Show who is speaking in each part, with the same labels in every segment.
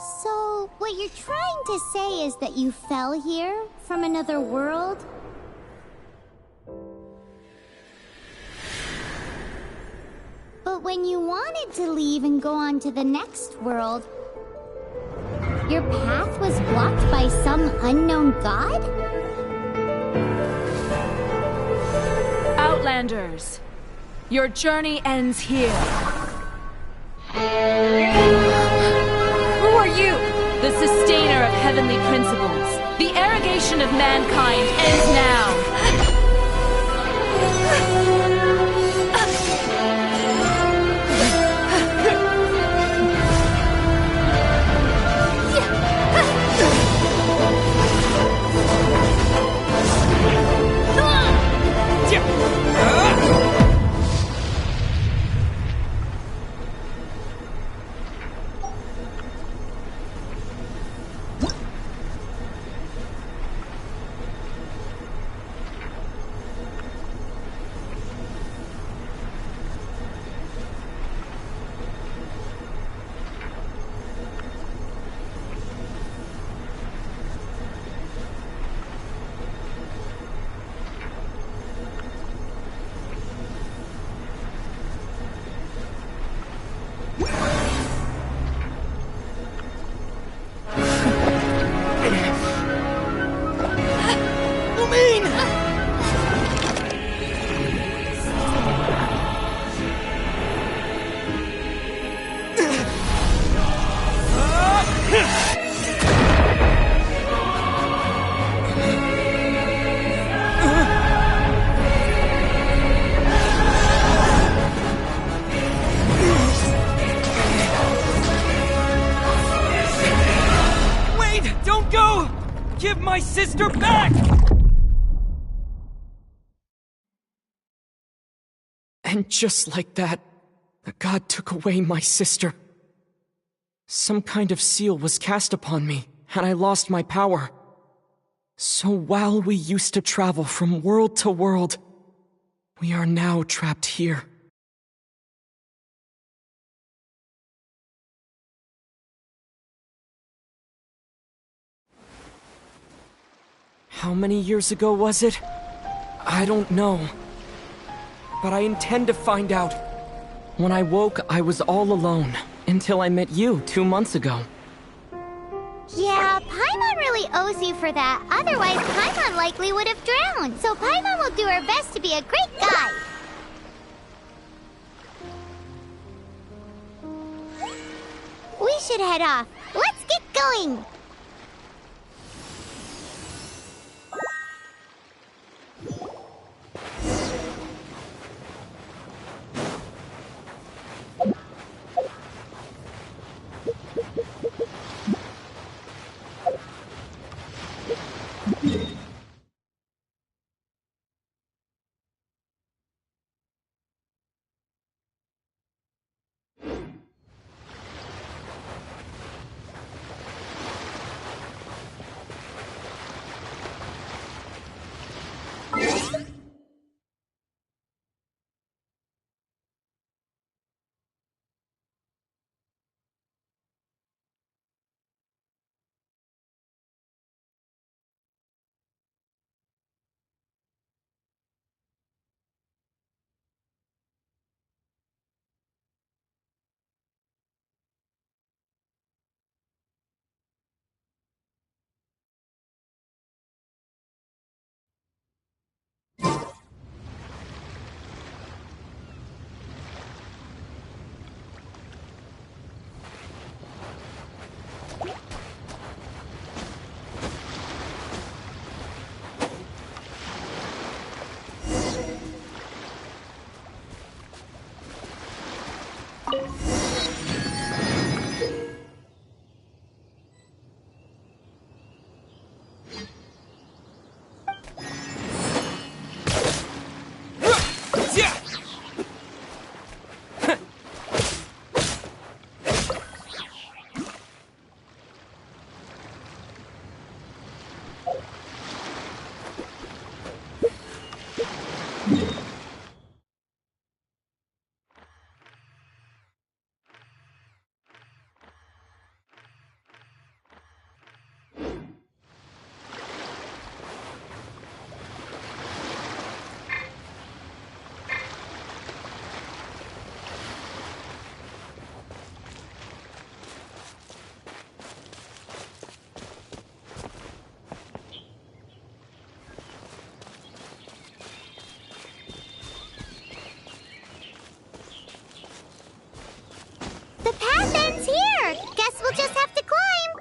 Speaker 1: So, what you're trying to say is that you fell here from another world? But when you wanted to leave and go on to the next world, your path was blocked by some unknown god?
Speaker 2: Outlanders, your journey ends here. Who are you? The sustainer of heavenly principles. The arrogation of mankind ends now.
Speaker 3: Give my sister back! And just like that, the god took away my sister. Some kind of seal was cast upon me, and I lost my power. So while we used to travel from world to world, we are now trapped here. How many years ago was it? I don't know. But I intend to find out. When I woke, I was all alone, until I met you 2 months ago.
Speaker 1: Yeah, Paimon really owes you for that. Otherwise, Paimon likely would have drowned. So Paimon will do her best to be a great guide. We should head off. Let's get going! The path ends here! Guess we'll just have to climb!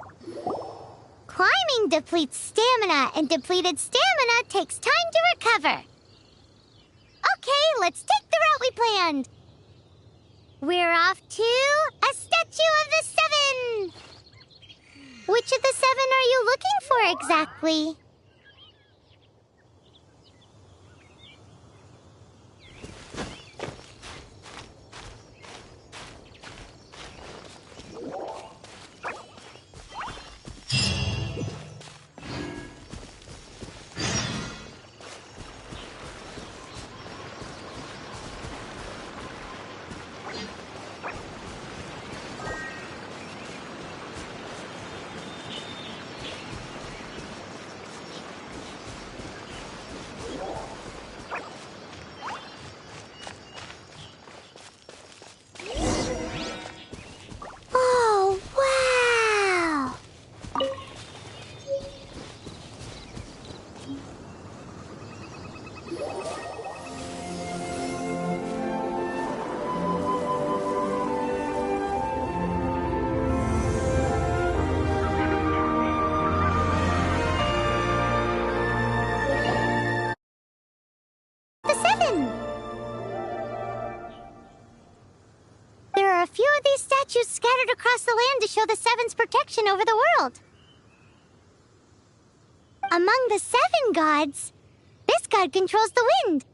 Speaker 1: Climbing depletes stamina, and depleted stamina takes time to recover. Okay, let's take the route we planned! We're off to a statue of the seven! Which of the seven are you looking for exactly? Oh, wow! The seven! There are a few of these statues scattered across the land to show the Seven's protection over the world. Among the seven gods, this god controls the wind.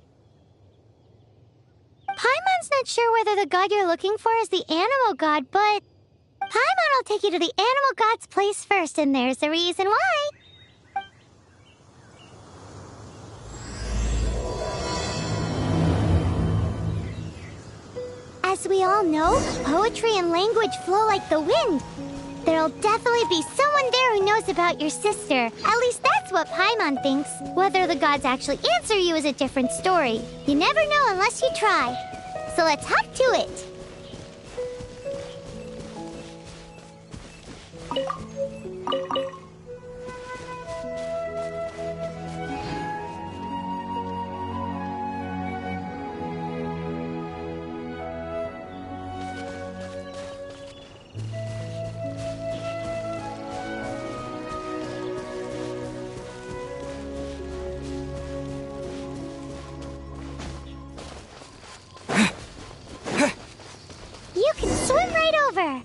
Speaker 1: Paimon's not sure whether the god you're looking for is the animal god, but Paimon will take you to the animal god's place first, and there's the reason why. As we all know, poetry and language flow like the wind. There'll definitely be someone there who knows about your sister. At least that's what Paimon thinks. Whether the gods actually answer you is a different story. You never know unless you try. So let's hop to it. You can swim right over.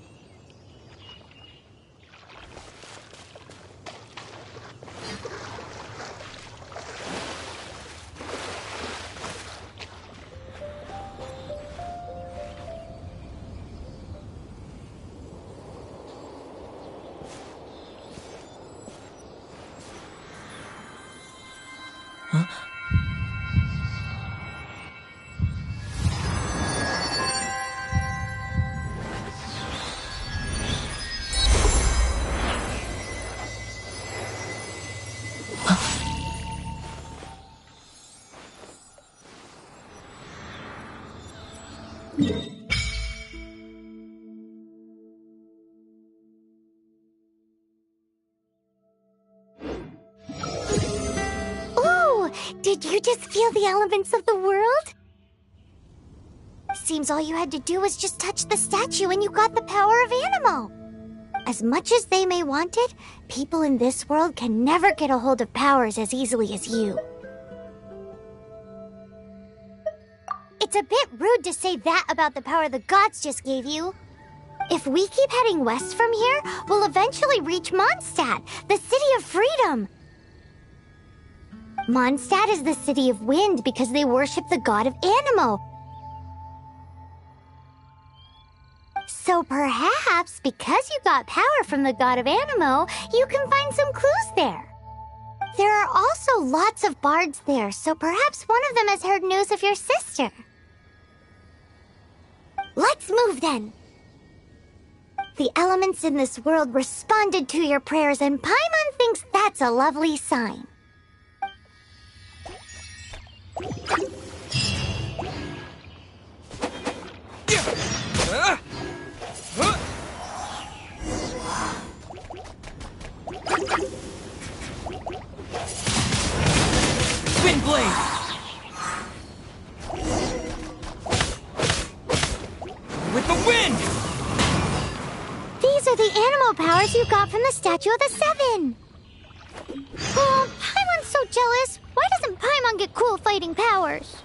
Speaker 1: Ooh, did you just feel the elements of the world? Seems all you had to do was just touch the statue and you got the power of Animo. As much as they may want it, people in this world can never get a hold of powers as easily as you. It's a bit rude to say that about the power the gods just gave you. If we keep heading west from here, we'll eventually reach Mondstadt, the city of freedom. Mondstadt is the city of wind because they worship the god of Animo. So perhaps, because you got power from the god of Animo, you can find some clues there. There are also lots of bards there, so perhaps one of them has heard news of your sister. Let's move then. The elements in this world responded to your prayers, and Paimon thinks that's a lovely sign.
Speaker 3: Wind blade! With the wind!
Speaker 1: animal powers you got from the Statue of the Seven. Oh, Paimon's so jealous. Why doesn't Paimon get cool fighting powers?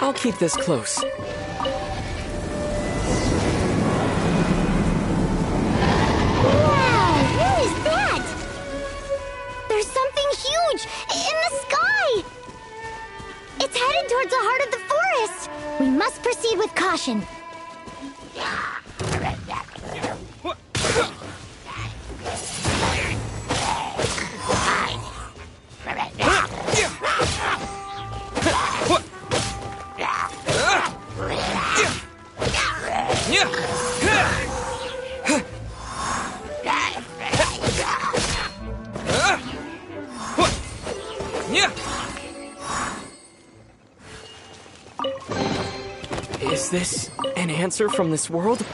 Speaker 3: I'll keep this close.
Speaker 1: Wow, what is that? There's something huge in the sky! It's headed towards the heart of the forest! We must proceed with caution.
Speaker 3: Is this an answer from this world?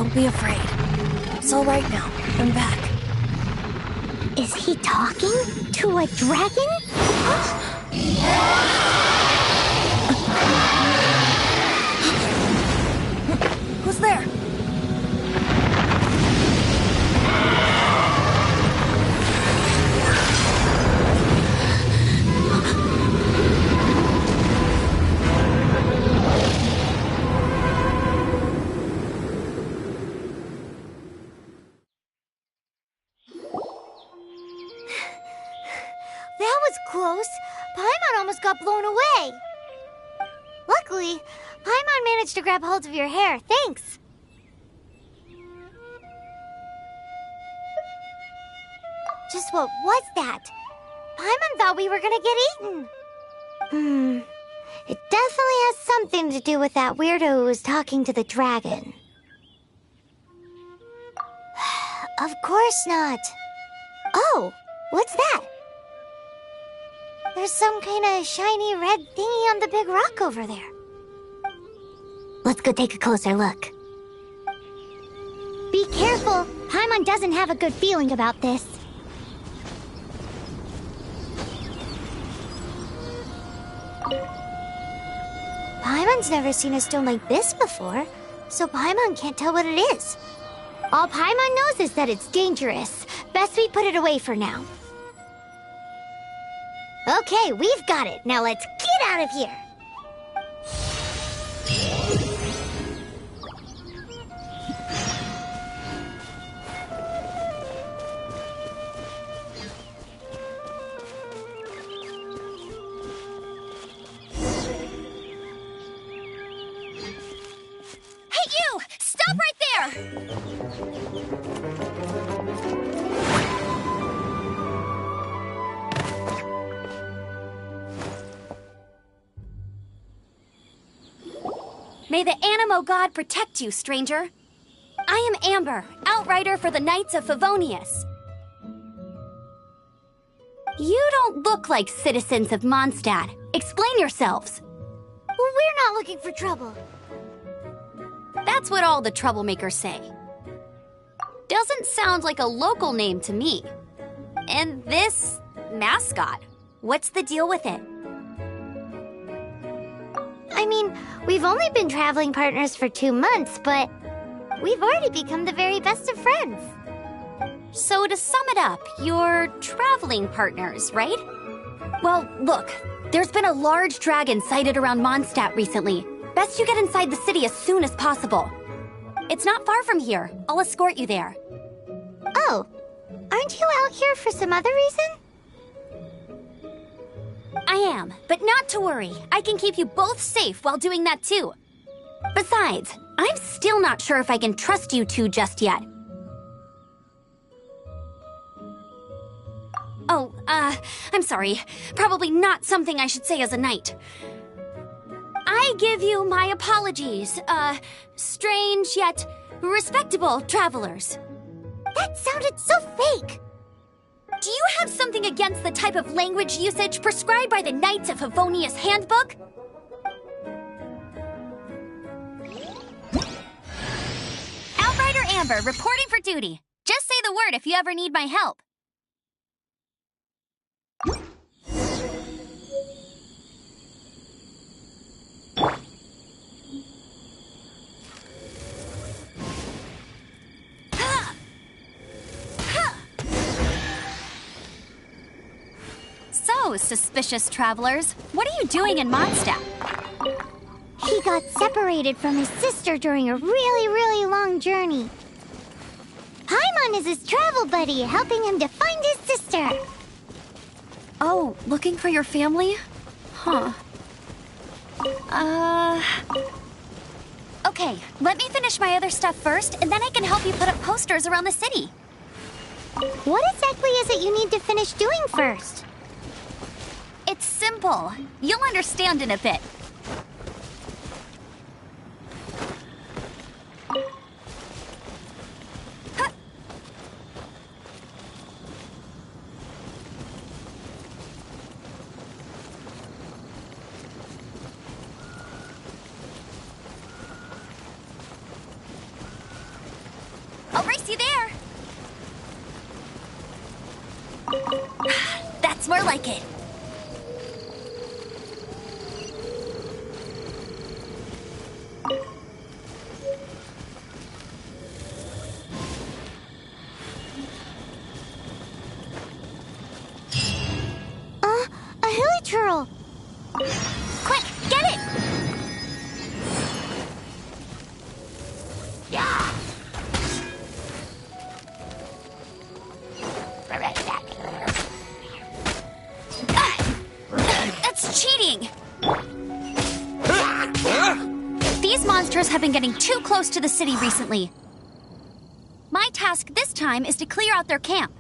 Speaker 2: Don't be afraid. It's all right now. I'm back.
Speaker 1: Is he talking to a dragon?
Speaker 2: Who's there?
Speaker 1: That was close. Paimon almost got blown away. Luckily, Paimon managed to grab hold of your hair. Thanks. Just what was that? Paimon thought we were gonna get eaten. It definitely has something to do with that weirdo who was talking to the dragon. Of course not. Oh, what's that? There's some kind of shiny red thingy on the big rock over there. Let's go take a closer look. Be careful! Paimon doesn't have a good feeling about this. Paimon's never seen a stone like this before, so Paimon can't tell what it is. All Paimon knows is that it's dangerous. Best we put it away for now. Okay, we've got it. Now let's get out of here.
Speaker 2: Hey, you! Stop right there! May the Animo God protect you, stranger. I am Amber, outrider for the Knights of Favonius. You don't look like citizens of Mondstadt. Explain yourselves.
Speaker 1: We're not looking for trouble.
Speaker 2: That's what all the troublemakers say. Doesn't sound like a local name to me. And this mascot, what's the deal with it?
Speaker 1: I mean, we've only been traveling partners for 2 months, but we've already become the very best of friends.
Speaker 2: So to sum it up, you're traveling partners, right? Well, look, there's been a large dragon sighted around Mondstadt recently. Best you get inside the city as soon as possible. It's not far from here. I'll escort you there.
Speaker 1: Oh, aren't you out here for some other reason?
Speaker 2: I am, but not to worry. I can keep you both safe while doing that too. Besides, I'm still not sure if I can trust you two just yet. Oh, I'm sorry. Probably not something I should say as a knight. I give you my apologies, strange yet respectable travelers.
Speaker 1: That sounded so fake.
Speaker 2: Do you have something against the type of language usage prescribed by the Knights of Favonius Handbook? Outrider Amber, reporting for duty. Just say the word if you ever need my help. So, suspicious travelers, what are you doing in Mondstadt?
Speaker 1: He got separated from his sister during a really long journey. Paimon is his travel buddy, helping him to find his sister.
Speaker 2: Oh, looking for your family? Huh. Okay, let me finish my other stuff first, and then I can help you put up posters around the city.
Speaker 1: What exactly is it you need to finish doing first?
Speaker 2: It's simple. You'll understand in a bit. pricey there. That's more like it.
Speaker 1: A hilichurl!
Speaker 2: Quick, get it! That's cheating! These monsters have been getting too close to the city recently. My task this time is to clear out their camp.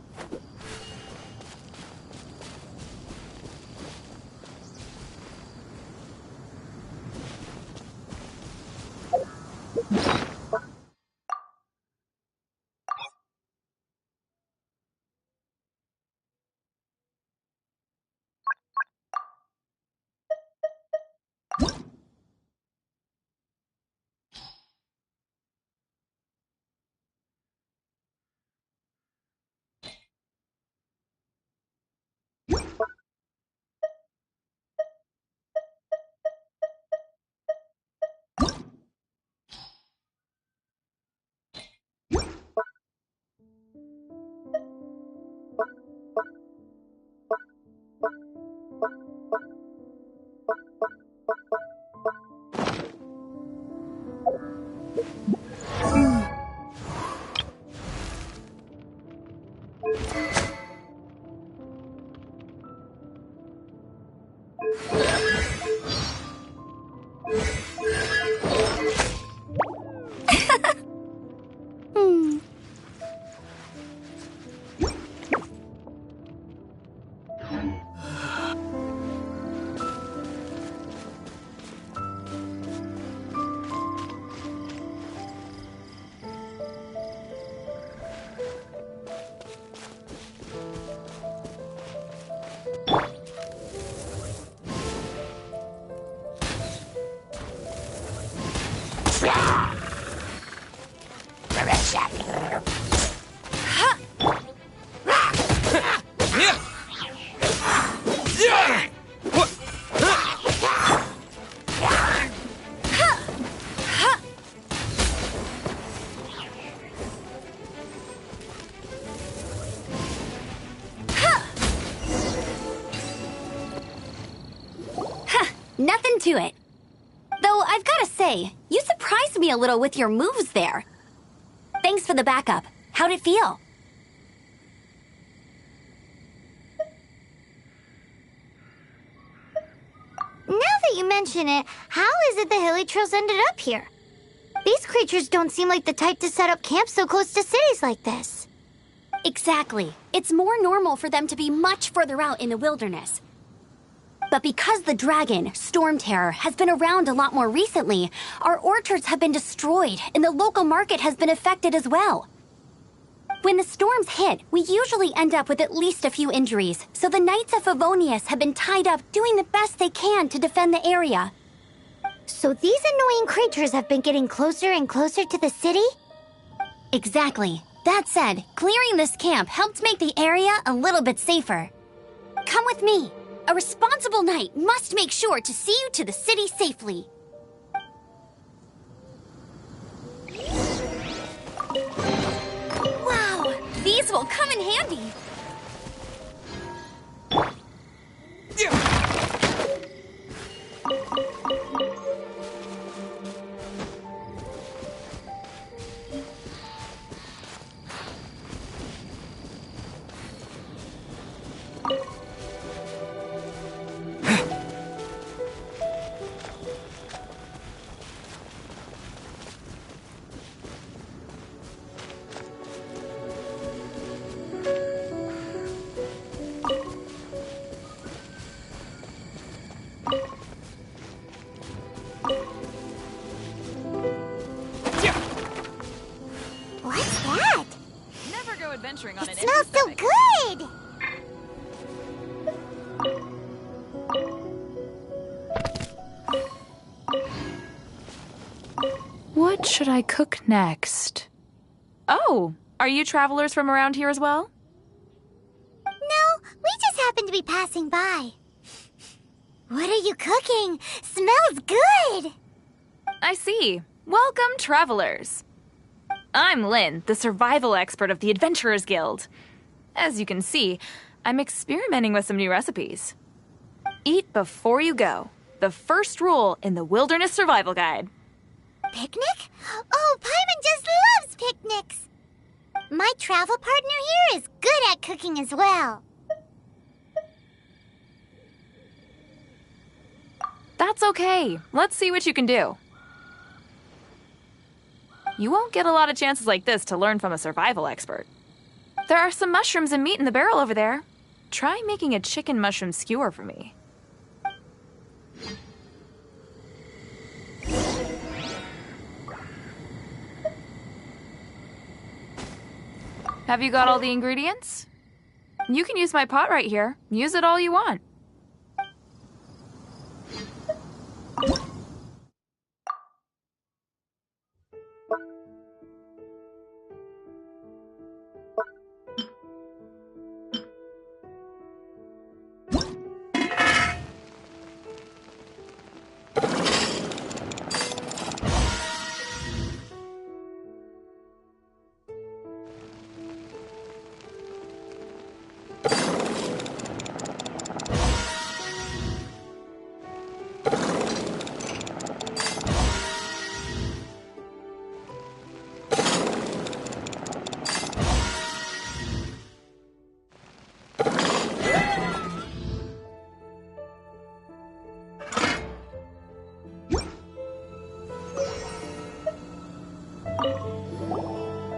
Speaker 2: Nothing to it. Though I've gotta say, you surprised me a little with your moves there. Thanks for the backup. How'd it feel?
Speaker 1: Now that you mention it, how is it the hilichurls ended up here? These creatures don't seem like the type to set up camp so close to cities like this.
Speaker 2: Exactly. It's more normal for them to be much further out in the wilderness. But because the dragon, Storm Terror, has been around a lot more recently, our orchards have been destroyed and the local market has been affected as well. When the storms hit, we usually end up with at least a few injuries, so the Knights of Favonius have been tied up doing the best they can to defend the area.
Speaker 1: So these annoying creatures have been getting closer and closer to the city?
Speaker 2: Exactly. That said, clearing this camp helped make the area a little bit safer. Come with me. A responsible knight must make sure to see you to the city safely. Wow, these will come in handy.
Speaker 1: What's that?
Speaker 4: Never go adventuring on an
Speaker 1: It
Speaker 4: empty
Speaker 1: smells so
Speaker 4: stomach.
Speaker 1: good!
Speaker 4: What should I cook next? Oh, Are you travelers from around here as well?
Speaker 1: No, we just happen to be passing by. What are you cooking? Smells good!
Speaker 4: I see. Welcome, travelers. I'm Lynn, the survival expert of the Adventurers Guild. As you can see, I'm experimenting with some new recipes. Eat before you go. The first rule in the Wilderness Survival Guide.
Speaker 1: Picnic? Oh, Paimon just loves picnics! My travel partner here is good at cooking as well.
Speaker 4: That's okay. Let's see what you can do. You won't get a lot of chances like this to learn from a survival expert. There are some mushrooms and meat in the barrel over there. Try making a chicken mushroom skewer for me. Have you got all the ingredients? You can use my pot right here. Use it all you want.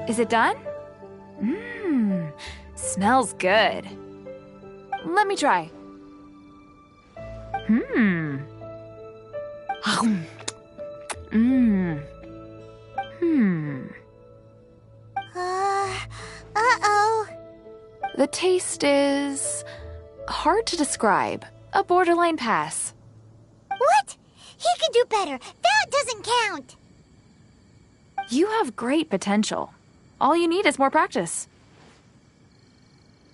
Speaker 4: Is it done? Mmm, smells good. Let me try. Mmm. Mmm.
Speaker 1: Uh-oh.
Speaker 4: The taste is hard to describe. A borderline pass.
Speaker 1: What? He can do better. That doesn't count.
Speaker 4: You have great potential. All you need is more practice.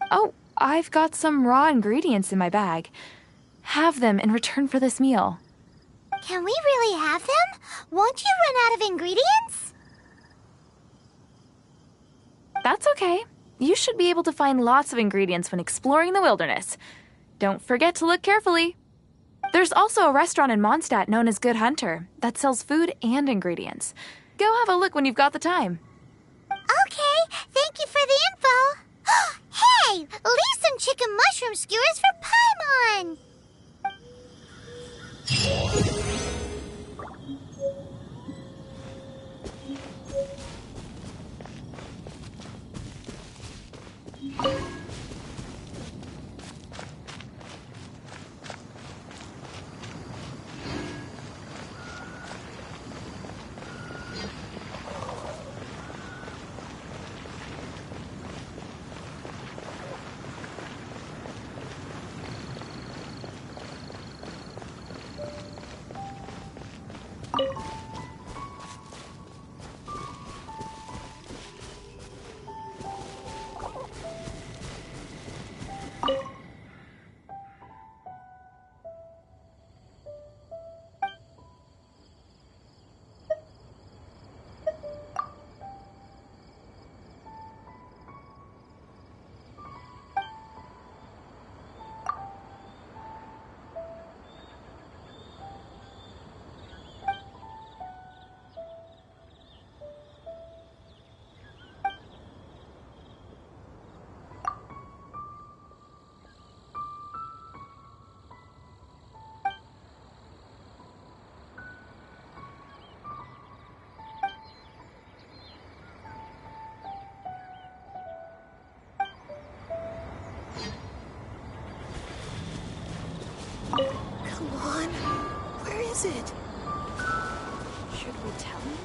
Speaker 4: Oh, I've got some raw ingredients in my bag. Have them in return for this meal.
Speaker 1: Can we really have them? Won't you run out of ingredients?
Speaker 4: That's okay. You should be able to find lots of ingredients when exploring the wilderness. Don't forget to look carefully. There's also a restaurant in Mondstadt known as Good Hunter that sells food and ingredients. Go have a look when you've got the time.
Speaker 1: Okay, thank you for the info. Hey, leave some chicken mushroom skewers for Paimon.
Speaker 5: Come on. Where is it? Should we tell him?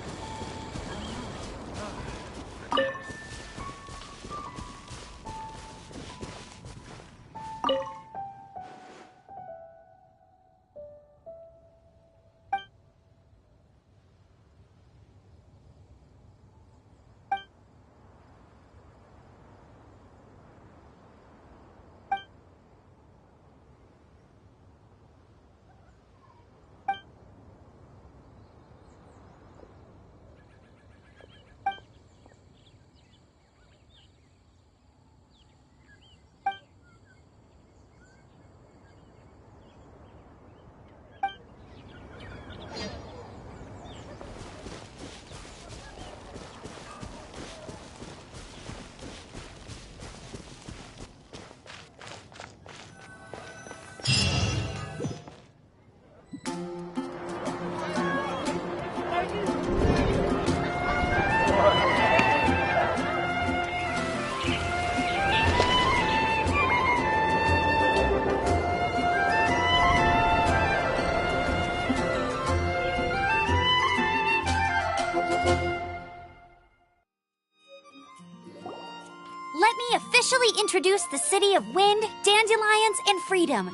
Speaker 2: officially introduce the city of wind, dandelions, and freedom.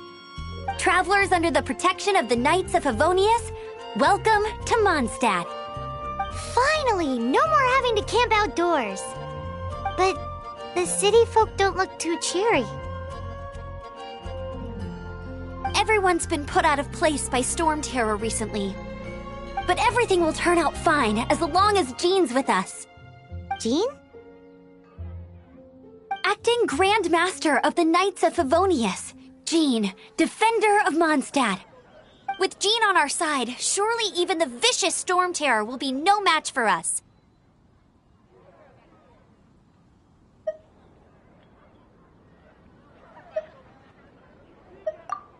Speaker 2: Travelers under the protection of the Knights of Favonius, welcome to Mondstadt.
Speaker 1: Finally, no more having to camp outdoors. But the city folk don't look too cheery.
Speaker 2: Everyone's been put out of place by storm terror recently. But everything will turn out fine as long as Jean's with us.
Speaker 1: Jean?
Speaker 2: Acting Grand Master of the Knights of Favonius, Jean, Defender of Mondstadt. With Jean on our side, surely even the vicious storm terror will be no match for us.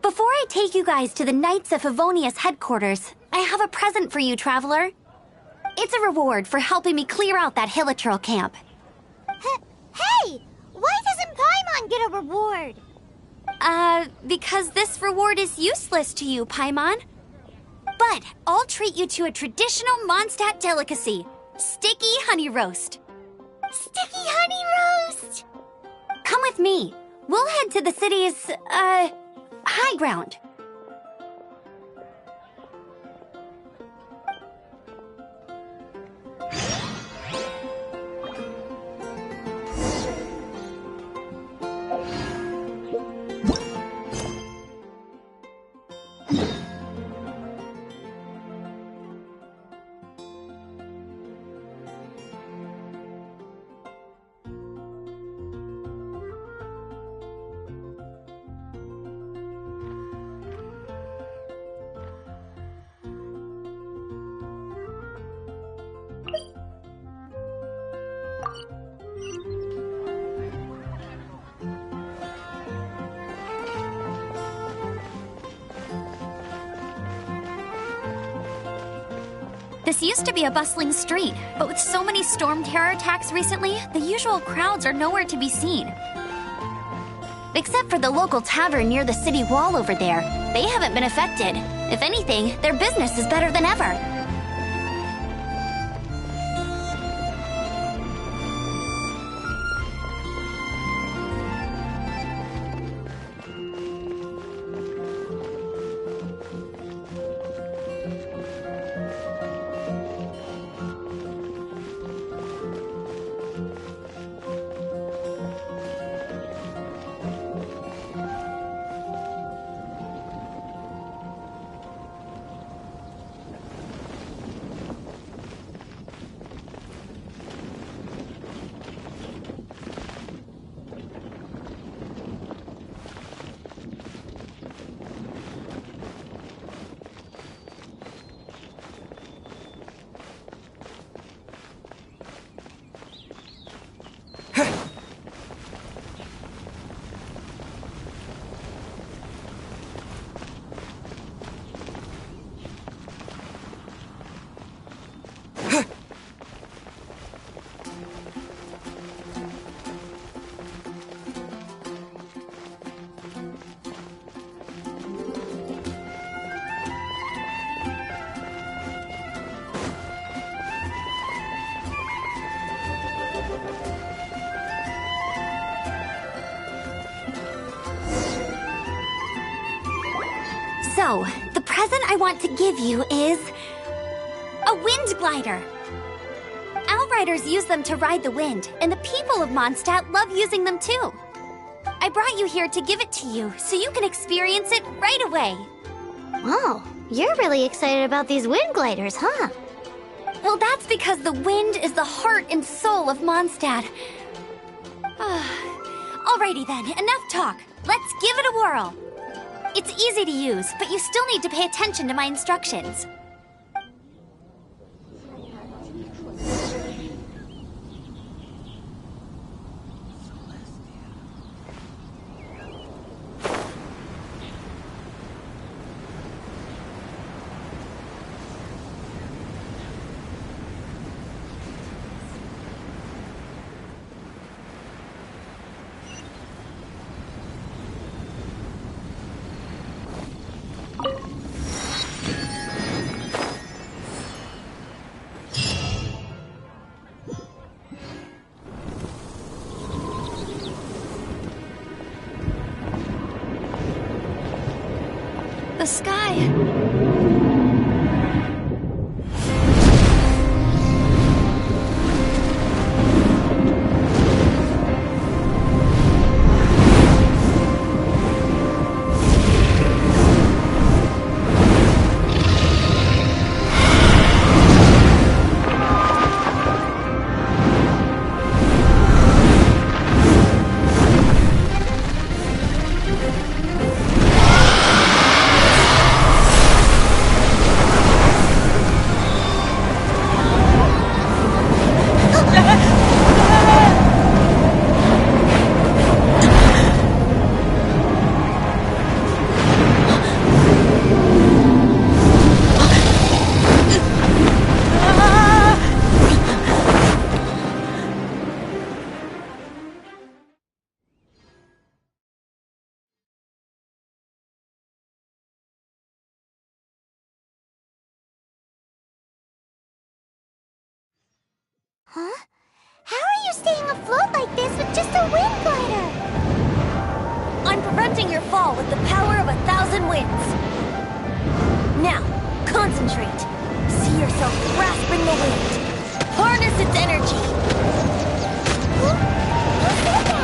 Speaker 2: Before I take you guys to the Knights of Favonius headquarters, I have a present for you, Traveler. It's a reward for helping me clear out that Hilichurl camp.
Speaker 1: Hey! Why doesn't Paimon get a reward?
Speaker 2: Because this reward is useless to you, Paimon. But I'll treat you to a traditional Mondstadt delicacy, sticky honey roast.
Speaker 1: Sticky honey roast!
Speaker 2: Come with me. We'll head to the city's, high ground. This used to be a bustling street, but with so many storm terror attacks recently, the usual crowds are nowhere to be seen. Except for the local tavern near the city wall over there. They haven't been affected. If anything, their business is better than ever. So, the present I want to give you is a wind glider. Outriders use them to ride the wind, and the people of Mondstadt love using them too. I brought you here to give it to you, so you can experience it right away.
Speaker 1: Wow, you're really excited about these wind gliders, huh?
Speaker 2: Well, that's because the wind is the heart and soul of Mondstadt. Alrighty then, enough talk. Let's give it a whirl. It's easy to use, but you still need to pay attention to my instructions. the sky.
Speaker 1: Huh? How are you staying afloat like this with just a wind glider?
Speaker 2: I'm preventing your fall with the power of 1,000 winds. Now, concentrate. See yourself grasping the wind. Harness its energy.
Speaker 1: Who said that?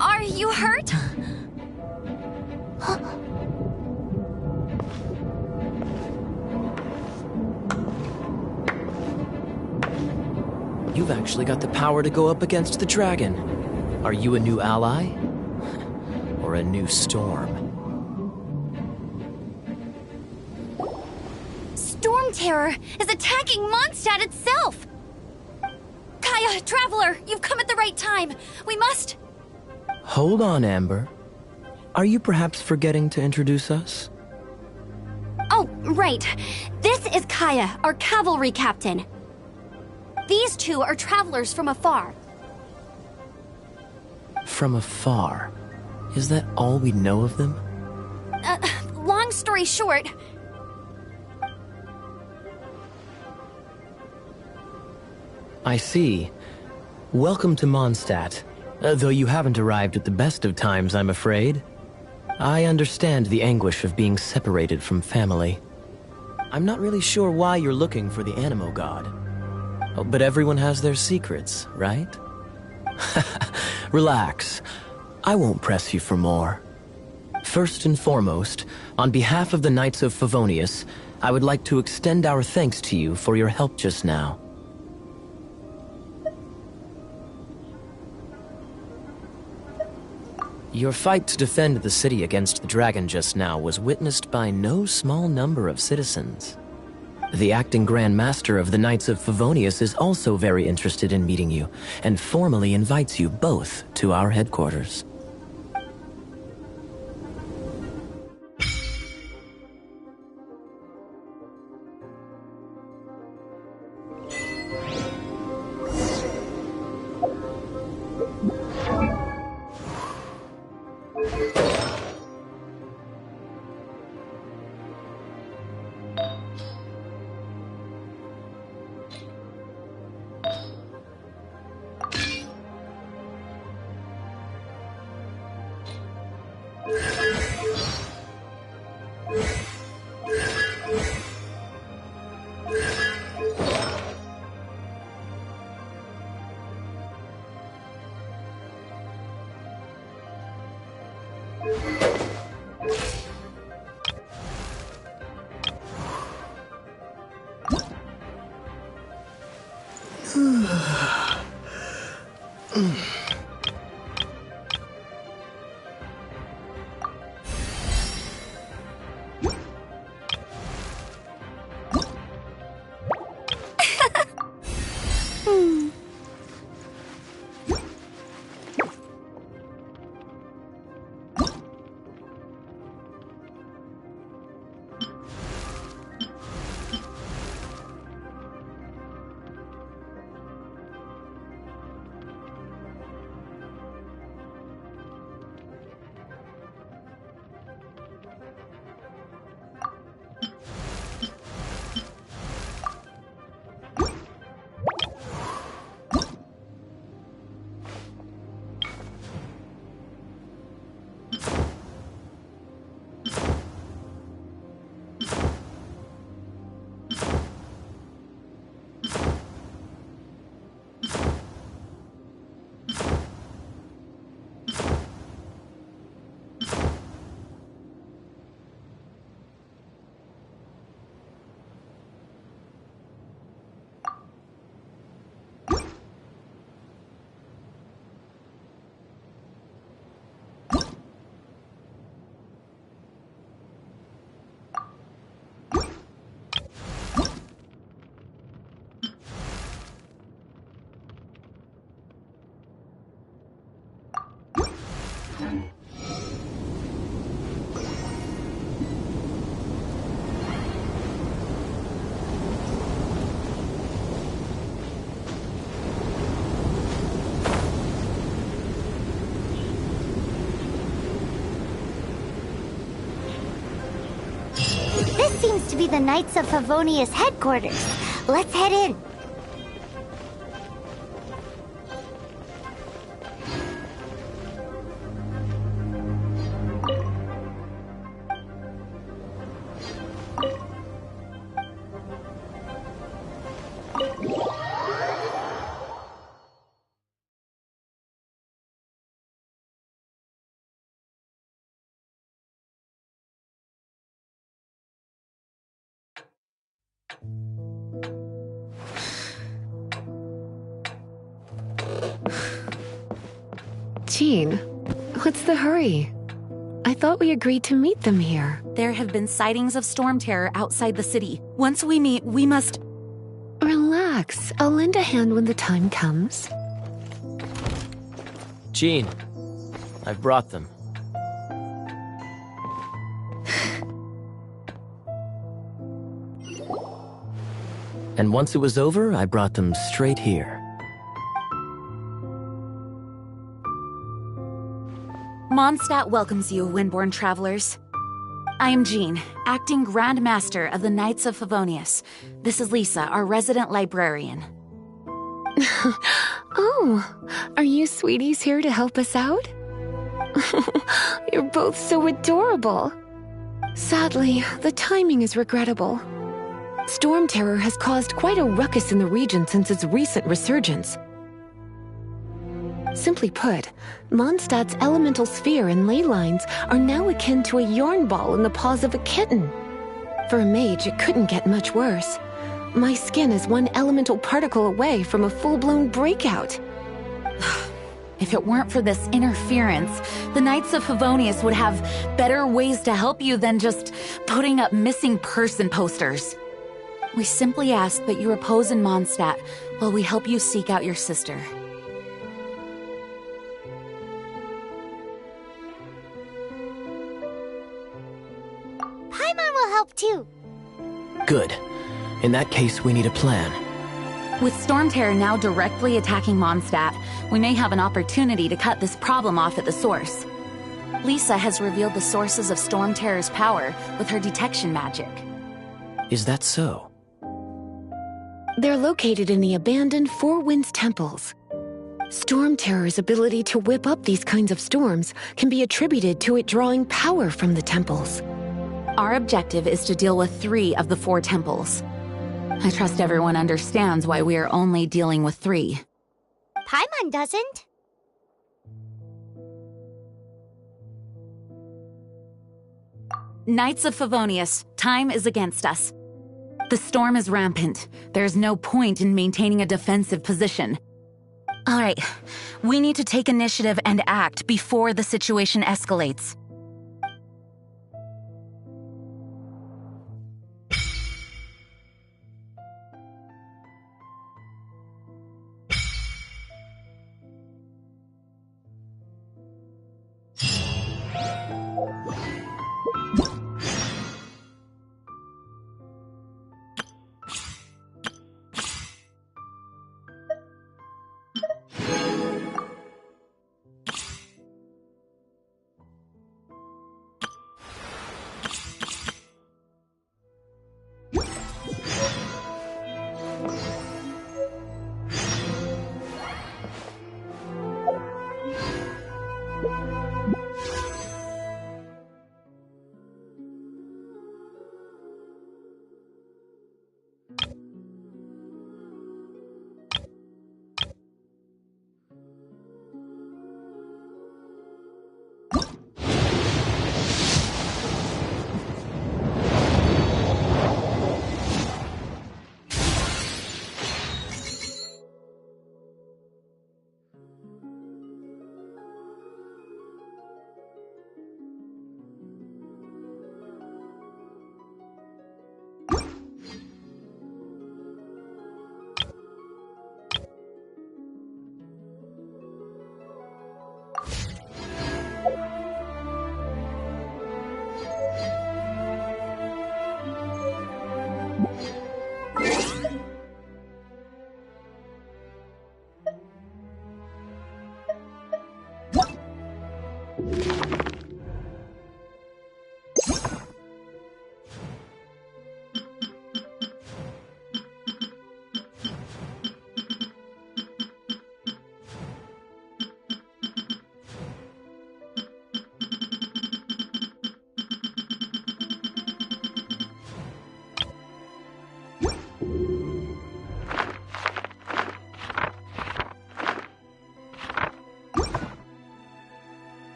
Speaker 2: Are you hurt?
Speaker 3: You've actually got the power to go up against the dragon. Are you a new ally? Or a new storm?
Speaker 2: Storm Terror is attacking Mondstadt itself! Kaya, Traveler, you've come at the right time. We must...
Speaker 3: Hold on, Amber. Are you perhaps forgetting to introduce us?
Speaker 2: Oh, right. This is Kaya, our cavalry captain. These two are travelers from afar.
Speaker 3: From afar? Is that all we know of them?
Speaker 2: Long story short...
Speaker 3: I see. Welcome to Mondstadt. Though you haven't arrived at the best of times, I'm afraid. I understand the anguish of being separated from family. I'm not really sure why you're looking for the Animo God. Oh, but everyone has their secrets, right? Relax. I won't press you for more. First and foremost, on behalf of the Knights of Favonius, I would like to extend our thanks to you for your help just now. Your fight to defend the city against the dragon just now was witnessed by no small number of citizens. The acting Grand Master of the Knights of Favonius is also very interested in meeting you, and formally invites you both to our headquarters.
Speaker 1: This seems to be the Knights of Favonius headquarters. Let's head in.
Speaker 6: Jean, what's the hurry? I thought we agreed to meet them here.
Speaker 7: There have been sightings of storm terror outside the city. Once we meet, we must...
Speaker 6: Relax. I'll lend a hand when the time comes.
Speaker 8: Jean, I've brought them. And once it was over, I brought them straight here.
Speaker 7: Mondstadt welcomes you, Windborn travelers. I am Jean, acting Grand Master of the Knights of Favonius. This is Lisa, our resident librarian.
Speaker 6: Oh, are you sweeties here to help us out? You're both so adorable. Sadly, the timing is regrettable. Storm terror has caused quite a ruckus in the region since its recent resurgence. Simply put, Mondstadt's elemental sphere and ley lines are now akin to a yarn ball in the paws of a kitten. For a mage, it couldn't get much worse. My skin is one elemental particle away from a full-blown breakout.
Speaker 7: If it weren't for this interference, the Knights of Favonius would have better ways to help you than just putting up missing person posters. We simply ask that you repose in Mondstadt while we help you seek out your sister.
Speaker 1: Paimon will help too.
Speaker 8: Good. In that case, we need a plan.
Speaker 7: With Storm Terror now directly attacking Mondstadt, we may have an opportunity to cut this problem off at the source. Lisa has revealed the sources of Storm Terror's power with her detection magic.
Speaker 8: Is that so?
Speaker 6: They're located in the abandoned Four Winds temples. Storm Terror's ability to whip up these kinds of storms can be attributed to it drawing power from the temples.
Speaker 7: Our objective is to deal with 3 of the 4 temples. I trust everyone understands why we are only dealing with 3.
Speaker 1: Paimon doesn't.
Speaker 7: Knights of Favonius, time is against us. The storm is rampant. There's no point in maintaining a defensive position. All right, we need to take initiative and act before the situation escalates.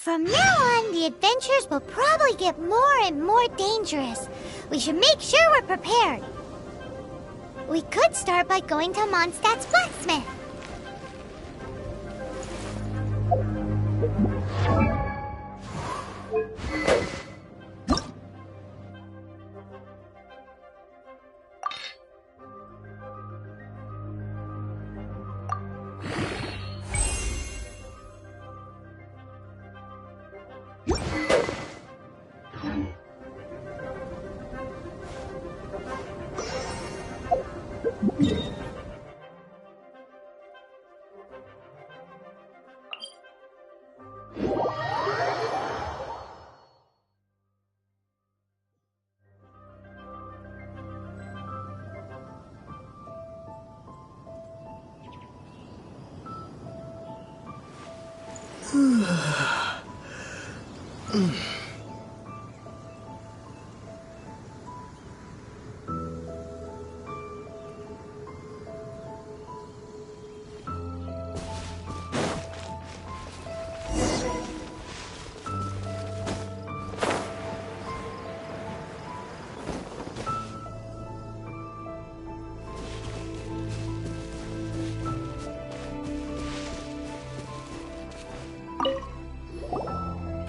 Speaker 1: From now on, the adventures will probably get more and more dangerous. We should make sure we're prepared. We could start by going to Mondstadt's blacksmith.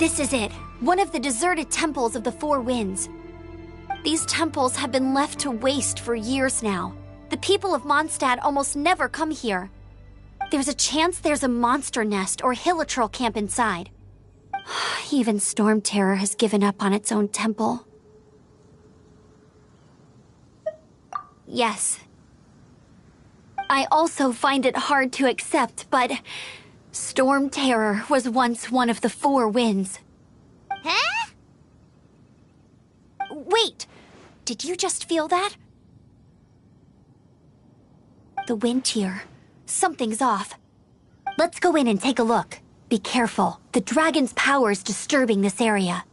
Speaker 2: This is it, one of the deserted temples of the Four Winds. These temples have been left to waste for years now. The people of Mondstadt almost never come here. There's a chance there's a monster nest or hilitrol camp inside. Even Storm Terror has given up on its own temple. Yes. I also find it hard to accept, but Storm Terror was once one of the Four Winds.
Speaker 1: Huh?
Speaker 2: Wait! Did you just feel that? The wind here. Something's off. Let's go in and take a look. Be careful. The dragon's power is disturbing this area.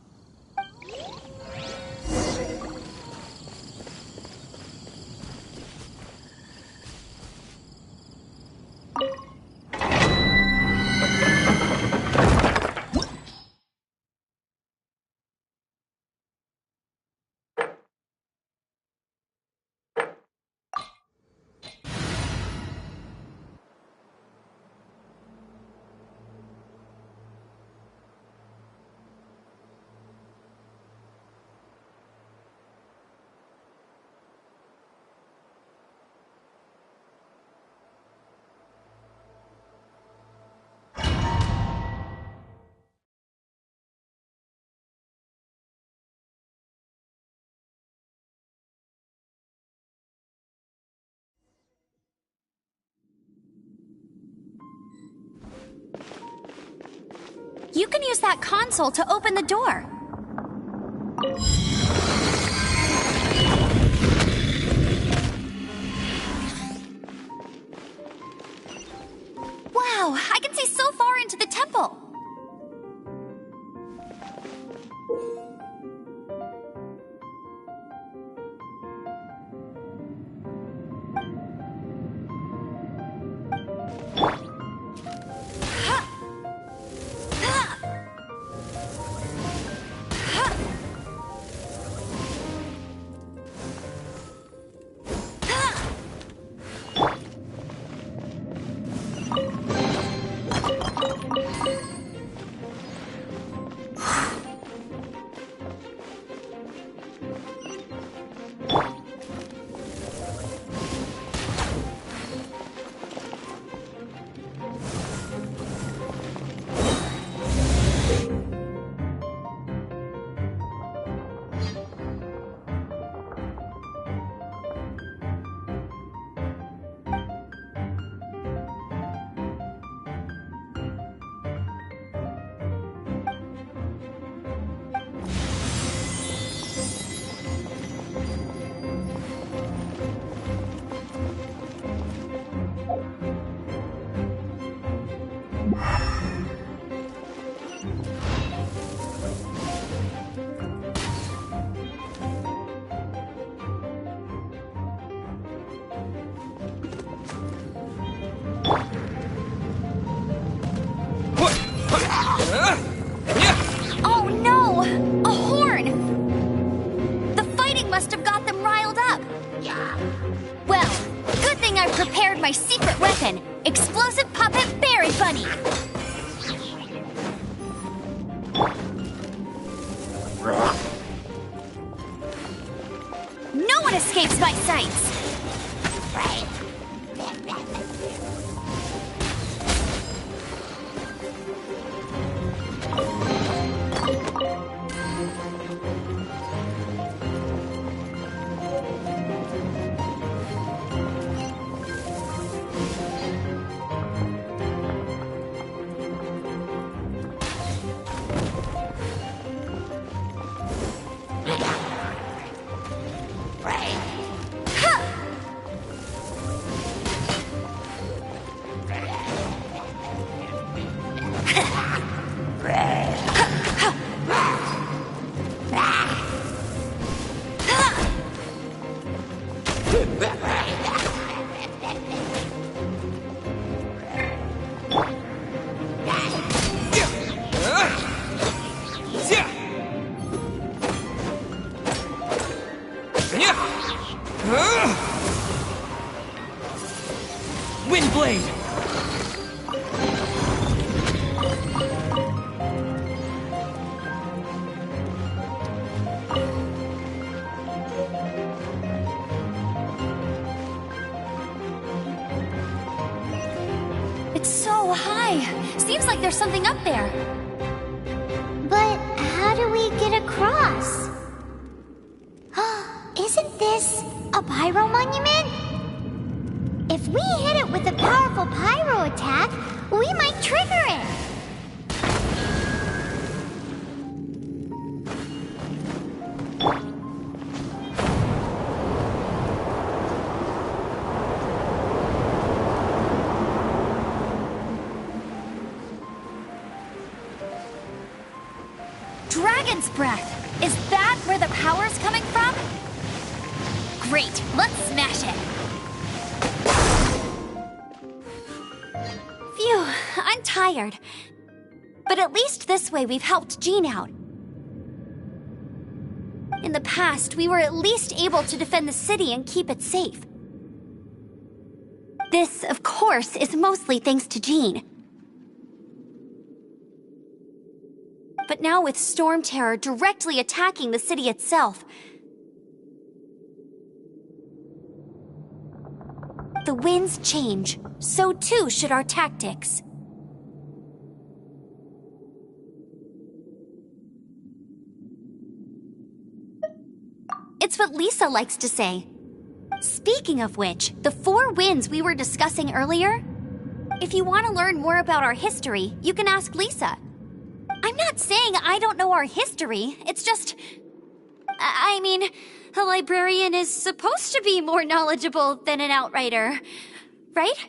Speaker 2: You can use that console to open the door. Wow, I can see so far into the temple. Oh no! A horn! The fighting must have got them riled up. Well, good thing I prepared my secret weapon, explosive puppet berry bunny. No one escapes my sights.
Speaker 3: Windblade!
Speaker 2: It's so high. Seems like there's something up there.
Speaker 1: But how do we get across? Isn't this a pyro monument? If we hit it with a powerful pyro attack, we might trigger it.
Speaker 2: Dragon's breath! Is that where the power's coming from? Great, let's smash it! Phew, I'm tired. But at least this way we've helped Jean out. In the past, we were at least able to defend the city and keep it safe. This, of course, is mostly thanks to Jean. But now with Storm Terror directly attacking the city itself, the winds change, so too should our tactics. It's what Lisa likes to say. Speaking of which, the 4 winds we were discussing earlier, if you want to learn more about our history, you can ask Lisa. I'm not saying I don't know our history, it's just... I mean, a librarian is supposed to be more knowledgeable than an outrider, right?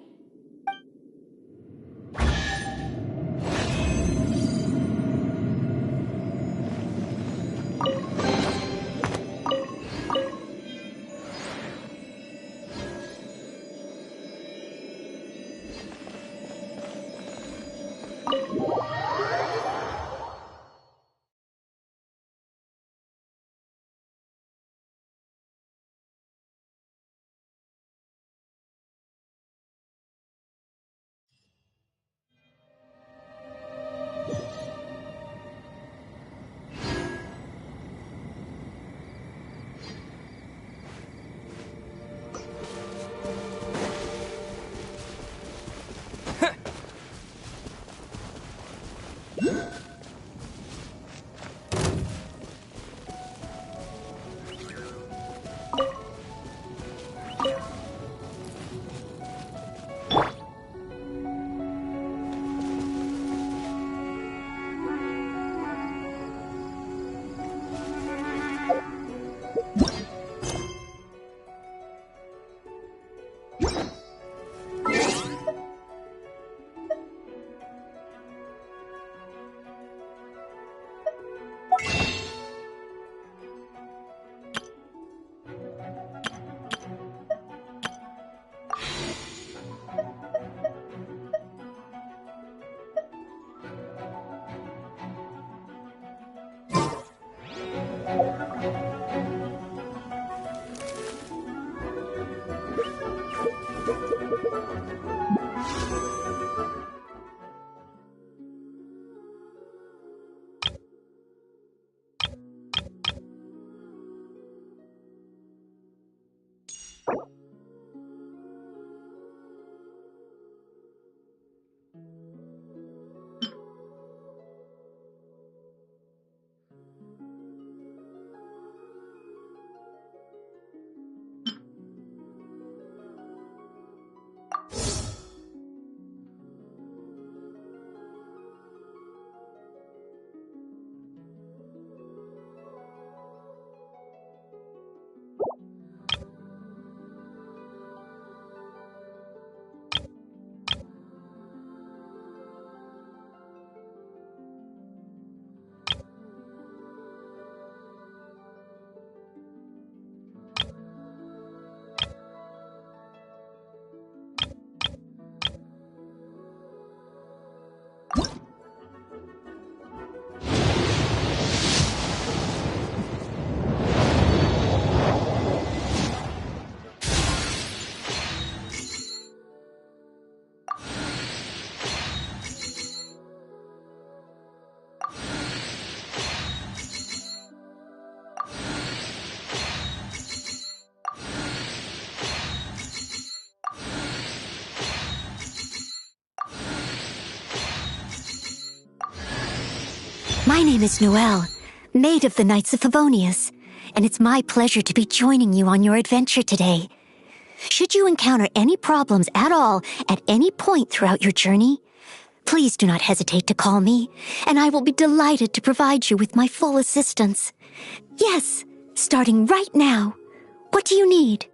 Speaker 9: My name is Noelle, Maid of the Knights of Favonius, and it's my pleasure to be joining you on your adventure today. Should you encounter any problems at all at any point throughout your journey, please do not hesitate to call me, and I will be delighted to provide you with my full assistance. Yes, starting right now. What do you need?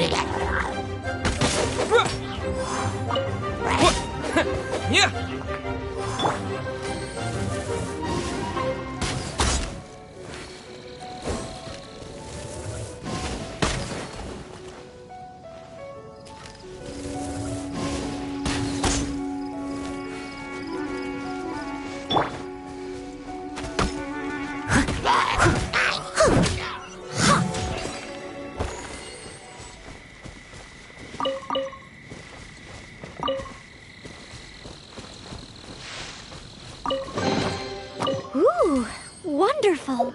Speaker 3: Yeah!
Speaker 2: Ooh, wonderful.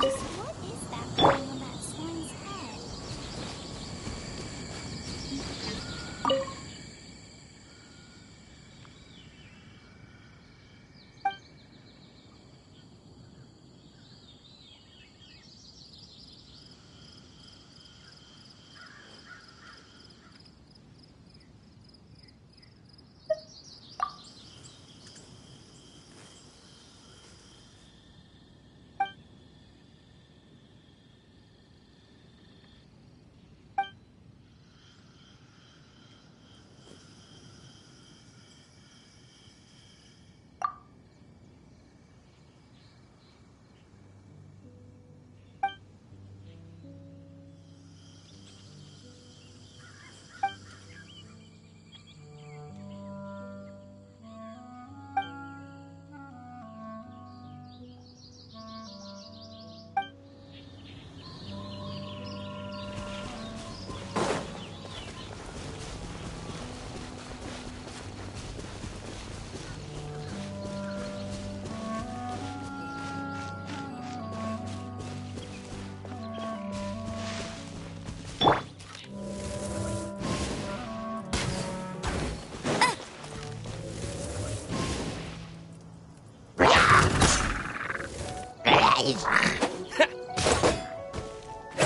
Speaker 1: What is that going on that slime's head?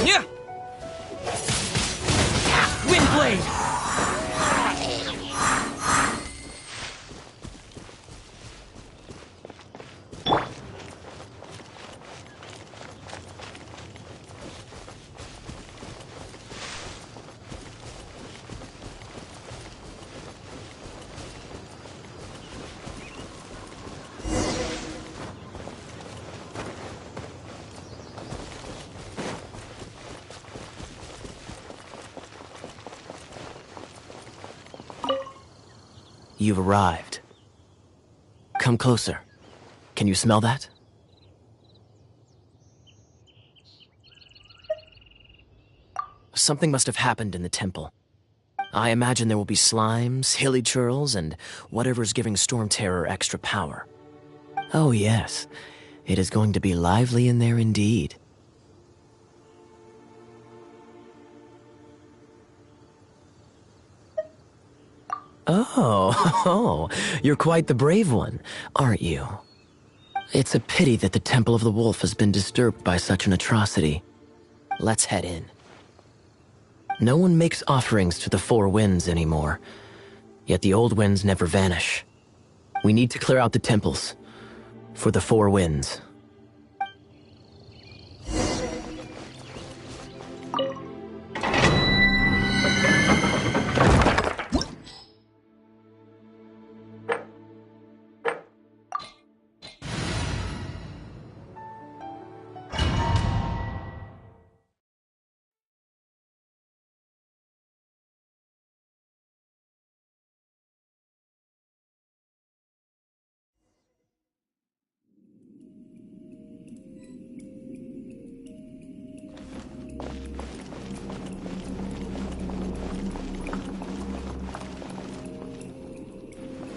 Speaker 3: Yeah! Windblade!
Speaker 8: You've arrived. Come closer. Can you smell that? Something must have happened in the temple. I imagine there will be slimes, hilly churls, and whatever's giving Storm Terror extra power. Oh yes, it is going to be lively in there indeed. Oh, you're quite the brave one, aren't you? It's a pity that the Temple of the Wolf has been disturbed by such an atrocity. Let's head in. No one makes offerings to the Four Winds anymore, yet the old winds never vanish. We need to clear out the temples for the Four Winds.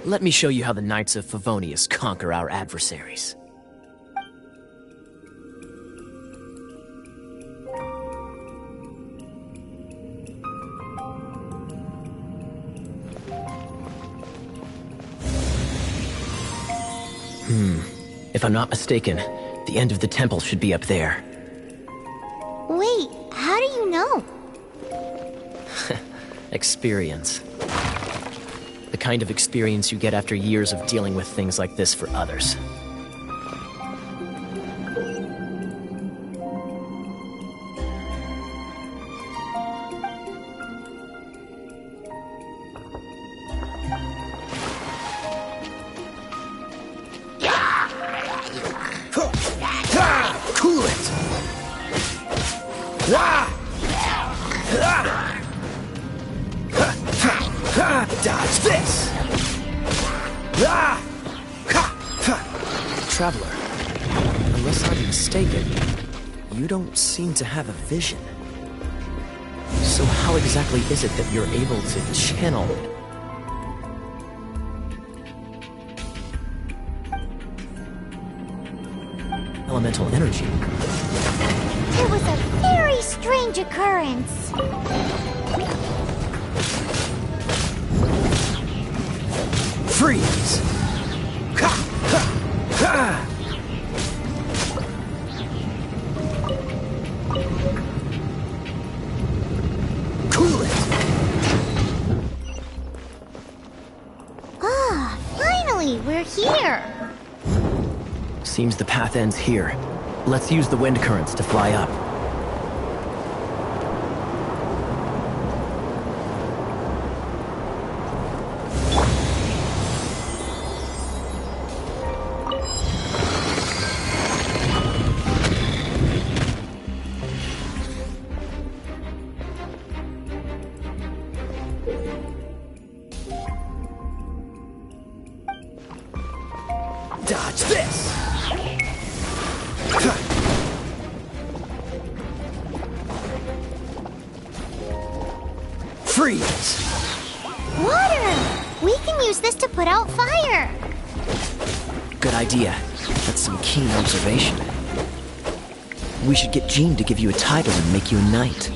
Speaker 8: Let me show you how the Knights of Favonius conquer our adversaries. If I'm not mistaken, the end of the temple should be up there.
Speaker 1: Wait, how do you know?
Speaker 8: Experience. The kind of experience you get after years of dealing with things like this for others. Cool it! Dodge this! Traveler, unless I'm mistaken, you don't seem to have a vision. So how exactly is it that you're able to channel elemental energy?
Speaker 1: It was a very strange occurrence.
Speaker 8: Freeze! Cool it!
Speaker 1: Ah, finally, we're here.
Speaker 8: Seems the path ends here. Let's use the wind currents to fly up. Dodge this! Freeze!
Speaker 1: Water! We can use this to put out fire.
Speaker 8: Good idea. That's some keen observation. We should get Jean to give you a title and make you a knight.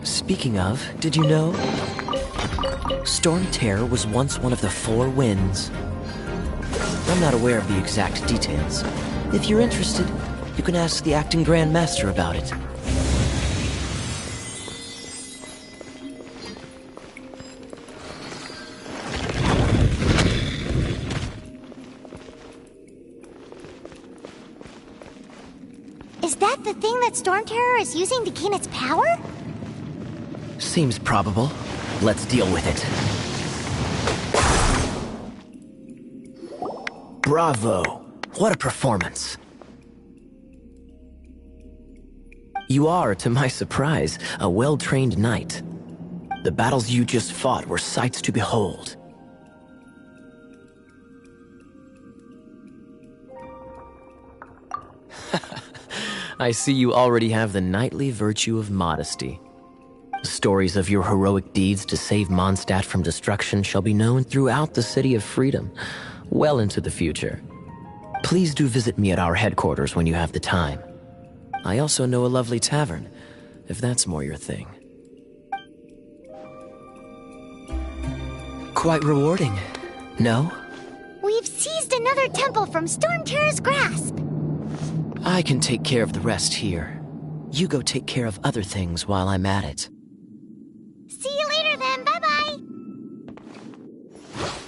Speaker 8: Speaking of, did you know? Storm Terror was once one of the Four Winds. I'm not aware of the exact details. If you're interested, you can ask the acting Grand Master about it.
Speaker 1: that the thing that Storm Terror is using to gain its power?
Speaker 8: Seems probable. Let's deal with it. Bravo! What a performance. You are, to my surprise, a well-trained knight. The battles you just fought were sights to behold. I see you already have the knightly virtue of modesty. Stories of your heroic deeds to save Mondstadt from destruction shall be known throughout the City of Freedom, well into the future. Please do visit me at our headquarters when you have the time. I also know a lovely tavern, if that's more your thing. Quite rewarding, no?
Speaker 1: We've seized another temple from Storm Terror's grasp.
Speaker 8: I can take care of the rest here. You go take care of other things while I'm at it.
Speaker 1: See you later then, bye-bye.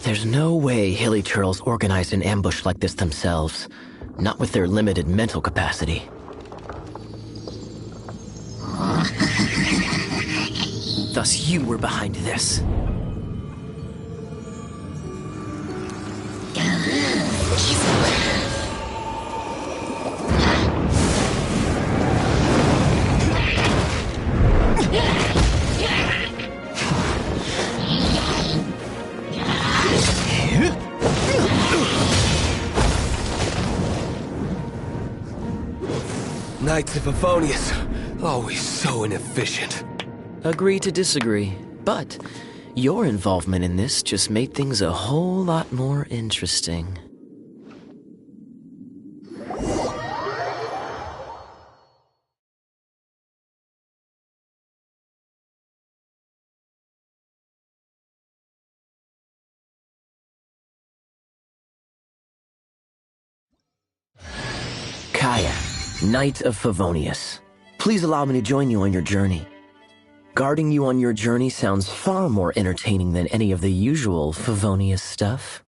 Speaker 8: There's no way Hilly Turtles organized an ambush like this themselves. Not with their limited mental capacity. Thus you were behind this.
Speaker 10: Knights of Favonius, always so inefficient.
Speaker 8: Agree to disagree, but your involvement in this just made things a whole lot more interesting. Kaya, Knight of Favonius. Please allow me to join you on your journey. Guarding you on your journey sounds far more entertaining than any of the usual Favonius stuff.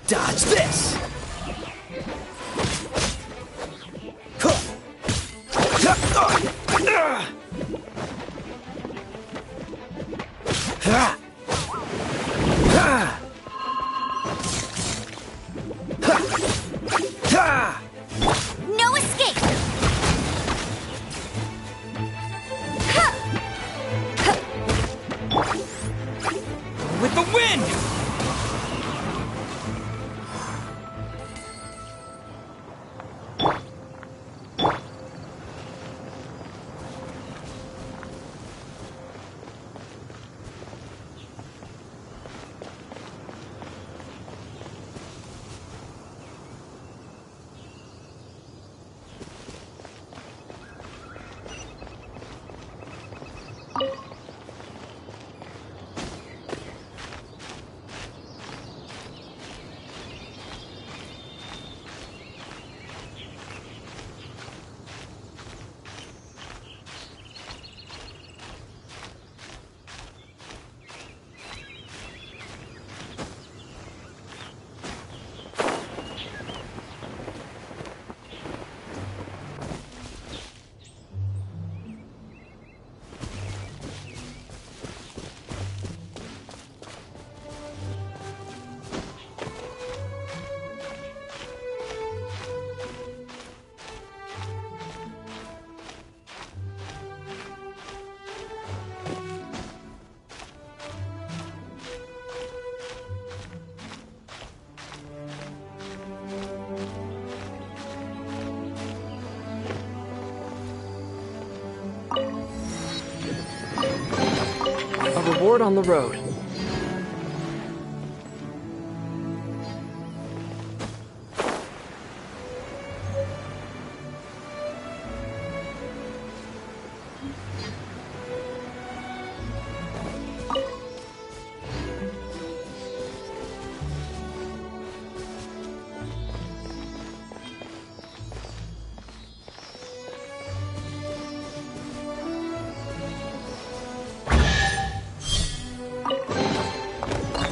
Speaker 11: Dodge this!
Speaker 2: No escape!
Speaker 11: With the wind!
Speaker 3: A reward on the road.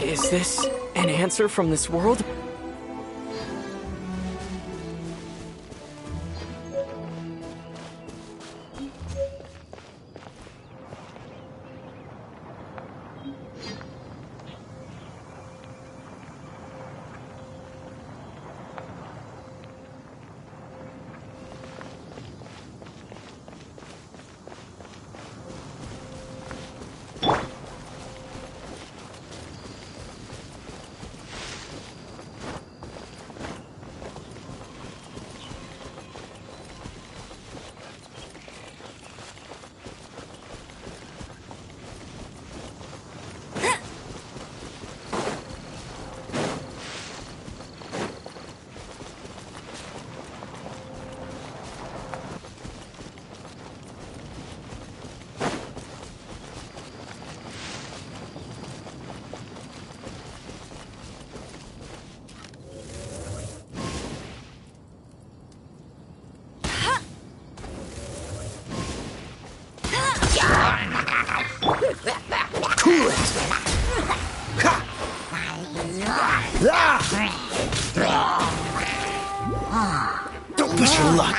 Speaker 3: Is this an answer from this world?
Speaker 11: Don't push your luck.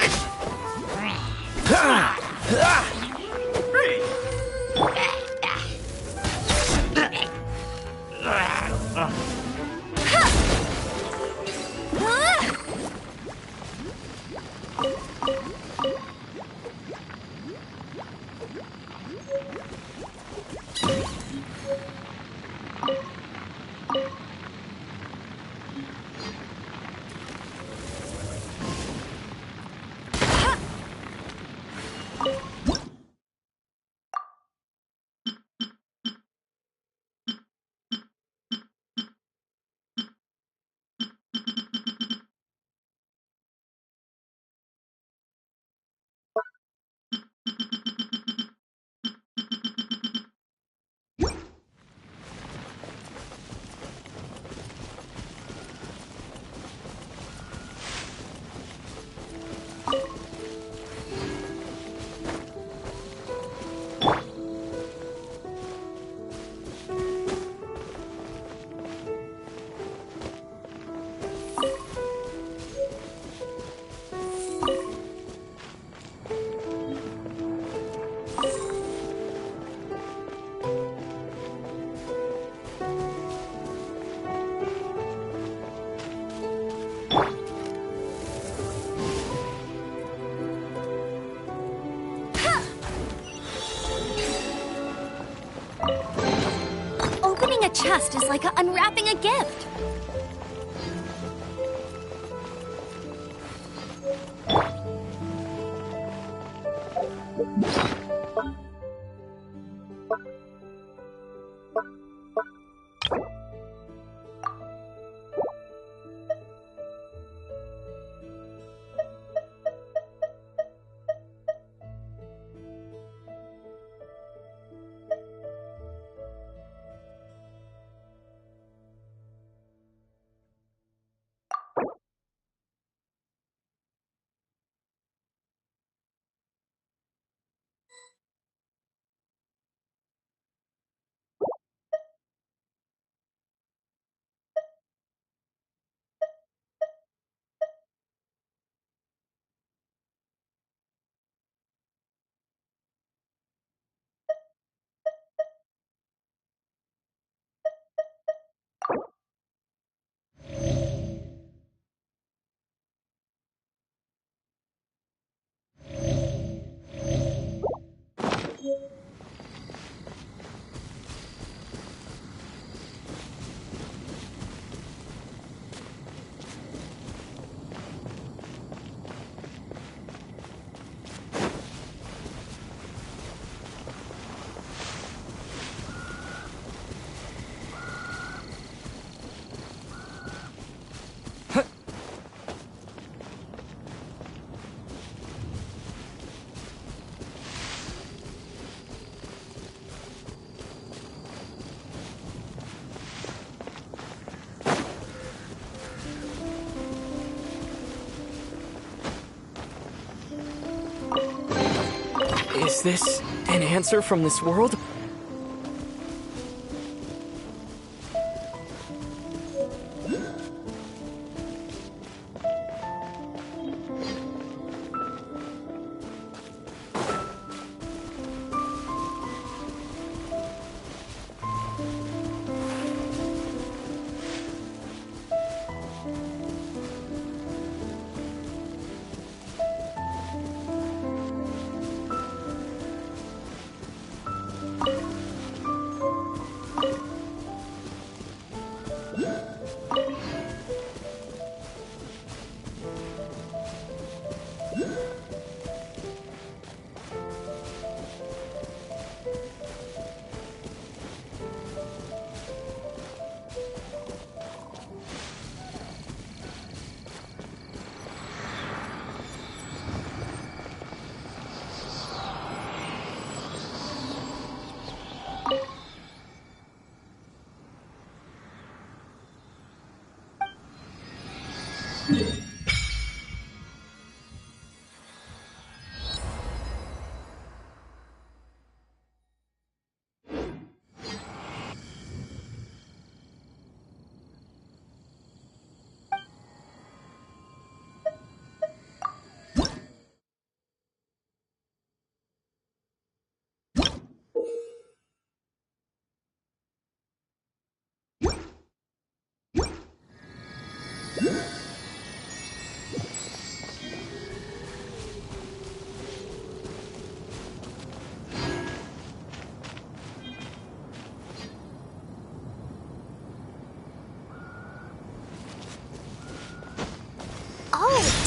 Speaker 2: chest is like unwrapping a gift.
Speaker 3: Is this an answer from this world?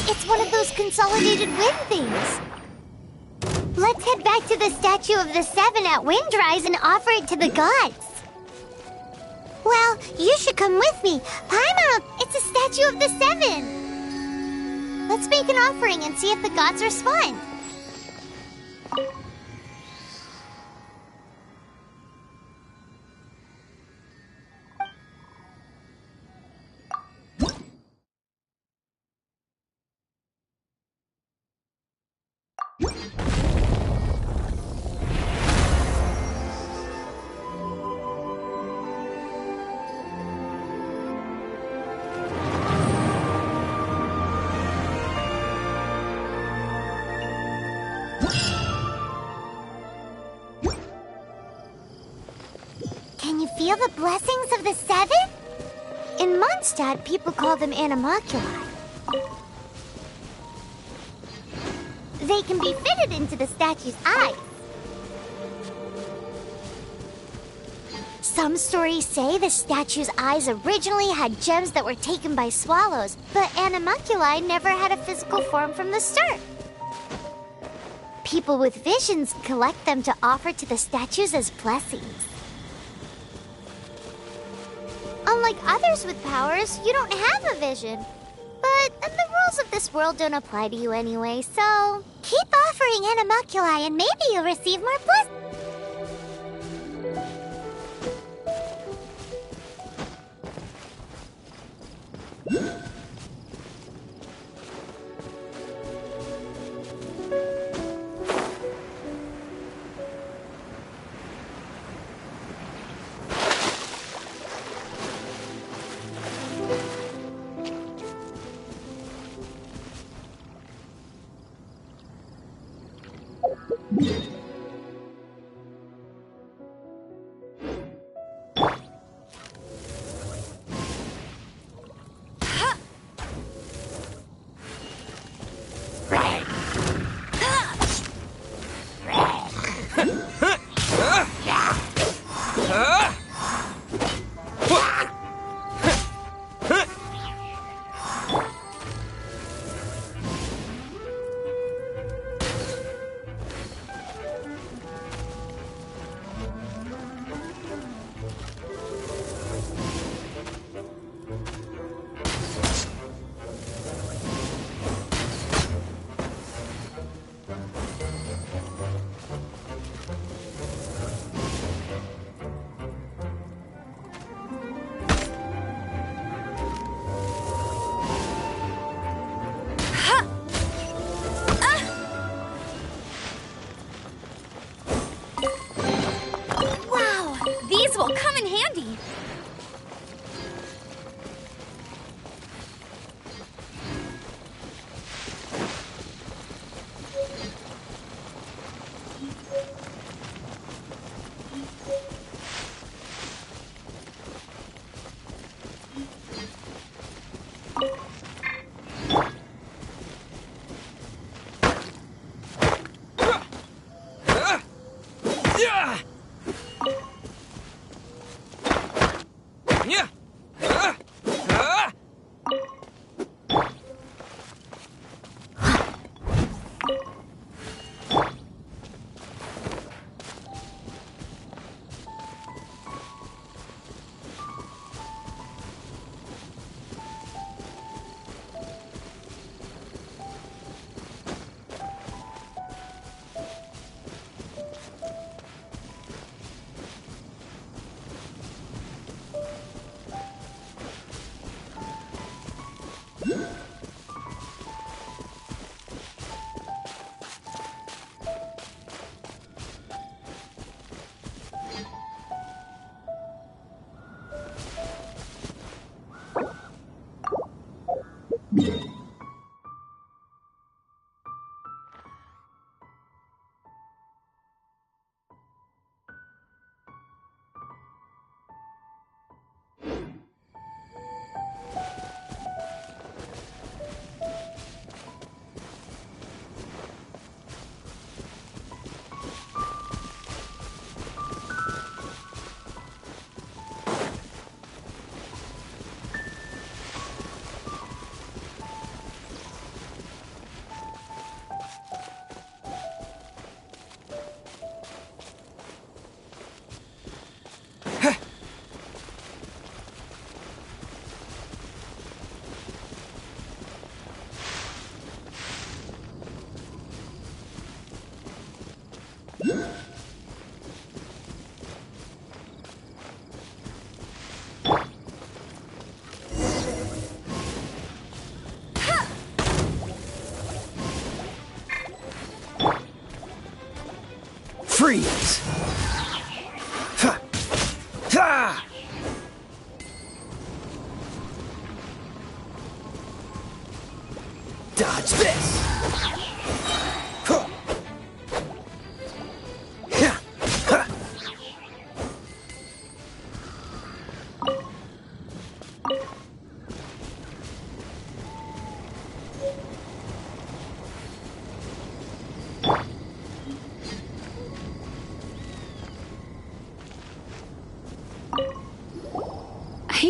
Speaker 1: It's one of those consolidated wind things. Let's head back to the statue of the Seven at Windrise and offer it to the gods. Well, you should come with me. Paimon, it's a statue of the Seven. Let's make an offering and see if the gods respond. Can you feel the blessings of the Seven? In Mondstadt, people call them animalculi. They can be fitted into the statue's eyes. Some stories say the statue's eyes originally had gems that were taken by swallows, but animunculi never had a physical form from the start. People with visions collect them to offer to the statues as blessings. Unlike others with powers, you don't have a vision. But the rules of this world don't apply to you anyway, so keep offering animunculi and maybe you'll receive more blessings.
Speaker 2: These will come in handy.
Speaker 11: Freeze! Ha! Ha! Dodge this! Huh. Yeah. Ha.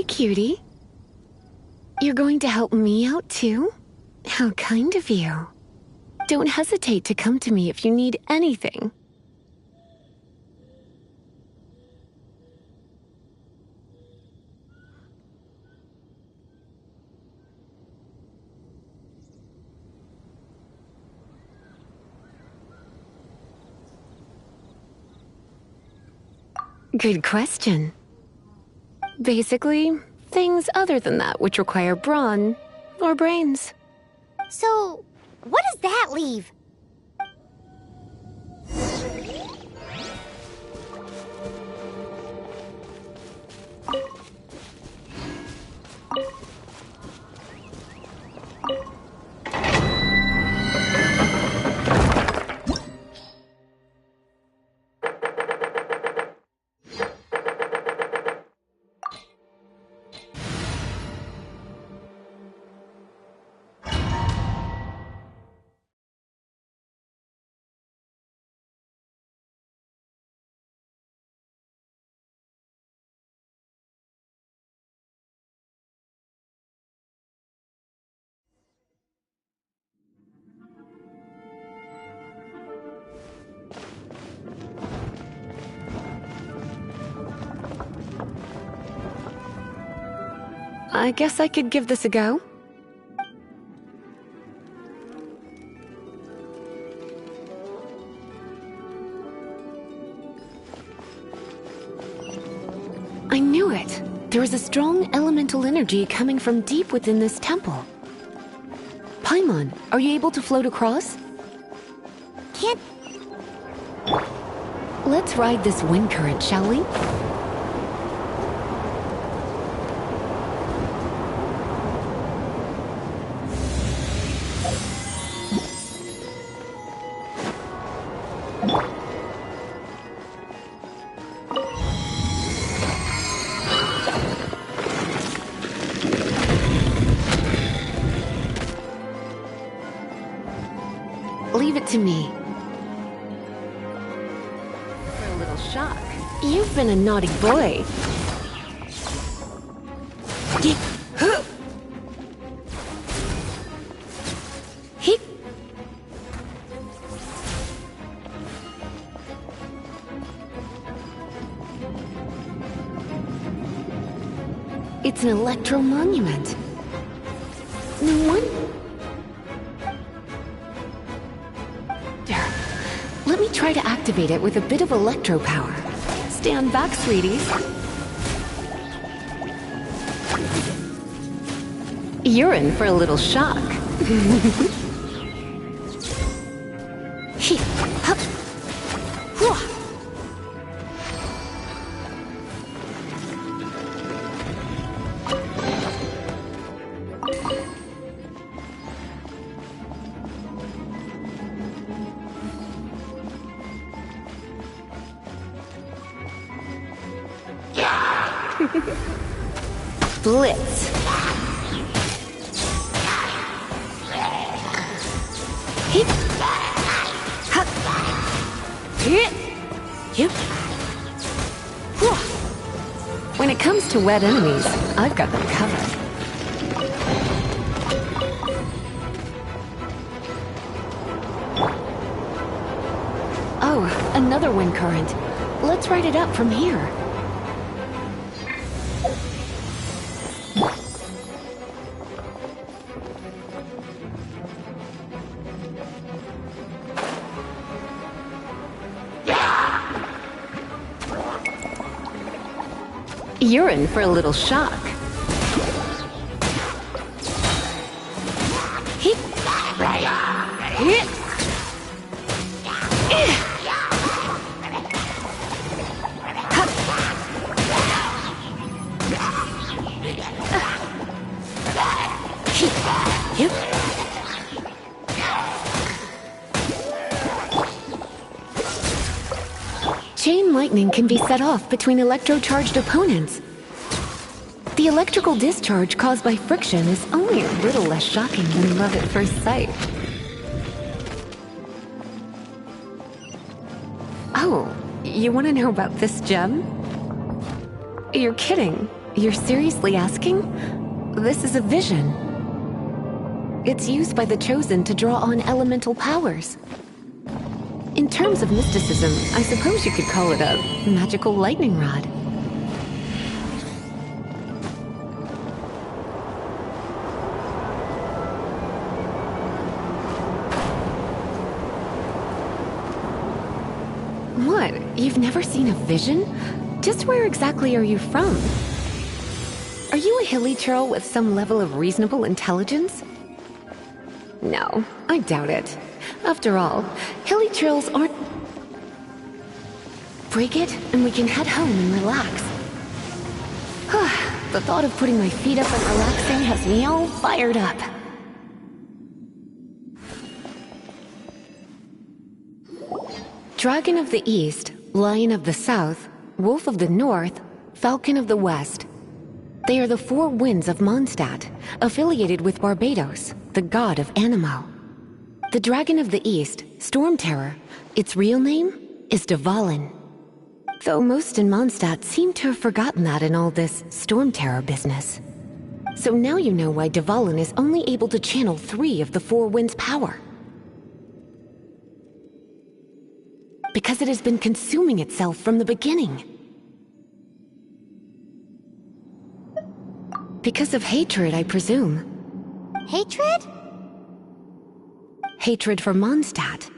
Speaker 6: cutie. You're going to help me out too? How kind of you. Don't hesitate to come to me if you need anything. Good question. Basically, things other than that which require brawn or brains.
Speaker 1: So, what does that leave?
Speaker 6: I guess I could give this a go. I knew it. There is a strong elemental energy coming from deep within this temple. Paimon, are you able to float across?
Speaker 1: Can't...
Speaker 6: Let's ride this wind current, shall we? Leave it to me. For a little shock. You've been a naughty boy. It's an electro monument. No one. Let me try to activate it with a bit of electro power. Stand back, sweeties. You're in for a little shock. Blitz. Hip. Hup. Hip. Yep. When it comes to wet enemies, I've got them covered. Oh, another wind current. Let's ride it up from here. You're in for a little shock. Hip. Hip. Chain lightning can be set off between electro-charged opponents. The electrical discharge caused by friction is only a little less shocking than love at first sight. Oh, you want to know about this gem? You're kidding. You're seriously asking? This is a vision. It's used by the Chosen to draw on elemental powers. In terms of mysticism, I suppose you could call it a magical lightning rod. What? You've never seen a vision? Just where exactly are you from? Are you a hilly churl with some level of reasonable intelligence? No, I doubt it. After all, hilly churls aren't... Break it, and we can head home and relax. The thought of putting my feet up and relaxing has me all fired up. Dragon of the East, Lion of the South, Wolf of the North, Falcon of the West. They are the four winds of Mondstadt, affiliated with Barbados, the god of Anemo. The Dragon of the East, Storm Terror, its real name is Dvalin. Though most in Mondstadt seem to have forgotten that in all this Storm Terror business. So now you know why Dvalin is only able to channel 3 of the four winds' power. Because it has been consuming itself from the beginning. Because of hatred, I presume.
Speaker 1: Hatred?
Speaker 6: Hatred for Mondstadt.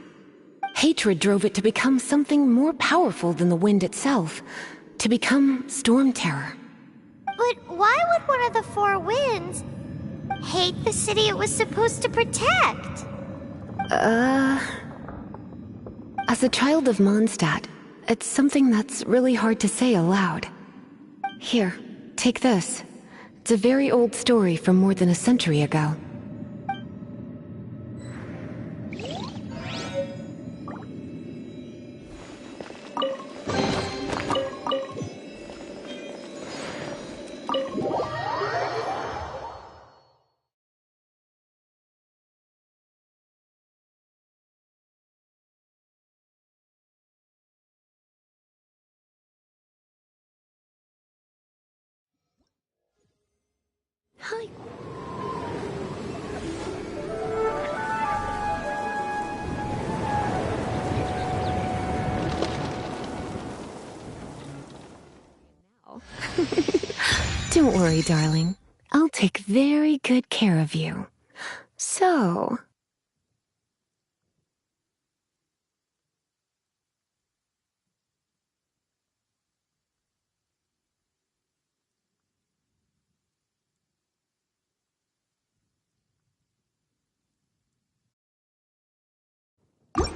Speaker 6: Hatred drove it to become something more powerful than the wind itself. To become Storm Terror.
Speaker 1: But why would one of the four winds hate the city it was supposed to protect?
Speaker 6: As a child of Mondstadt, it's something that's really hard to say aloud. Here, take this. It's a very old story from more than a century ago. Hi. Don't worry, darling. I'll take very good care of you. So...
Speaker 1: Whew,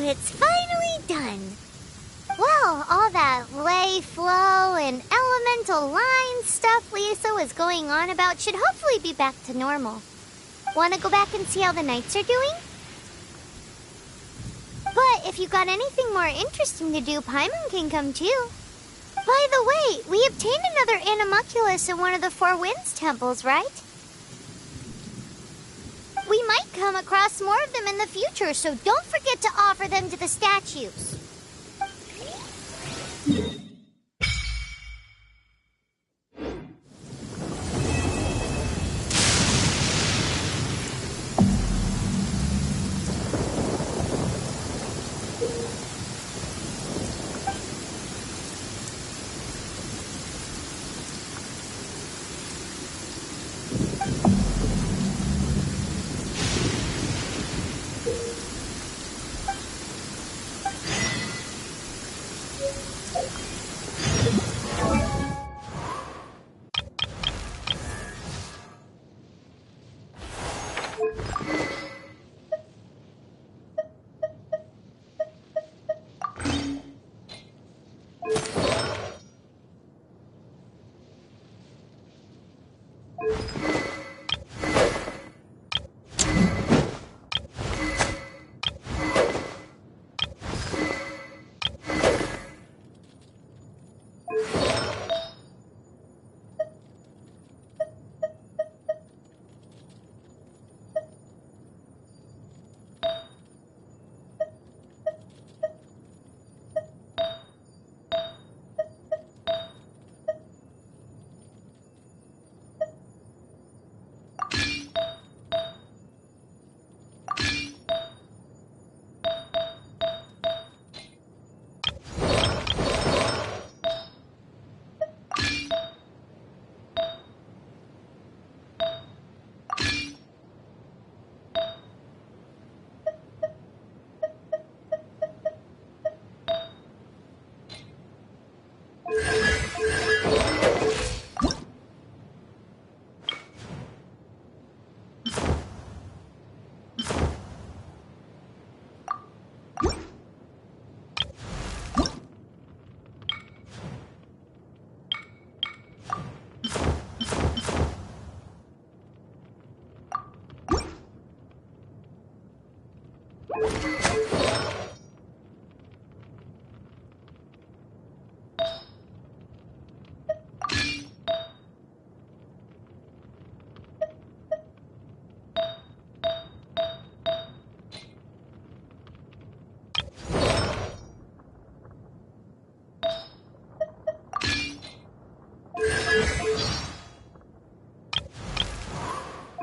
Speaker 1: it's finally done. Well, all that lay, flow, and elemental line stuff Lisa was going on about should hopefully be back to normal. Want to go back and see how the knights are doing? But if you got anything more interesting to do, Paimon can come too. By the way, we obtained another Animalculus in one of the Four Winds temples, right? We might come across more of them in the future, so don't forget to offer them to the statues.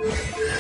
Speaker 1: Ooh.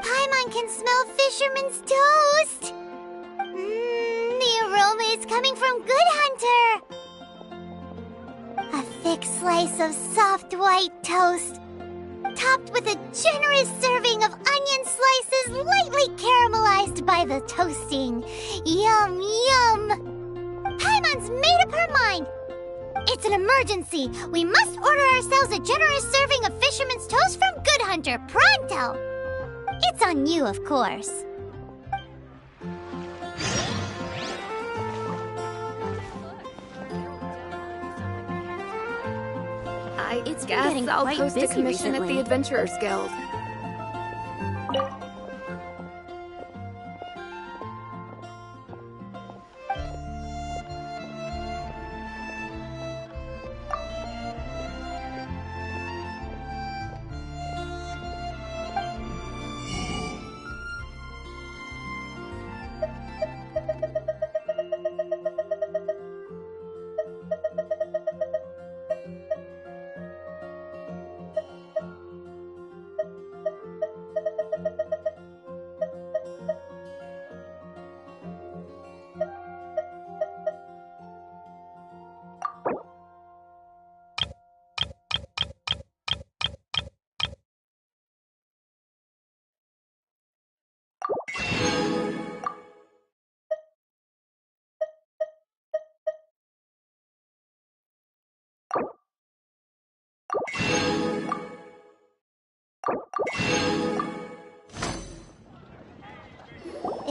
Speaker 1: Paimon can smell fisherman's toast! The aroma is coming from Good Hunter! A thick slice of soft white toast, topped with a generous serving of onion slices lightly caramelized by the toasting. Yum, yum! Paimon's made up her mind! It's an emergency! We must order ourselves a generous serving of fisherman's toast from Good Hunter, pronto! It's on you, of course.
Speaker 6: I
Speaker 2: It's been
Speaker 6: guess
Speaker 2: getting
Speaker 6: I'll
Speaker 2: quite
Speaker 6: post a
Speaker 2: busy
Speaker 6: commission at
Speaker 2: recently.
Speaker 6: the Adventurers Guild.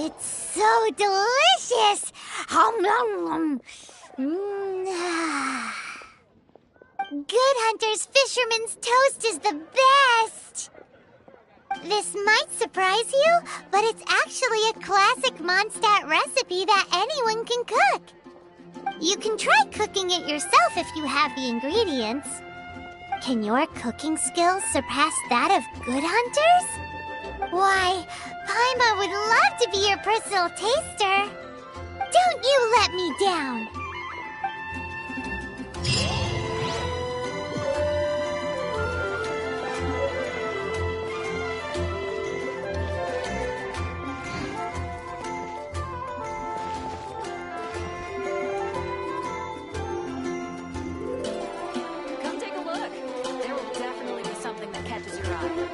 Speaker 1: It's so delicious! Hum, nom, nom. Good Hunter's Fisherman's Toast is the best! This might surprise you, but it's actually a classic Mondstadt recipe that anyone can cook. You can try cooking it yourself if you have the ingredients. Can your cooking skills surpass that of Good Hunter's? Why, Paimon would love to be your personal taster. Don't you let me down!
Speaker 7: Come take a look. There will definitely be something that catches your eye.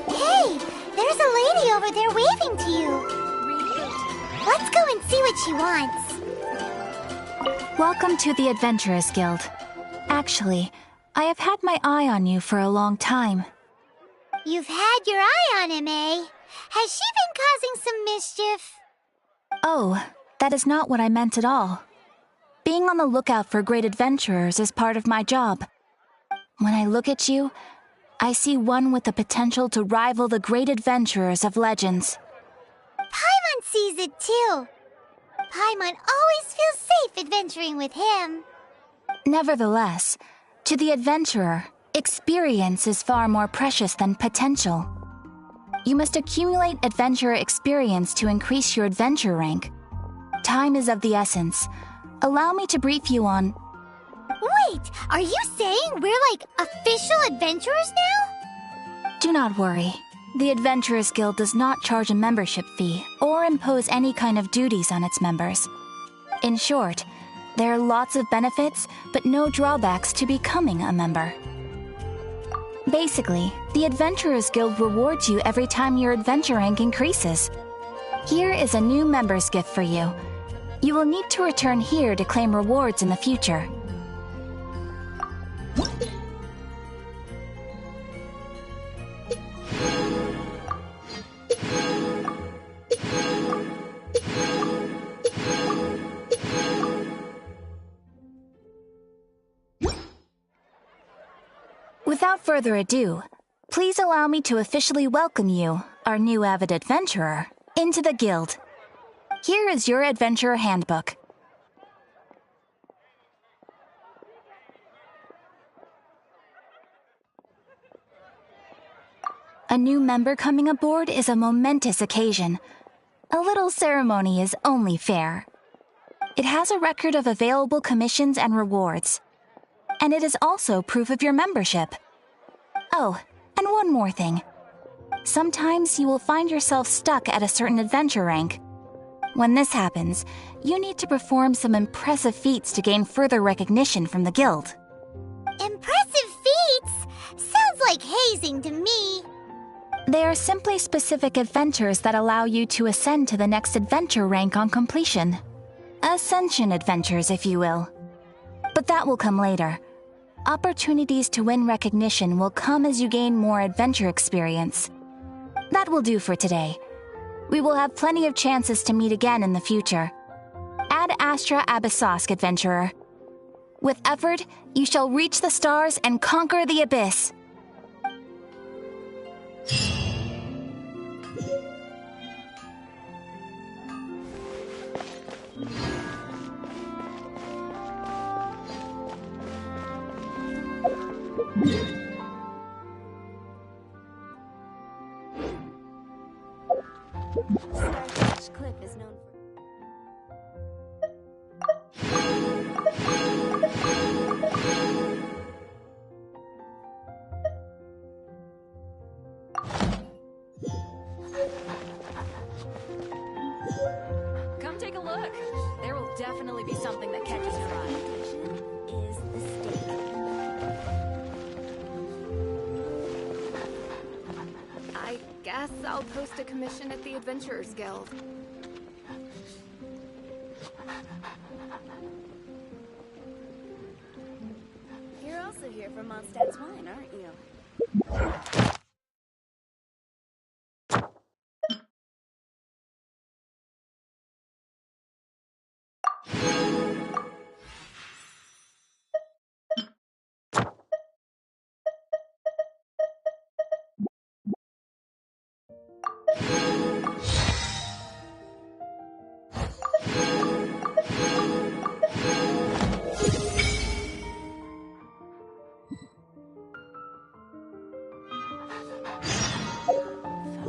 Speaker 1: Hey, there's a lady over there waving to you. Let's go and see what she wants.
Speaker 12: Welcome to the Adventurers Guild. Actually, I have had my eye on you for a long time.
Speaker 1: You've had your eye on him, eh? Has she been causing some mischief?
Speaker 12: Oh, that is not what I meant at all. Being on the lookout for great adventurers is part of my job. When I look at you, I see one with the potential to rival the great adventurers of legends.
Speaker 1: Paimon sees it too. Paimon always feels safe adventuring with him.
Speaker 12: Nevertheless, to the adventurer, experience is far more precious than potential. You must accumulate adventurer experience to increase your adventure rank. Time is of the essence. Allow me to brief you on...
Speaker 1: Wait, are you saying we're like official adventurers now?
Speaker 12: Do not worry. The Adventurers Guild does not charge a membership fee or impose any kind of duties on its members. In short, there are lots of benefits, but no drawbacks to becoming a member. Basically, the Adventurers Guild rewards you every time your adventure rank increases. Here is a new member's gift for you. You will need to return here to claim rewards in the future. Without further ado, please allow me to officially welcome you, our new avid adventurer, into the guild. Here is your adventurer handbook. A new member coming aboard is a momentous occasion. A little ceremony is only fair. It has a record of available commissions and rewards. And it is also proof of your membership. Oh, and one more thing. Sometimes you will find yourself stuck at a certain adventure rank. When this happens, you need to perform some impressive feats to gain further recognition from the guild.
Speaker 1: Impressive feats? Sounds like hazing to me.
Speaker 12: They are simply specific adventures that allow you to ascend to the next adventure rank on completion. Ascension adventures, if you will. But that will come later. Opportunities to win recognition will come as you gain more adventure experience. That will do for today. We will have plenty of chances to meet again in the future. Ad Astra Abyssosk, adventurer. With effort, you shall reach the stars and conquer the abyss.
Speaker 2: Starfish Cliff is known
Speaker 7: Come take a look. There will definitely be something that catches your eye.
Speaker 2: is the stake.
Speaker 5: I guess I'll post a commission at the Adventurers Guild.
Speaker 2: You're also here for Mondstadt's wine, aren't you?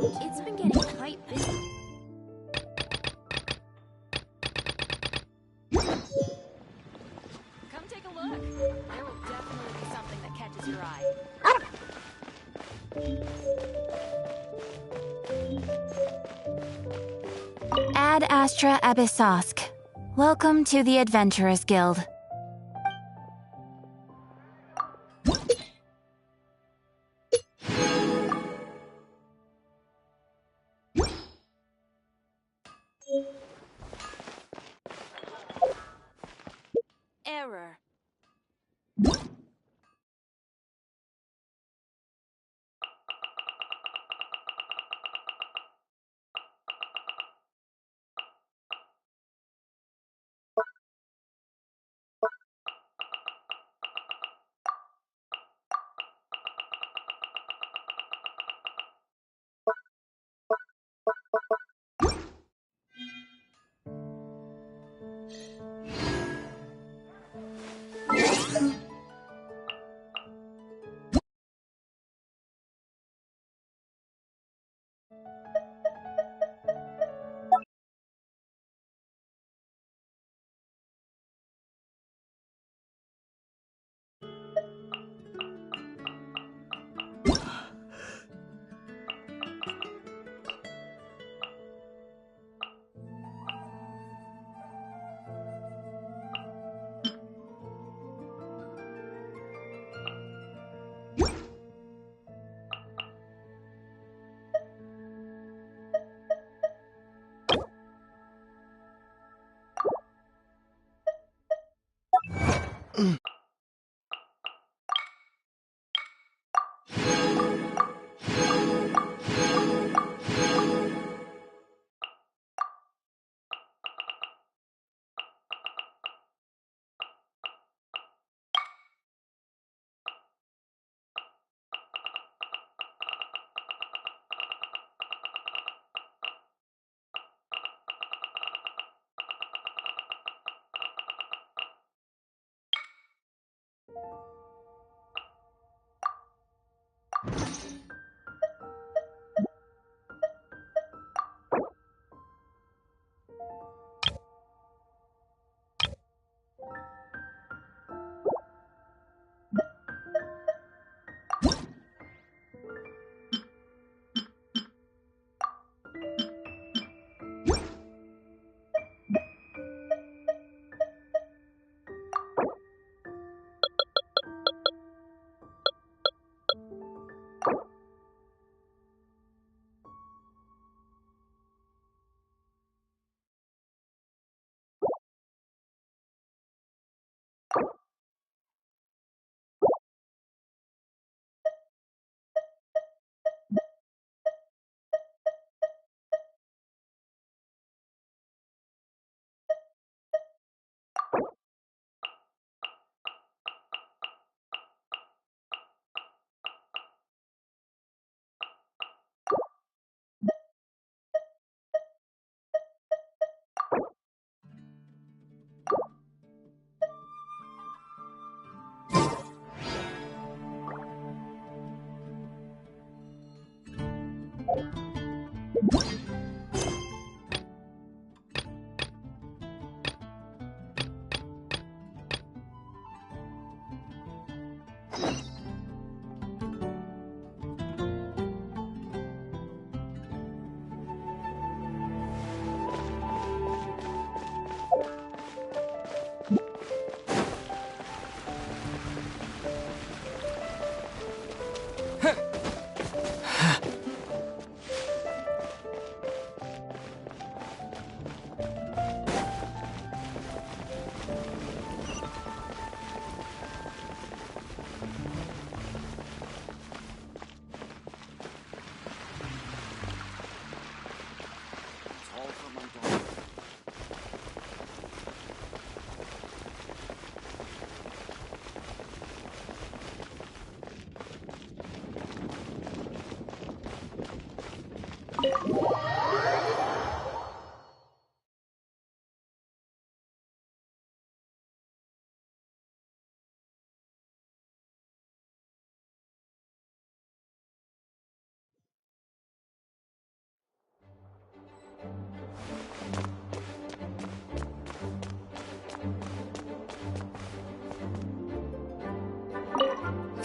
Speaker 2: It's been getting quite busy.
Speaker 4: Come take a look. There will definitely be something that catches your eye.
Speaker 12: Ad Astra Abyssosk. Welcome to the Adventurers Guild.
Speaker 4: Error.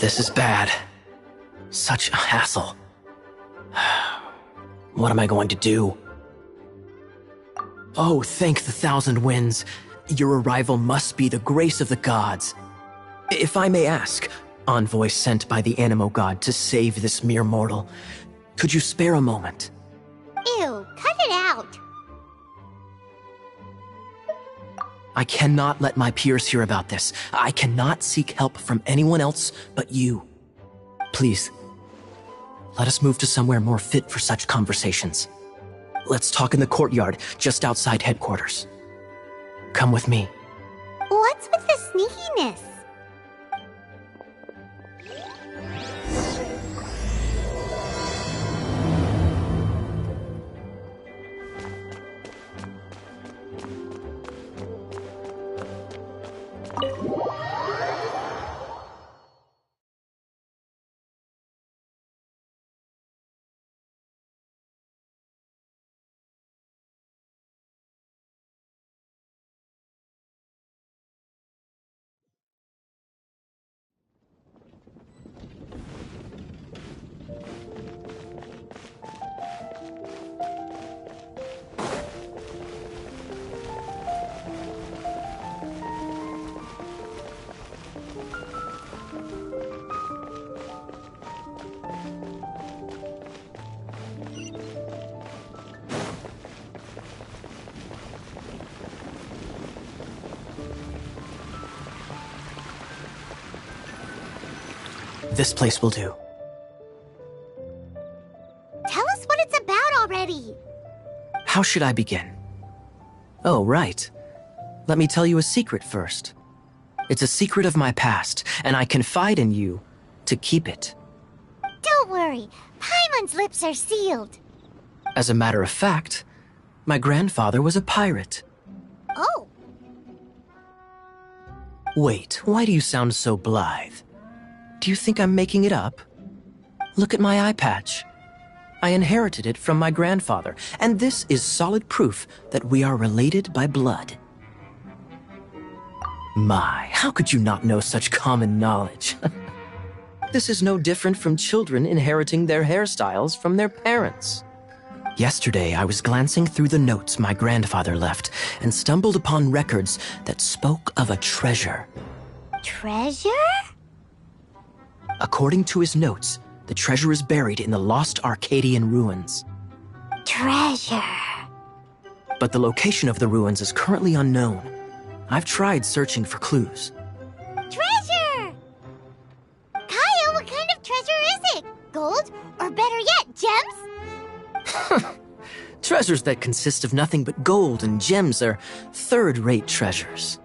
Speaker 8: This is bad. Such a hassle. What am I going to do? Oh, thank the thousand winds. Your arrival must be the grace of the gods. If I may ask, envoy sent by the Animo god to save this mere mortal, could you spare a moment?
Speaker 1: Ew, cut it out.
Speaker 8: I cannot let my peers hear about this. I cannot seek help from anyone else but you. Please, let us move to somewhere more fit for such conversations. Let's talk in the courtyard just outside headquarters. Come with me.
Speaker 1: What's with the sneakiness?
Speaker 8: This place will do.
Speaker 1: Tell us what it's about already.
Speaker 8: How should I begin? Oh, right. Let me tell you a secret first. It's a secret of my past, and I confide in you to keep it.
Speaker 1: Don't worry, Paimon's lips are sealed.
Speaker 8: As a matter of fact, my grandfather was a pirate.
Speaker 1: Oh.
Speaker 8: Wait, why do you sound so blithe? Do you think I'm making it up? Look at my eye patch. I inherited it from my grandfather, and this is solid proof that we are related by blood. My, how could you not know such common knowledge? This is no different from children inheriting their hairstyles from their parents. Yesterday, I was glancing through the notes my grandfather left and stumbled upon records that spoke of a treasure.
Speaker 1: Treasure?
Speaker 8: According to his notes, the treasure is buried in the lost Arcadian ruins.
Speaker 1: Treasure.
Speaker 8: But the location of the ruins is currently unknown. I've tried searching for clues.
Speaker 1: Treasure! Kaya, what kind of treasure is it? Gold? Or better yet, gems?
Speaker 8: Treasures that consist of nothing but gold and gems are third-rate treasures.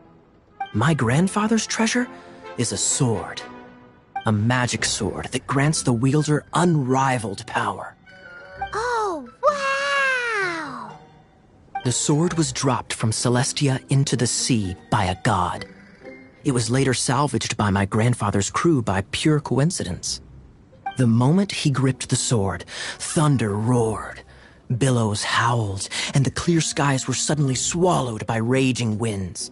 Speaker 8: My grandfather's treasure is a sword. A magic sword that grants the wielder unrivaled power.
Speaker 1: Oh, wow!
Speaker 8: The sword was dropped from Celestia into the sea by a god. It was later salvaged by my grandfather's crew by pure coincidence. The moment he gripped the sword, thunder roared, billows howled, and the clear skies were suddenly swallowed by raging winds.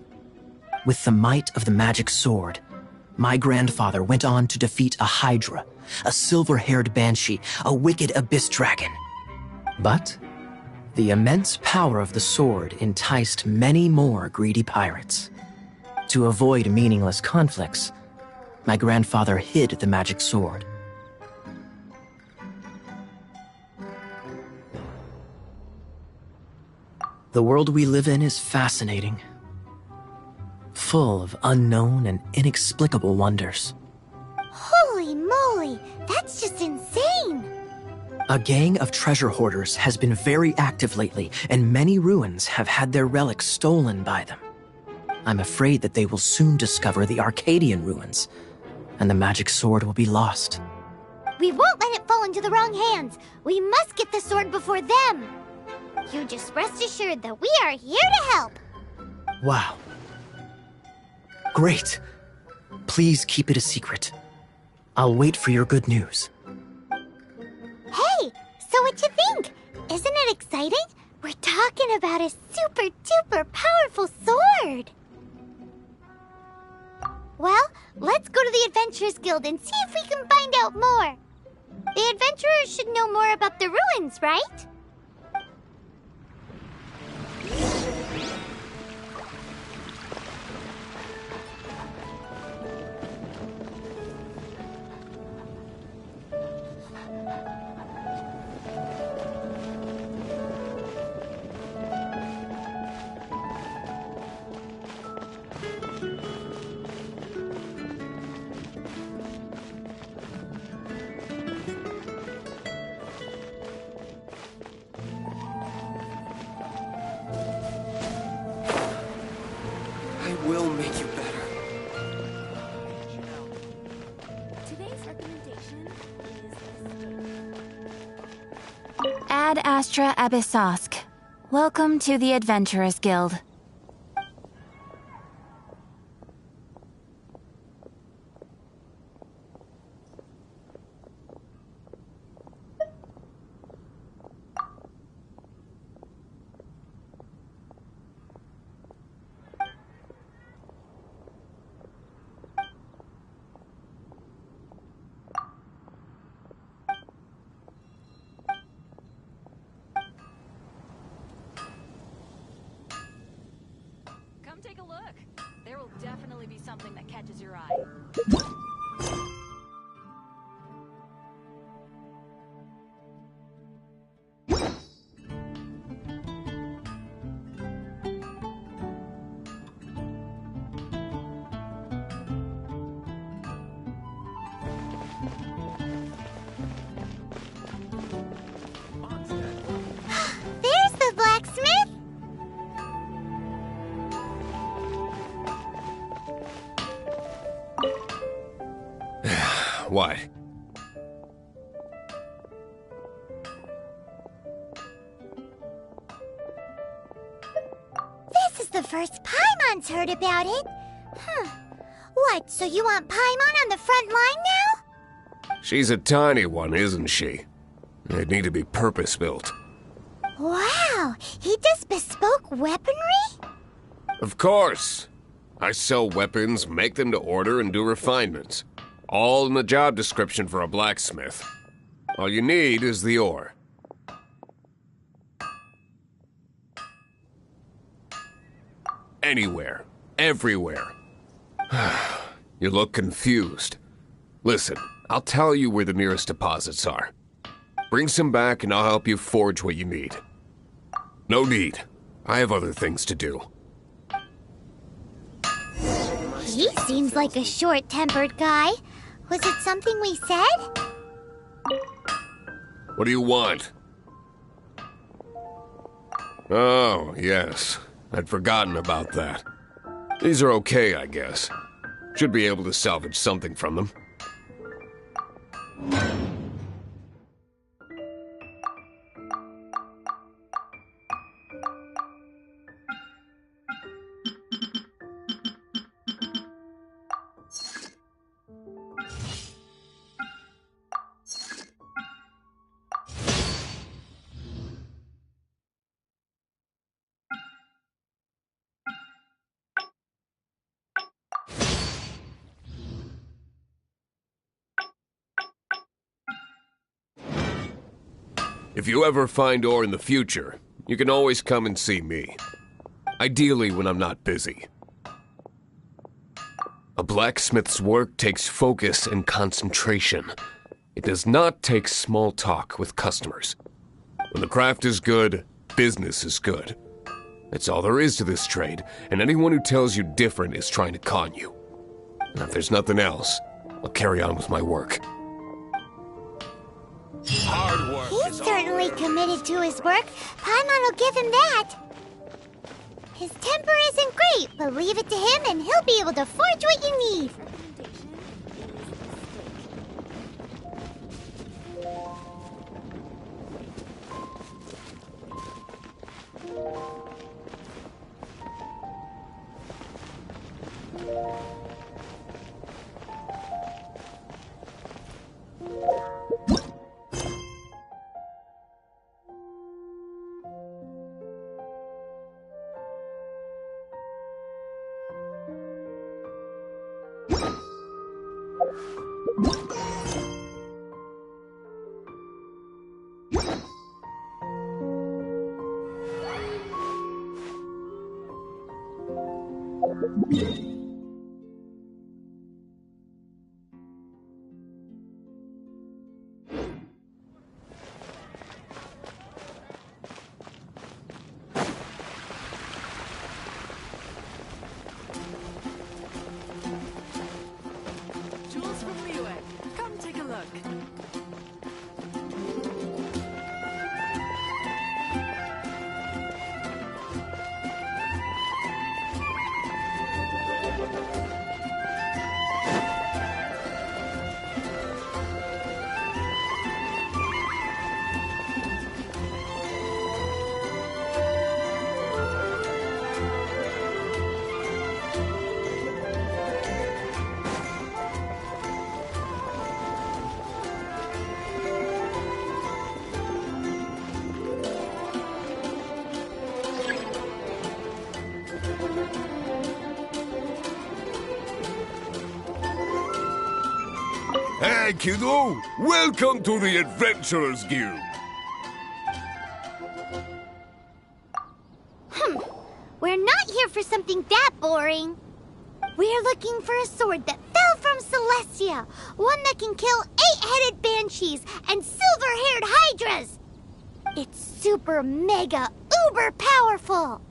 Speaker 8: With the might of the magic sword, my grandfather went on to defeat a hydra, a silver-haired banshee, a wicked abyss dragon. But the immense power of the sword enticed many more greedy pirates. To avoid meaningless conflicts, my grandfather hid the magic sword. The world we live in is fascinating, full of unknown and inexplicable wonders.
Speaker 1: Holy moly, that's just insane!
Speaker 8: A gang of treasure hoarders has been very active lately, and many ruins have had their relics stolen by them. I'm afraid that they will soon discover the Arcadian ruins, and the magic sword will be lost.
Speaker 1: We won't let it fall into the wrong hands. We must get the sword before them. You just rest assured that we are here to help.
Speaker 8: Wow. Great. Please keep it a secret. I'll wait for your good news.
Speaker 1: Hey, so what you think? Isn't it exciting? We're talking about a super duper powerful sword. Well, let's go to the Adventurers Guild and see if we can find out more. The adventurers should know more about the ruins, right?
Speaker 10: I will make you better.
Speaker 2: Today's recommendation
Speaker 12: Ad Astra Abyssosk. Welcome to the Adventurers Guild.
Speaker 7: Come take a look. There will definitely be something that catches your eye.
Speaker 1: There's the blacksmith!
Speaker 10: Why?
Speaker 1: This is the first Paimon's heard about it. What, so you want Paimon on the front line now?
Speaker 10: She's a tiny one, isn't she? They'd need to be purpose-built.
Speaker 1: Wow, he does bespoke weaponry?
Speaker 10: Of course. I sell weapons, make them to order, and do refinements. All in the job description for a blacksmith. All you need is the ore. Anywhere. Everywhere. You look confused. Listen, I'll tell you where the nearest deposits are. Bring some back and I'll help you forge what you need. No need. I have other things to do.
Speaker 1: He seems like a short-tempered guy. Was it something we said?
Speaker 10: What do you want? Oh, yes. I'd forgotten about that. These are okay, I guess. Should be able to salvage something from them. If you ever find ore in the future, you can always come and see me. Ideally when I'm not busy. A blacksmith's work takes focus and concentration. It does not take small talk with customers. When the craft is good, business is good. That's all there is to this trade, and anyone who tells you different is trying to con you. And if there's nothing else, I'll carry on with my work. Hard work.
Speaker 1: He's certainly committed to his work. Paimon will give him that. His temper isn't great, but leave it to him and he'll be able to forge what you need.
Speaker 13: Jules from Liyue, come take a look.
Speaker 10: Hey, kiddo! Welcome to the Adventurers Guild!
Speaker 1: We're not here for something that boring. We're looking for a sword that fell from Celestia. One that can kill 8-headed banshees and silver-haired hydras. It's super mega uber powerful.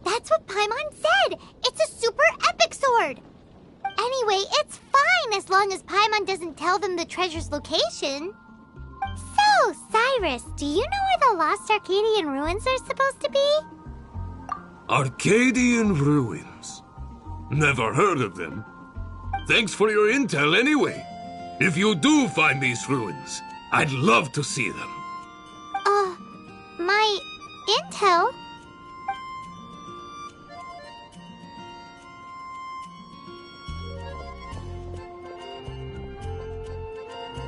Speaker 1: That's what Paimon said! It's a super epic sword! Anyway, it's fine as long as Paimon doesn't tell them the treasure's location. So, Cyrus, do you know where the lost Arcadian ruins are supposed to be?
Speaker 14: Arcadian ruins? Never heard of them. Thanks for your intel anyway. If you do find these ruins, I'd love to see them.
Speaker 1: My intel?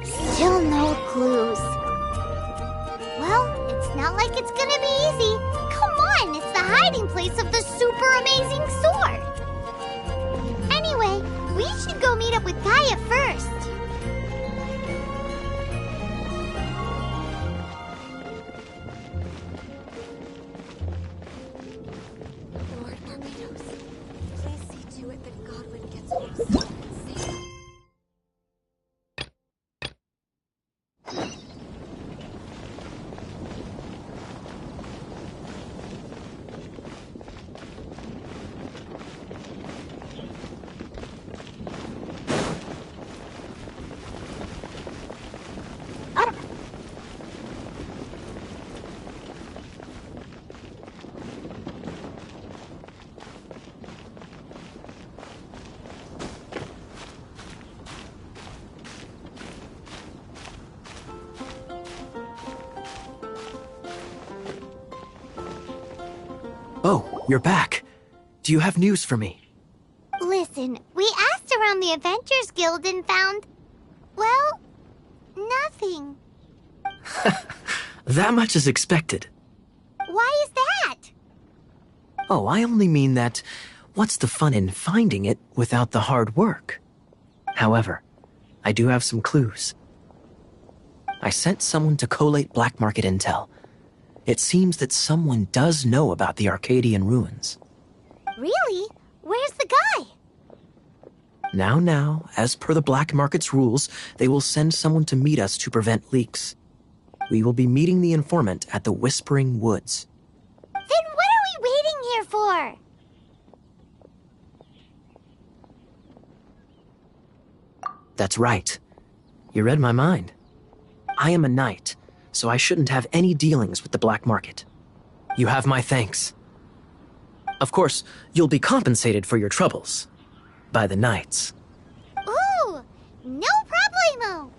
Speaker 1: Still no clues. Well, it's not like it's gonna be easy. Come on, it's the hiding place of the super amazing sword. Anyway, we should go meet up with Gaia first.
Speaker 5: Lord Barbados, please see to it that Godwin gets home safe and safe.
Speaker 8: Oh, you're back. Do you have news for me?
Speaker 1: Listen, we asked around the Adventurers Guild and found, well, nothing.
Speaker 8: That much is expected.
Speaker 1: Why is that?
Speaker 8: Oh, I only mean that what's the fun in finding it without the hard work? However, I do have some clues. I sent someone to collate black market intel. It seems that someone does know about the Arcadian ruins.
Speaker 1: Really? Where's the guy?
Speaker 8: Now, as per the black market's rules, they will send someone to meet us to prevent leaks. We will be meeting the informant at the Whispering Woods.
Speaker 1: Then what are we waiting here for?
Speaker 8: That's right. You read my mind. I am a knight, so I shouldn't have any dealings with the black market. You have my thanks. Of course, you'll be compensated for your troubles. By the knights.
Speaker 1: Ooh, no problemo.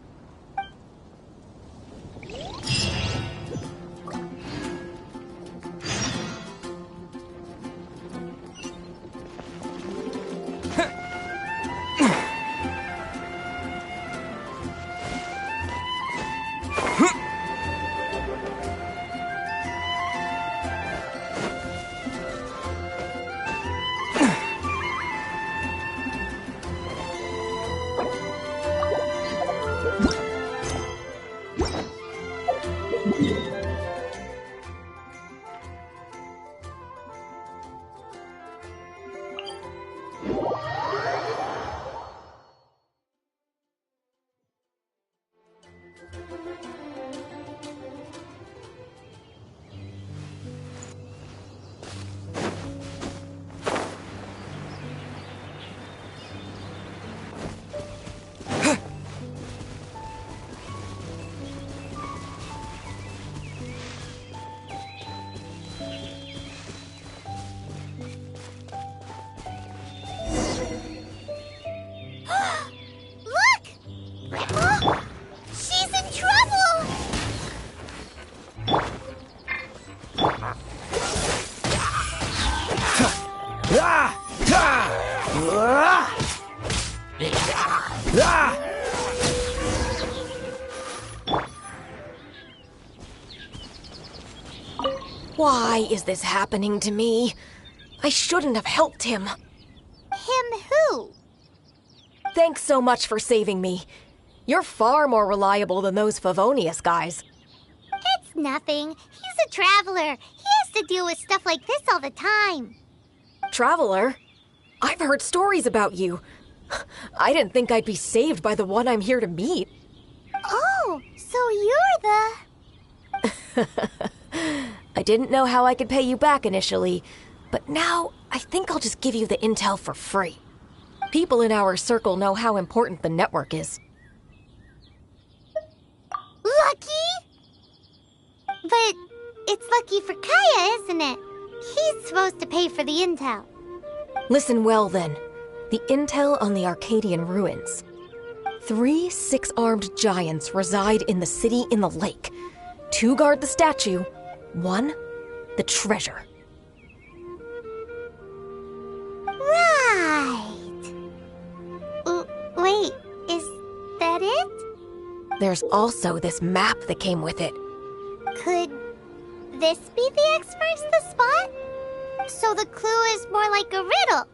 Speaker 1: She's in trouble!
Speaker 5: Why is this happening to me? I shouldn't have helped him.
Speaker 1: Him who?
Speaker 5: Thanks so much for saving me. You're far more reliable than those Favonius guys.
Speaker 1: It's nothing. He's a traveler. He has to deal with stuff like this all the time.
Speaker 5: Traveler? I've heard stories about you. I didn't think I'd be saved by the one I'm here to meet.
Speaker 1: Oh, so you're the...
Speaker 5: I didn't know how I could pay you back initially, but now I think I'll just give you the intel for free. People in our circle know how important the network is.
Speaker 1: Lucky? But it's lucky for Kaya, isn't it? He's supposed to pay for the intel.
Speaker 5: Listen well, then. The intel on the Arcadian ruins. 3 6-armed giants reside in the city in the lake. 2 guard the statue. 1, the treasure.
Speaker 1: Right. Wait, is that it?
Speaker 5: There's also this map that came with it.
Speaker 1: Could this be the expert's the spot? So the clue is more like a riddle.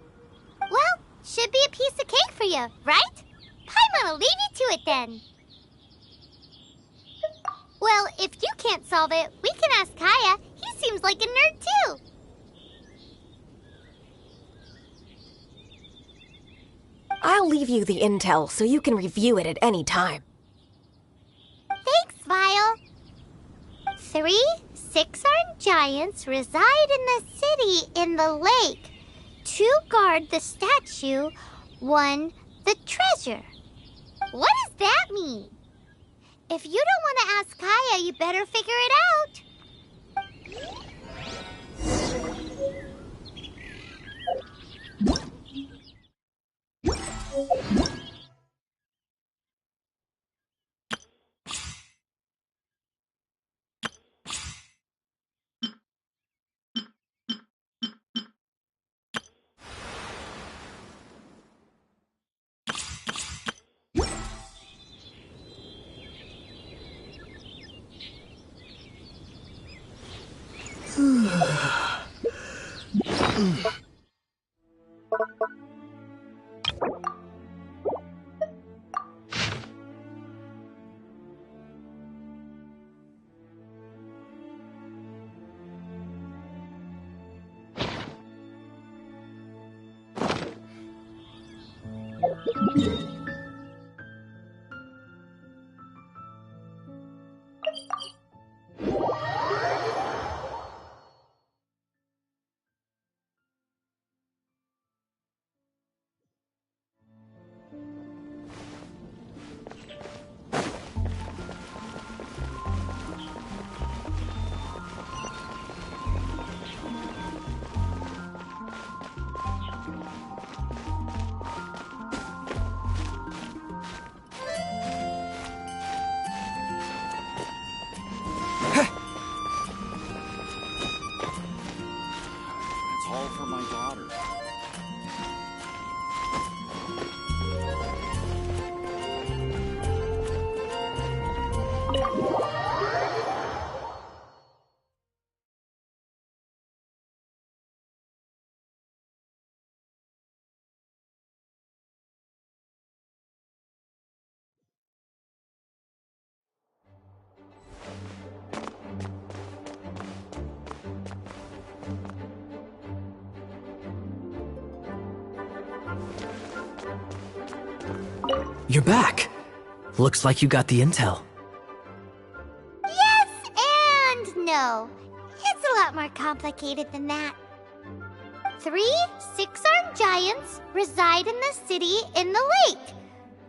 Speaker 1: Well, should be a piece of cake for you, right? Paimon'll leave you to it then. Well, if you can't solve it, we can ask Kaya. He seems like a nerd too.
Speaker 5: I'll leave you the intel so you can review it at any time.
Speaker 1: Thanks, Vile. 3 6-armed giants reside in the city in the lake. 2 guard the statue, 1 the treasure. What does that mean? If you don't want to ask Kaya, you better figure it out.
Speaker 8: You're back. Looks like you got the intel.
Speaker 1: Yes and no. It's a lot more complicated than that. 3 6-armed giants reside in the city in the lake.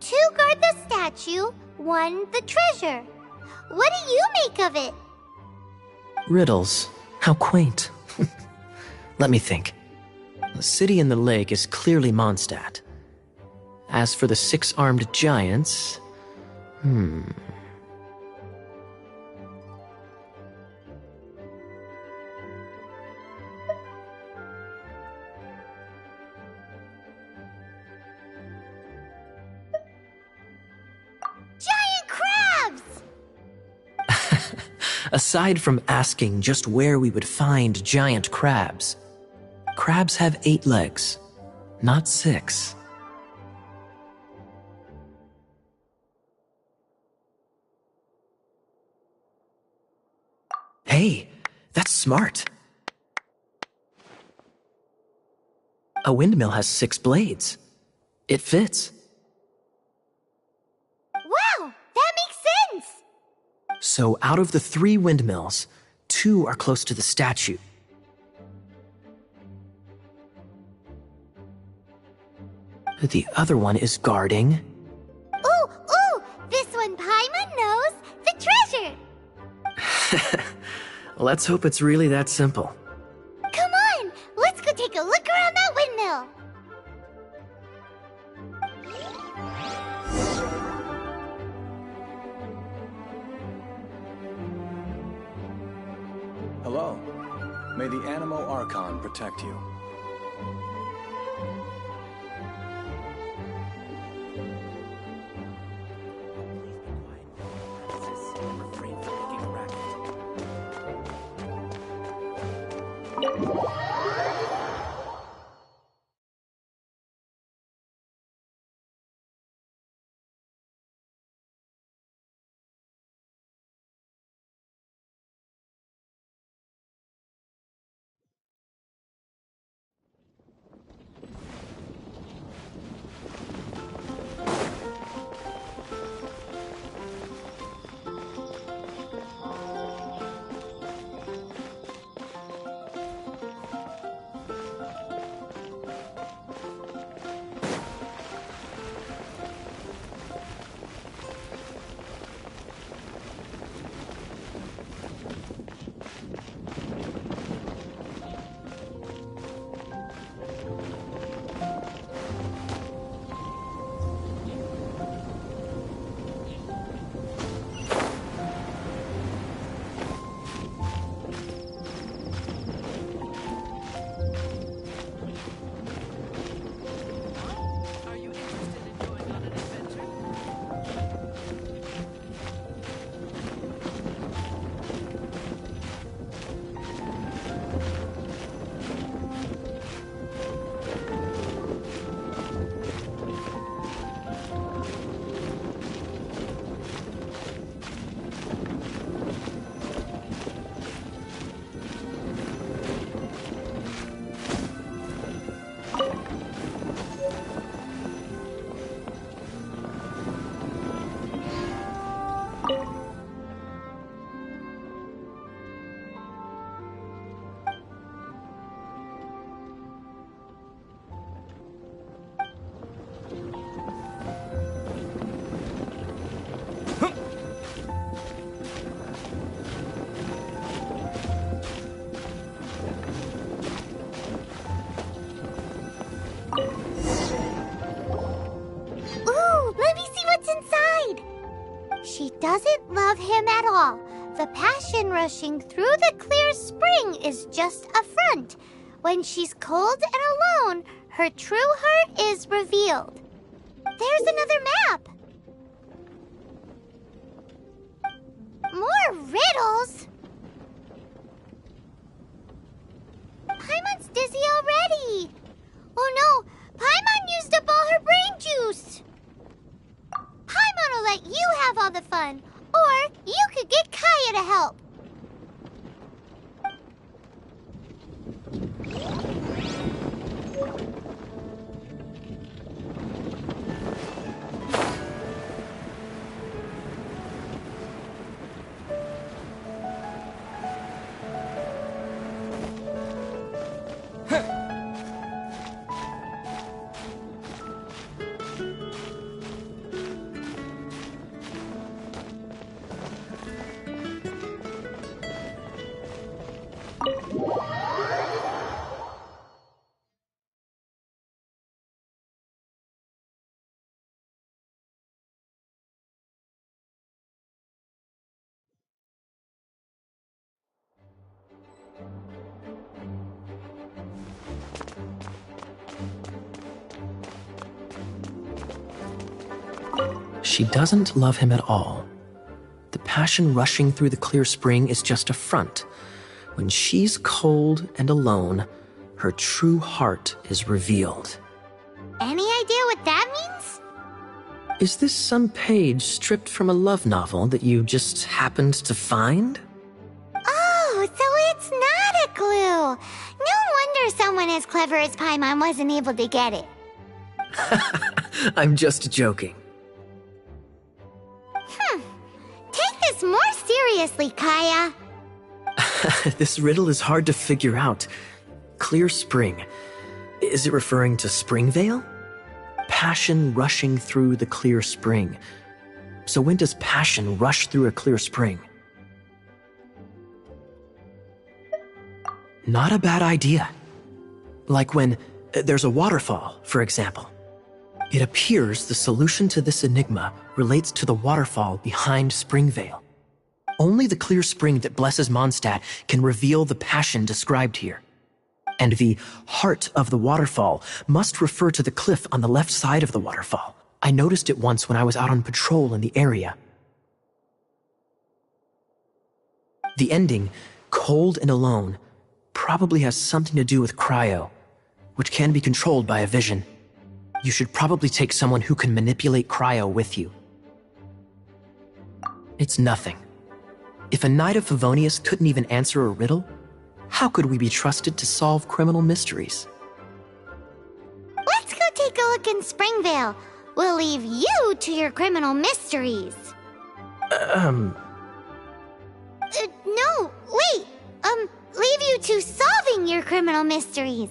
Speaker 1: 2 guard the statue, 1 the treasure. What do you make of it?
Speaker 8: Riddles. How quaint. Let me think. The city in the lake is clearly Mondstadt. As for the 6-armed giants...
Speaker 1: Giant crabs!
Speaker 8: Aside from asking just where we would find giant crabs, crabs have 8 legs, not 6. Hey, that's smart. A windmill has 6 blades. It fits.
Speaker 1: Wow, that makes sense!
Speaker 8: So out of the 3 windmills, 2 are close to the statue. The other one is guarding...
Speaker 1: Ooh, this one Paimon knows, the treasure!
Speaker 8: Let's hope it's really that simple.
Speaker 1: Come on, let's go take a look around that windmill.
Speaker 11: Hello. May the Animo Archon protect you.
Speaker 1: She doesn't love him at all. The passion rushing through the clear spring is just a front. When she's cold and alone, her true heart is revealed. There's another map. More riddles? Paimon's dizzy already. Oh no, Paimon used up all her brain juice. Paimon will let you have all the fun, or you could get Kaya to help.
Speaker 8: She doesn't love him at all. The passion rushing through the clear spring is just a front. When she's cold and alone, her true heart is revealed.
Speaker 1: Any idea what that means?
Speaker 8: Is this some page stripped from a love novel that you just happened to find?
Speaker 1: Oh, so it's not a clue. No wonder someone as clever as Paimon wasn't able to get it.
Speaker 8: I'm just joking.
Speaker 1: Take this more seriously, Kaya.
Speaker 8: This riddle is hard to figure out. Clear spring. Is it referring to Springvale? Passion rushing through the clear spring. So when does passion rush through a clear spring? Not a bad idea. Like when there's a waterfall, for example. It appears the solution to this enigma relates to the waterfall behind Springvale. Only the clear spring that blesses Mondstadt can reveal the passion described here. And the heart of the waterfall must refer to the cliff on the left side of the waterfall. I noticed it once when I was out on patrol in the area. The ending, cold and alone, probably has something to do with cryo, which can be controlled by a vision. You should probably take someone who can manipulate cryo with you. It's nothing. If a Knight of Favonius couldn't even answer a riddle, how could we be trusted to solve criminal mysteries?
Speaker 1: Let's go take a look in Springvale. We'll leave you to your criminal mysteries. No, wait. Leave you to solving your criminal mysteries.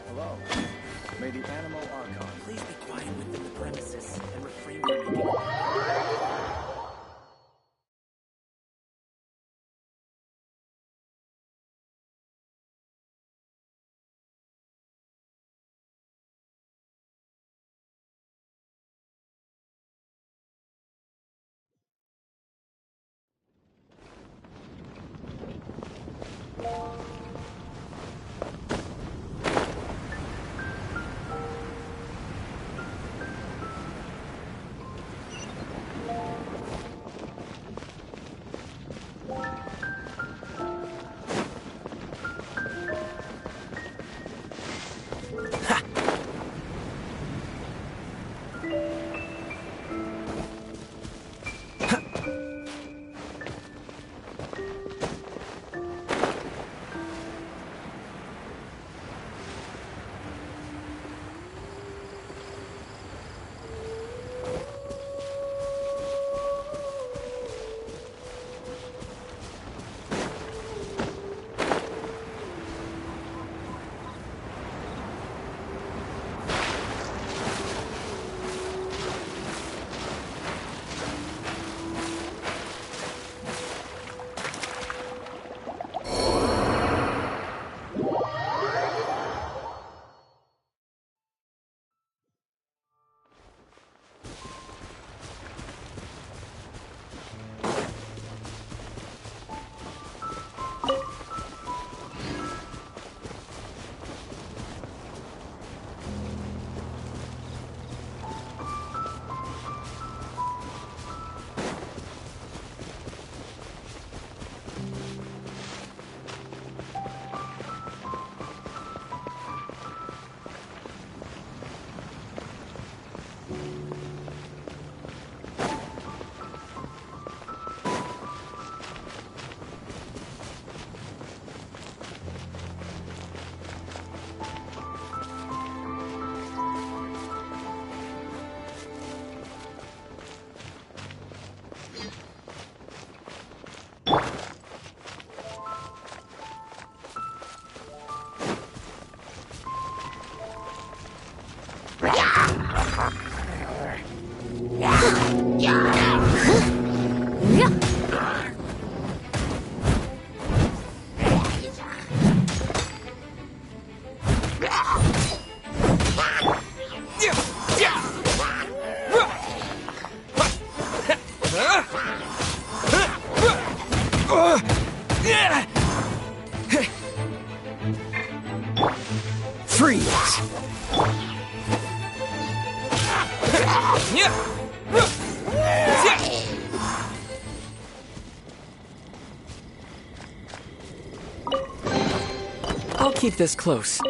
Speaker 11: Hello. May the Animal Archon please be quiet with them.
Speaker 3: keep this close.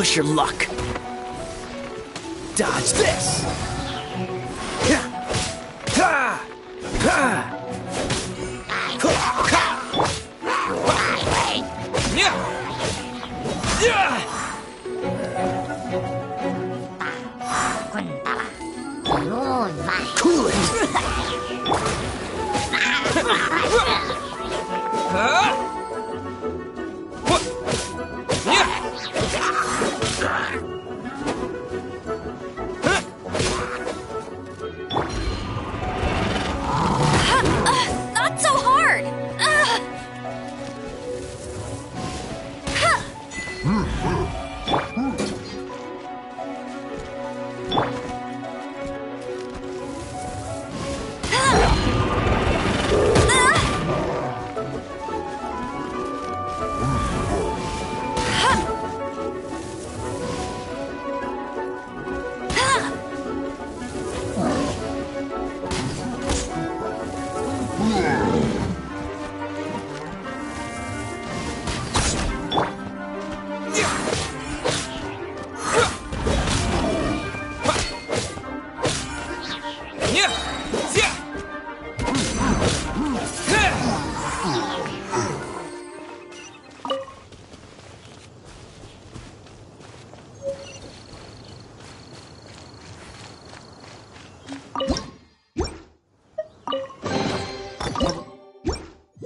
Speaker 8: push your luck. Dodge this! Cool it!
Speaker 2: Not so hard!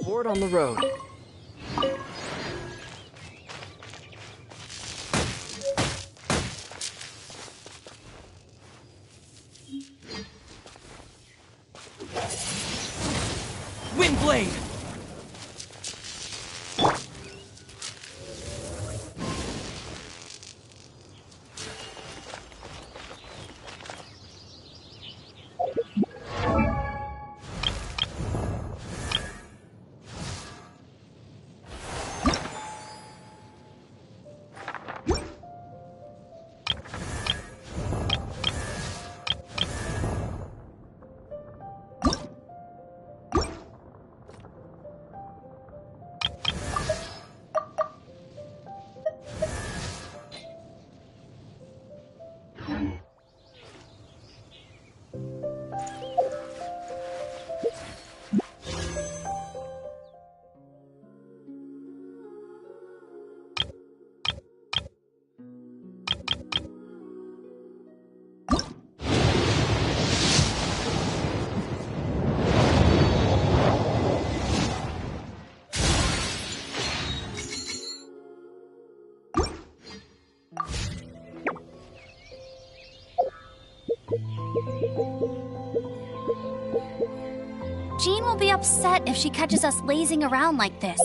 Speaker 3: Board on the road. Windblade!
Speaker 2: Jean will be upset if she catches us lazing around like this.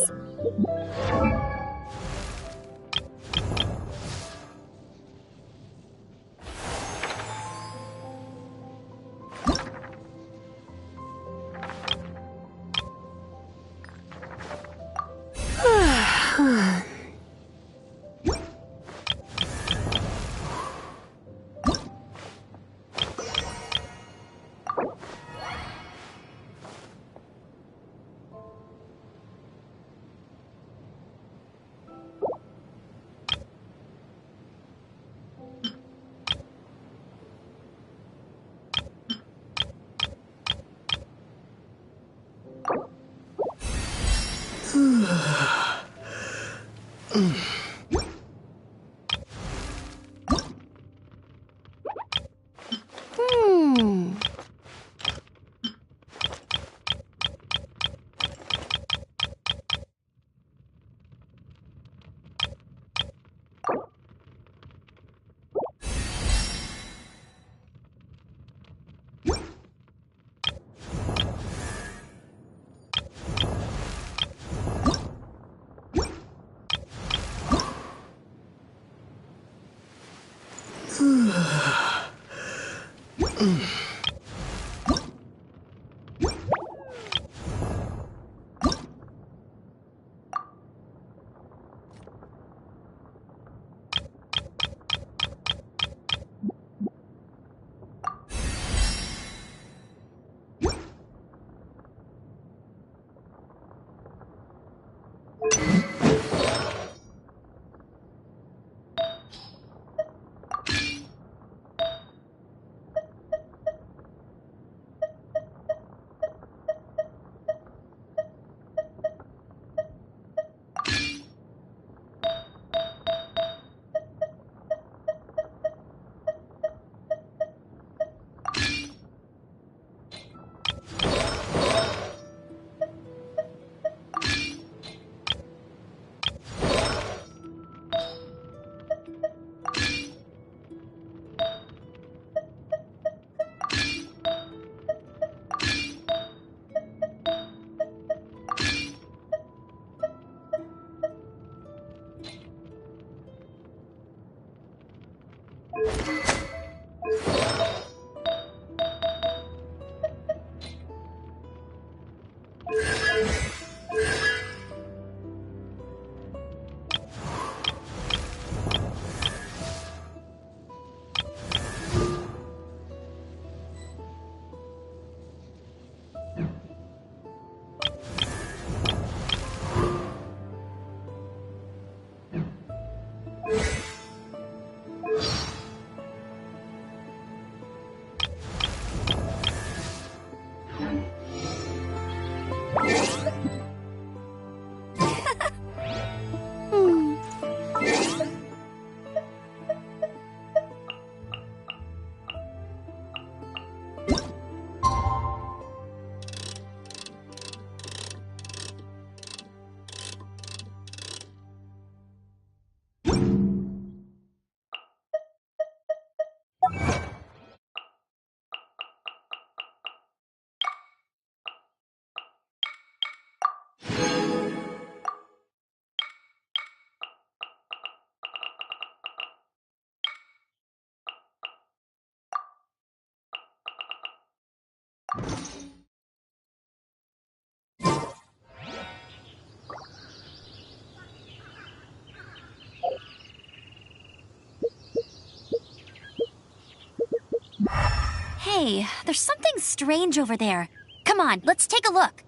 Speaker 2: Hey, there's something strange over there. Come on, let's take a look.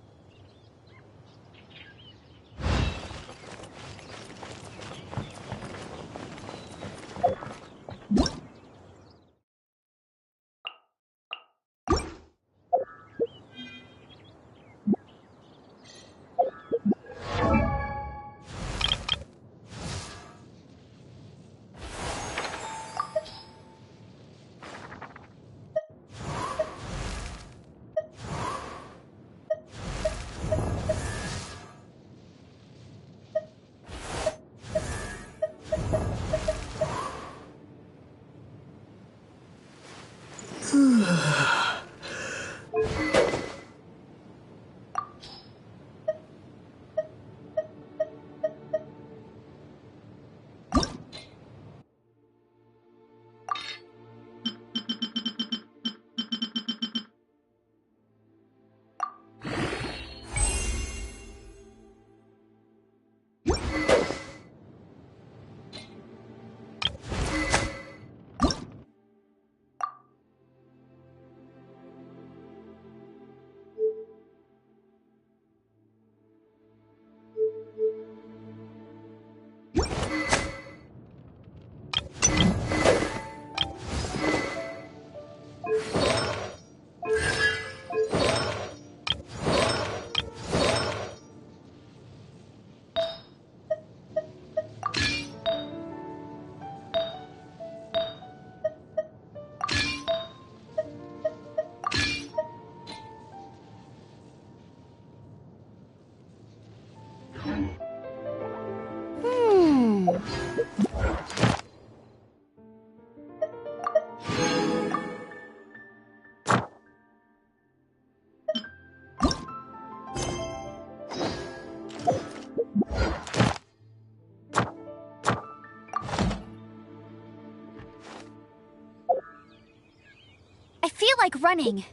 Speaker 2: I feel like running.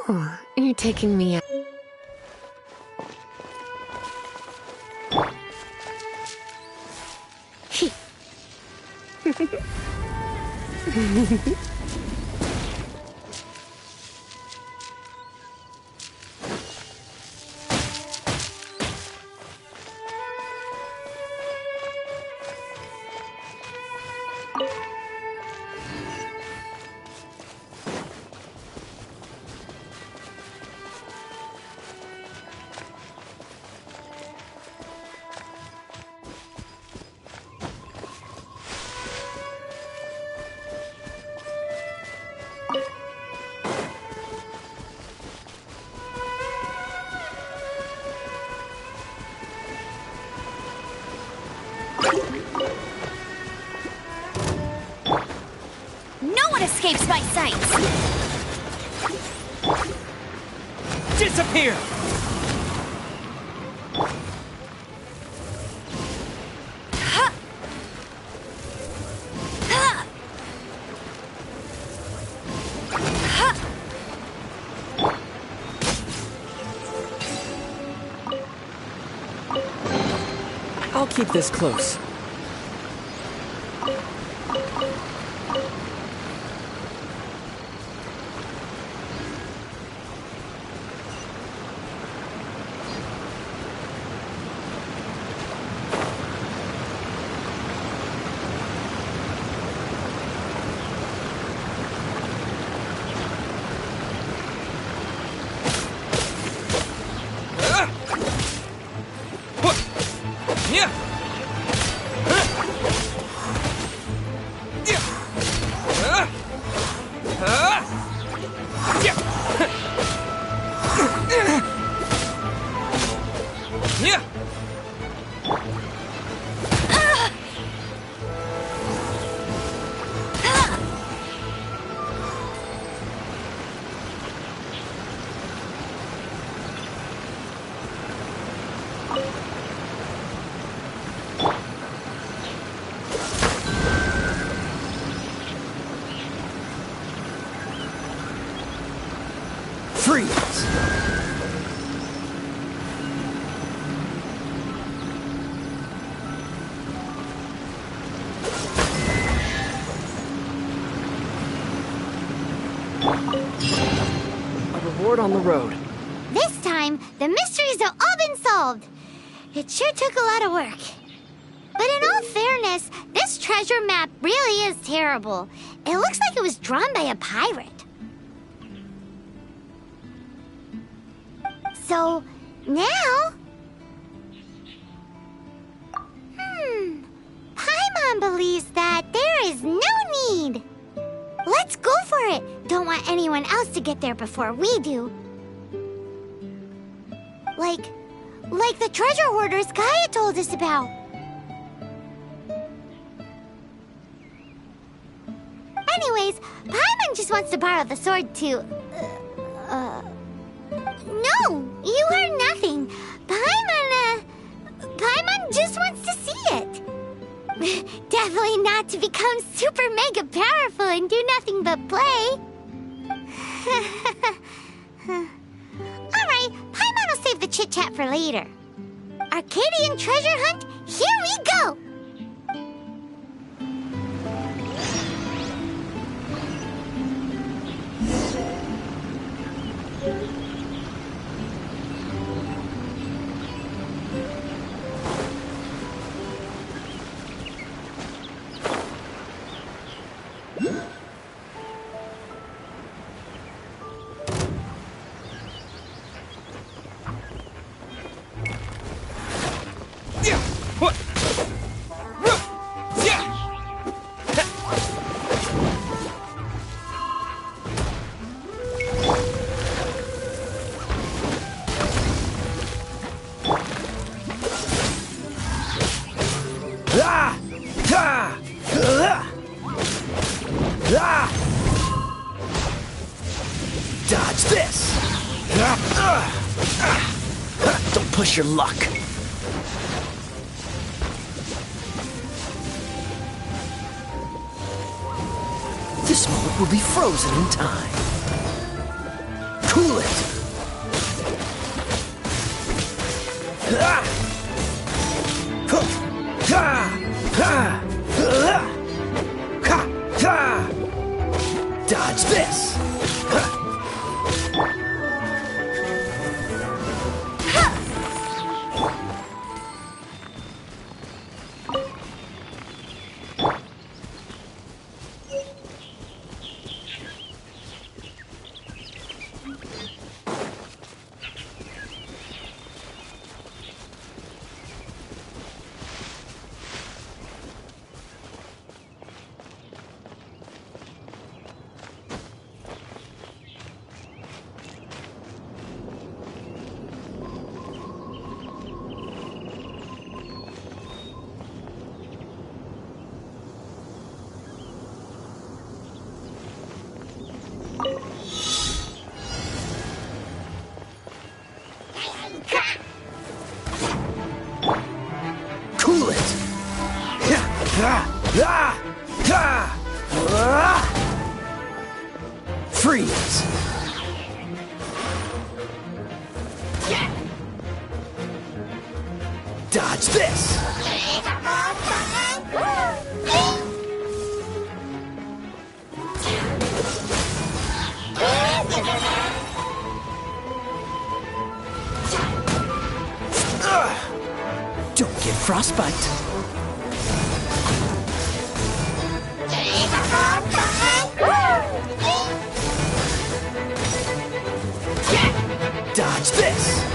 Speaker 6: Oh, you're taking me out.
Speaker 2: No one escapes my sight!
Speaker 3: Disappear! I'll keep this close. Freeze! A reward on the road.
Speaker 1: This time, the mysteries have all been solved. It sure took a lot of work. But in all fairness, this treasure map really is terrible. It looks like it was drawn by a pirate. So, now... Paimon believes that there is no need. Let's go for it. Don't want anyone else to get there before we do. Like the treasure hoarders Gaia told us about. Anyways, Paimon just wants to borrow the sword to... No, you heard nothing. Paimon just wants to see it. Definitely not to become super mega powerful and do nothing but play. Alright, Paimon will save the chit-chat for later. Arcadian treasure hunt, here we go!
Speaker 8: Dodge this! Don't push your luck. This moment will be frozen in time. Cool it! Dodge this! Cool it! Freeze! Dodge this! Don't get frostbite. Dodge this.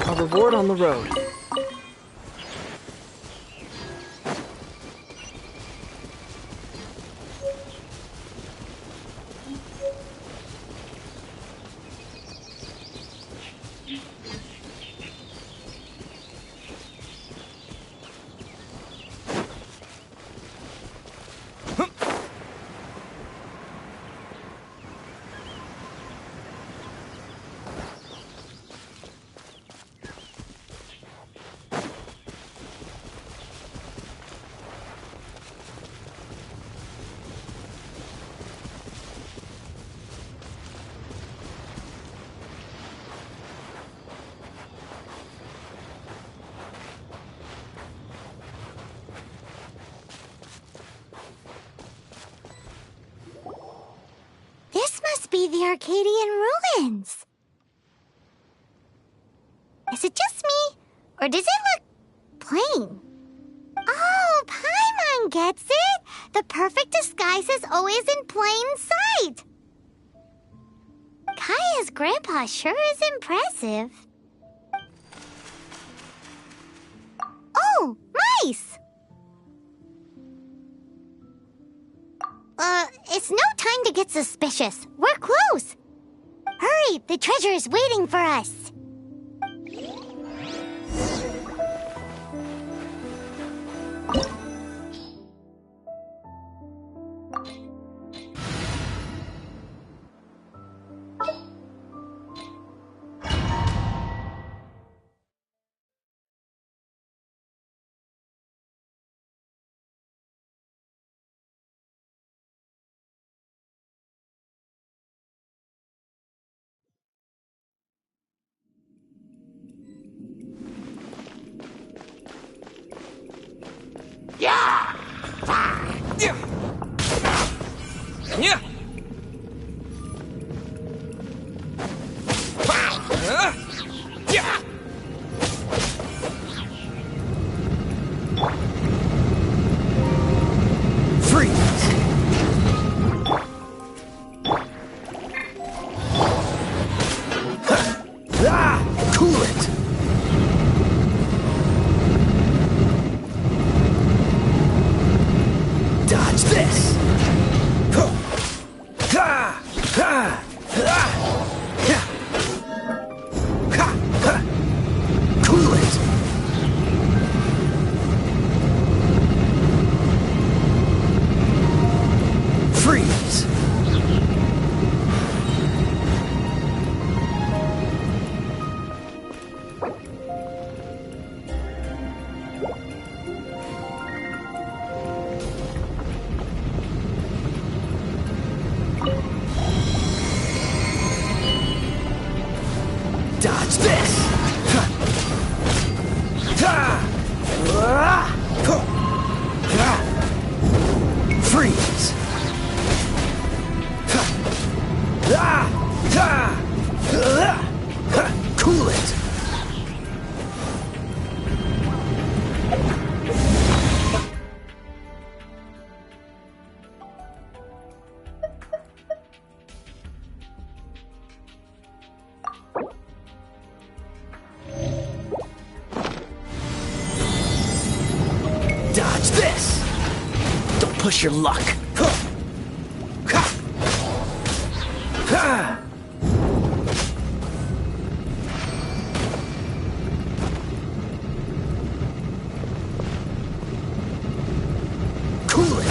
Speaker 3: A reward on the road.
Speaker 1: be the Arcadian ruins. Is it just me, or does it look plain? Oh, Paimon gets it! The perfect disguise is always in plain sight! Kaya's grandpa sure is impressive. Oh, mice! It's no time to get suspicious. We're close. Hurry, the treasure is waiting for us.
Speaker 8: Push your luck. Cool it.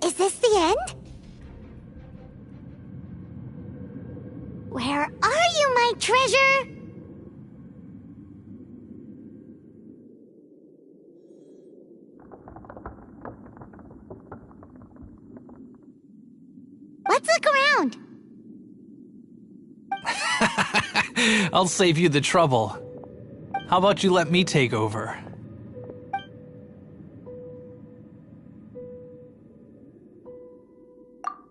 Speaker 1: Is this the end? Where are you, my treasure? Let's look around.
Speaker 15: I'll save you the trouble. How about you let me take over?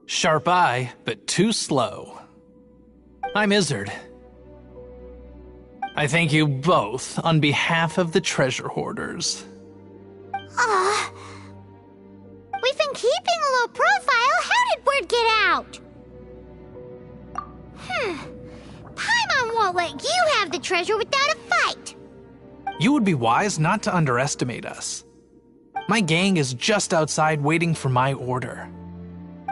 Speaker 15: Sharp eye, but too slow. I'm Izzard. I thank you both on behalf of the treasure hoarders.
Speaker 1: We've been keeping a low profile. How did word get out? Paimon won't let you have the treasure without a fight.
Speaker 15: You would be wise not to underestimate us. My gang is just outside waiting for my order.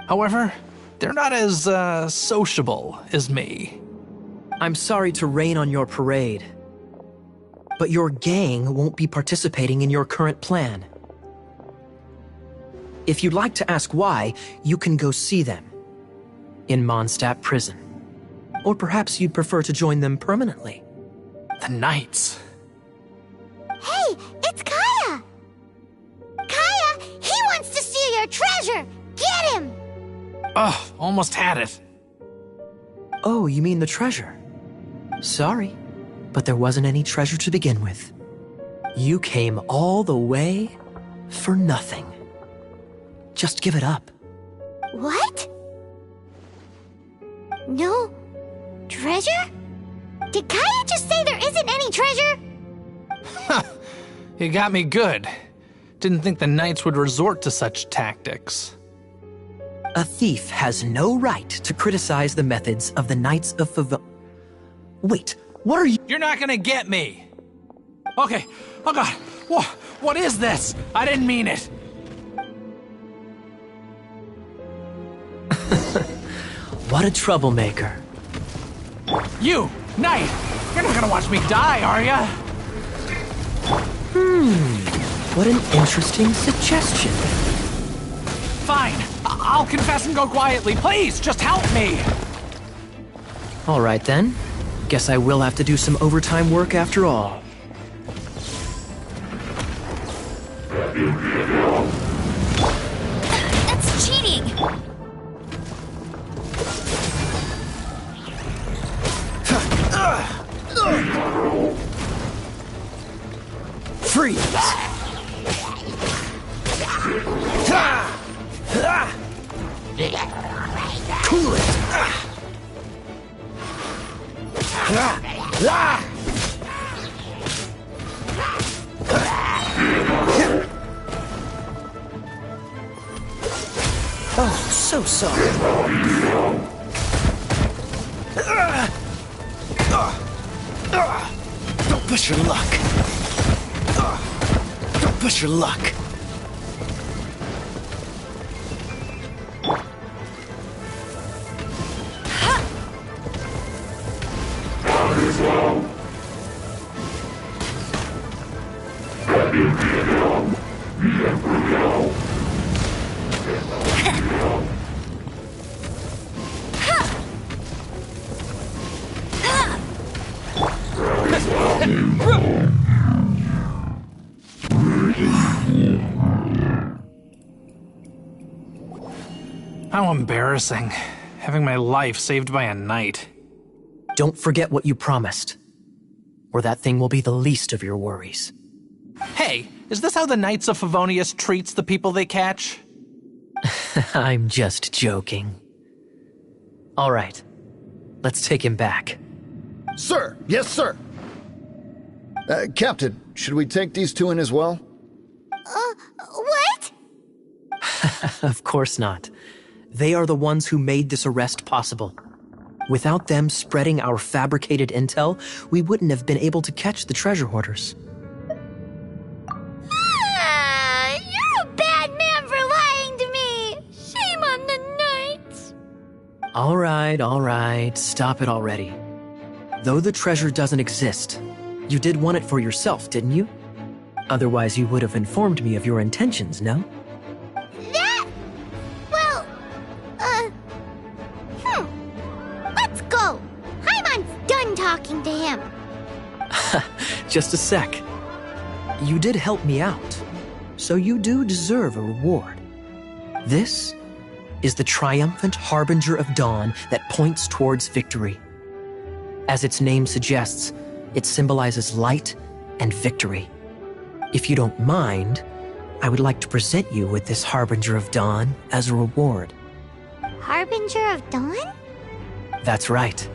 Speaker 15: However, they're not as, sociable as me.
Speaker 8: I'm sorry to rain on your parade, but your gang won't be participating in your current plan. If you'd like to ask why, you can go see them in Mondstadt Prison. Or perhaps you'd prefer to join them permanently.
Speaker 15: The Knights.
Speaker 1: Hey, it's Kaya! Kaya, he wants to steal your treasure! Get him!
Speaker 15: Ugh, almost had it.
Speaker 8: Oh, you mean the treasure? Sorry, but there wasn't any treasure to begin with. You came all the way for nothing. Just give it up.
Speaker 1: What? No treasure? Did Kaya just say there isn't any treasure?
Speaker 15: You got me good. Didn't think the knights would resort to such tactics.
Speaker 8: A thief has no right to criticize the methods of the Knights of Wait, what are you—
Speaker 15: You're not gonna get me! Okay, oh god, what is this? I didn't mean it!
Speaker 8: What a troublemaker.
Speaker 15: You, knight! You're not gonna watch me die, are ya?
Speaker 8: What an interesting suggestion.
Speaker 15: Fine, I'll confess and go quietly. Please, just help me!
Speaker 8: All right then. Guess I will have to do some overtime work after all.
Speaker 2: That's cheating!
Speaker 8: Freeze! Cool it! Oh, so sorry. Don't push your luck. Don't push your luck.
Speaker 15: How embarrassing. Having my life saved by a knight.
Speaker 8: Don't forget what you promised, or that thing will be the least of your worries.
Speaker 15: Hey, is this how the Knights of Favonius treats the people they catch?
Speaker 8: I'm just joking. All right, let's take him back.
Speaker 16: Sir! Yes, sir! Captain, should we take these two in as well?
Speaker 1: What?
Speaker 8: Of course not. They are the ones who made this arrest possible. Without them spreading our fabricated intel, we wouldn't have been able to catch the treasure hoarders.
Speaker 1: You're a bad man for lying to me! Shame on the knights!
Speaker 8: All right, stop it already. Though the treasure doesn't exist, you did want it for yourself, didn't you? Otherwise, you would have informed me of your intentions, no?
Speaker 1: Let's go! Paimon's done talking to him.
Speaker 8: Just a sec. You did help me out, so you do deserve a reward. This is the triumphant harbinger of dawn that points towards victory. As its name suggests, it symbolizes light and victory. If you don't mind, I would like to present you with this harbinger of dawn as a reward.
Speaker 1: Harbinger of dawn?
Speaker 8: That's right.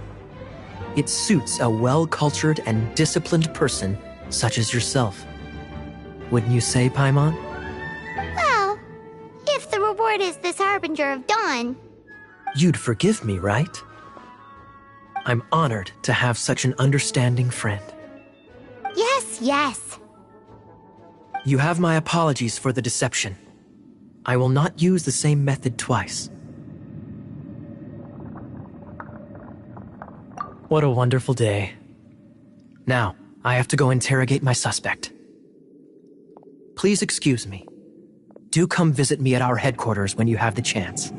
Speaker 8: It suits a well-cultured and disciplined person such as yourself. Wouldn't you say, Paimon?
Speaker 1: Well, if the reward is this harbinger of dawn...
Speaker 8: You'd forgive me, right? I'm honored to have such an understanding friend.
Speaker 1: Yes.
Speaker 8: You have my apologies for the deception. I will not use the same method twice. What a wonderful day. Now, I have to go interrogate my suspect. Please excuse me. Do come visit me at our headquarters when you have the chance.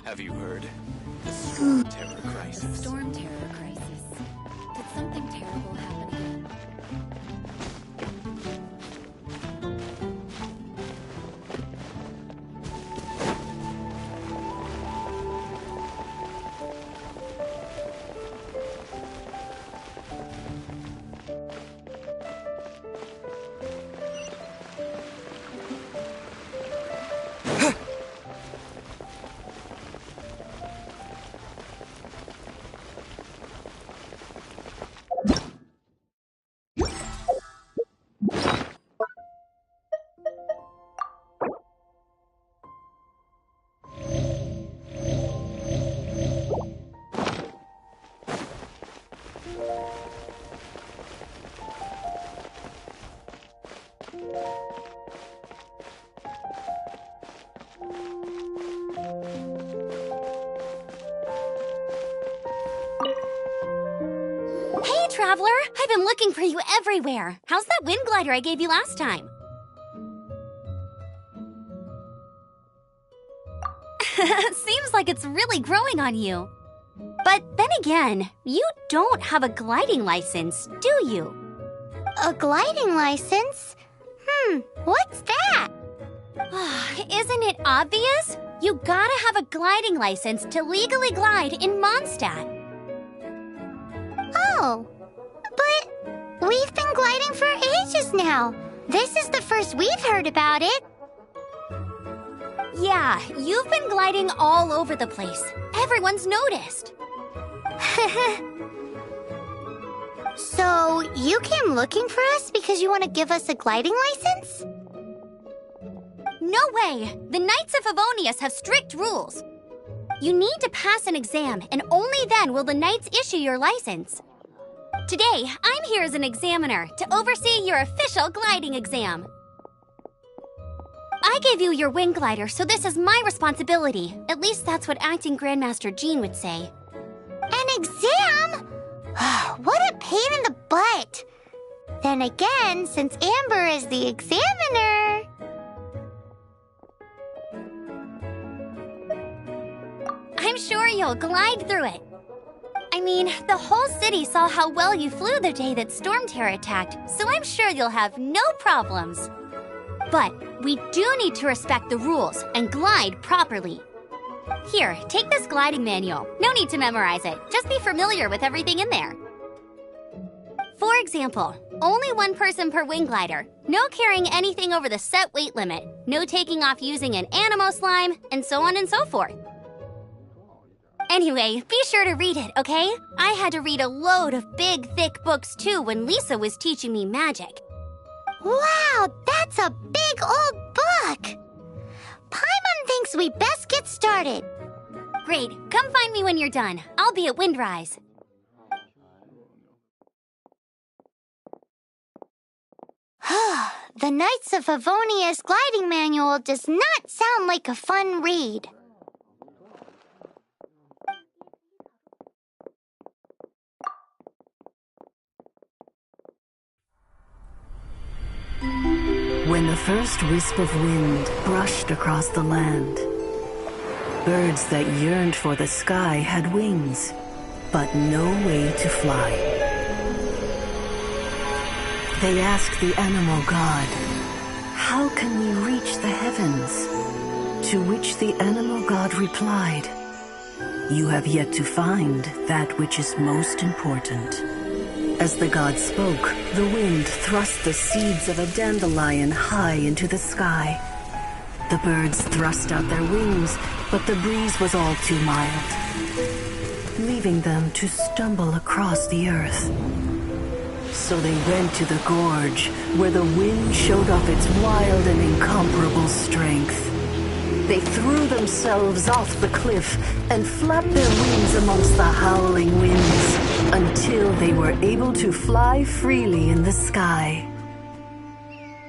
Speaker 11: Have you heard? The Storm Terror Crisis.
Speaker 2: Storm Terror Crisis. Did something terrible happen again? Hey, Traveler! I've been looking for you everywhere. How's that wind glider I gave you last time? Seems like it's really growing on you. But then again, you don't have a gliding license, do you?
Speaker 1: A gliding license? What's that?
Speaker 2: Isn't it obvious? You gotta have a gliding license to legally glide in Mondstadt.
Speaker 1: Oh, but we've been gliding for ages now. This is the first we've heard about it.
Speaker 2: Yeah, you've been gliding all over the place. Everyone's noticed.
Speaker 1: So, you came looking for us because you want to give us a gliding license?
Speaker 2: No way! The Knights of Favonius have strict rules. You need to pass an exam, and only then will the Knights issue your license. Today, I'm here as an examiner to oversee your official gliding exam. I gave you your wing glider, so this is my responsibility. At least that's what Acting Grandmaster Jean would say.
Speaker 1: An exam? What a pain in the butt. Then again, since Amber is the examiner...
Speaker 2: I'm sure you'll glide through it. I mean, the whole city saw how well you flew the day that Storm Terror attacked, so I'm sure you'll have no problems. But we do need to respect the rules and glide properly. Here, take this gliding manual. No need to memorize it. Just be familiar with everything in there. For example, only one person per wing glider, no carrying anything over the set weight limit, no taking off using an animo slime, and so on and so forth. Anyway, be sure to read it, okay? I had to read a load of big, thick books too when Lisa was teaching me magic.
Speaker 1: Wow, that's a big old book! Paimon thinks we best get started.
Speaker 2: Great, come find me when you're done. I'll be at Windrise.
Speaker 1: The Knights of Favonius gliding manual does not sound like a fun read.
Speaker 17: When the first wisp of wind brushed across the land, birds that yearned for the sky had wings, but no way to fly. They asked the animal god, "How can we reach the heavens?" To which the animal god replied, "You have yet to find that which is most important." As the god spoke, the wind thrust the seeds of a dandelion high into the sky. The birds thrust out their wings, but the breeze was all too mild, leaving them to stumble across the earth. So they went to the gorge, where the wind showed off its wild and incomparable strength. They threw themselves off the cliff and flapped their wings amongst the howling winds until they were able to fly freely in the sky.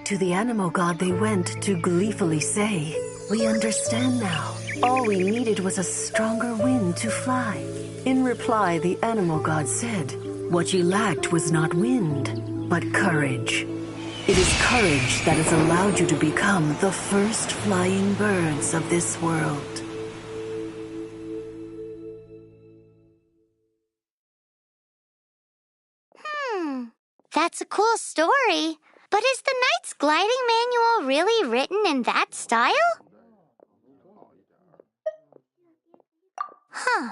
Speaker 17: To the animal god they went to gleefully say, "We understand now. All we needed was a stronger wind to fly." In reply, the animal god said, "What you lacked was not wind, but courage. It is courage that has allowed you to become the first flying birds of this world."
Speaker 1: That's a cool story. But is the Knight's gliding manual really written in that style? Huh.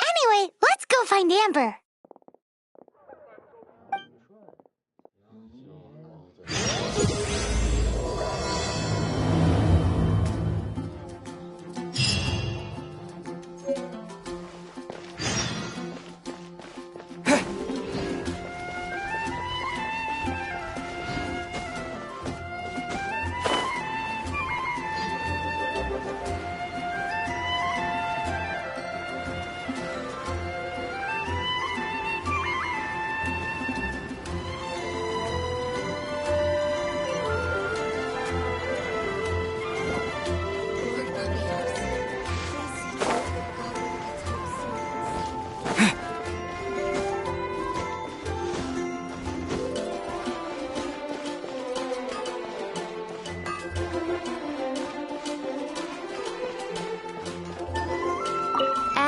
Speaker 1: Anyway, let's go find Amber.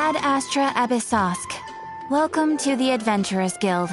Speaker 12: Ad Astra Abyssosk. Welcome to the Adventurers Guild.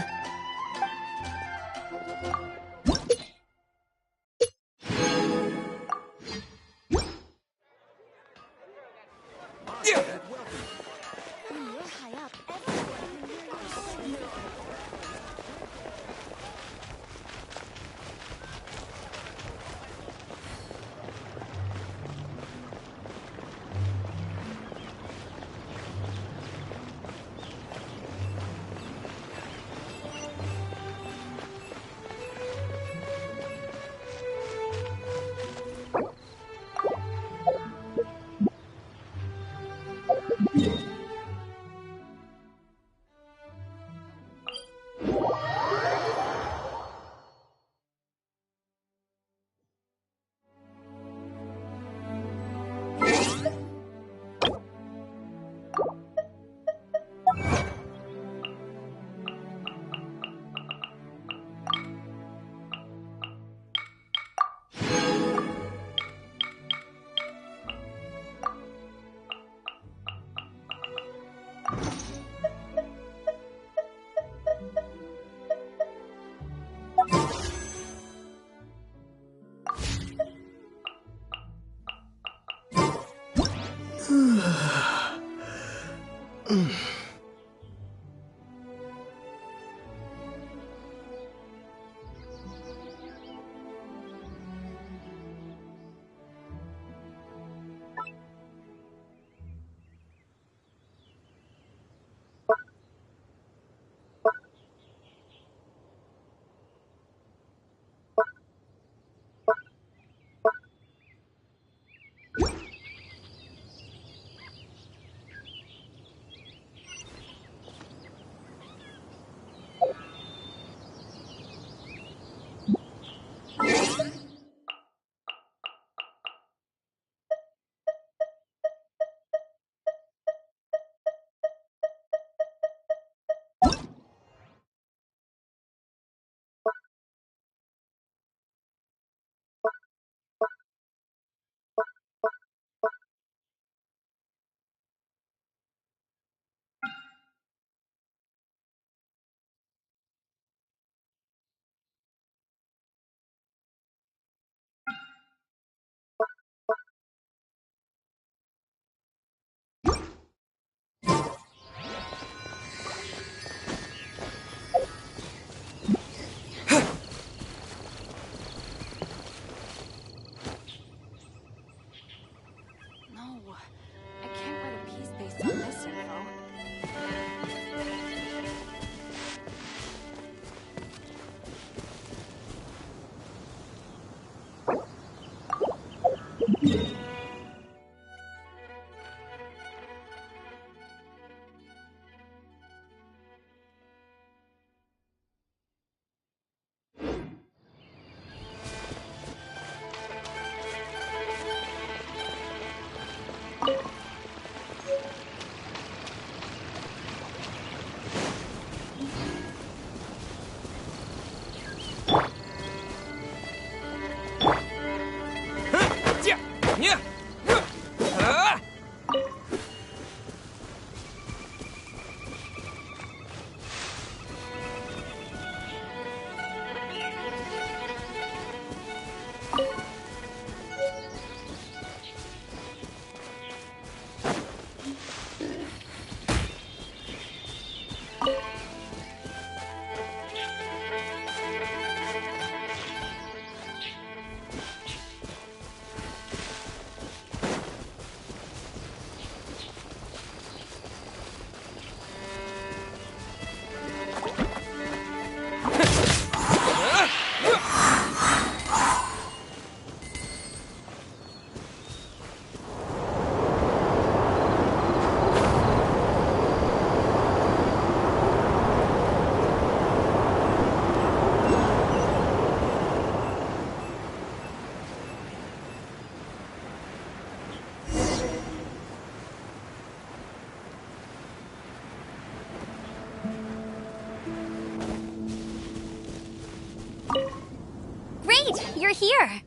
Speaker 2: Great! You're here!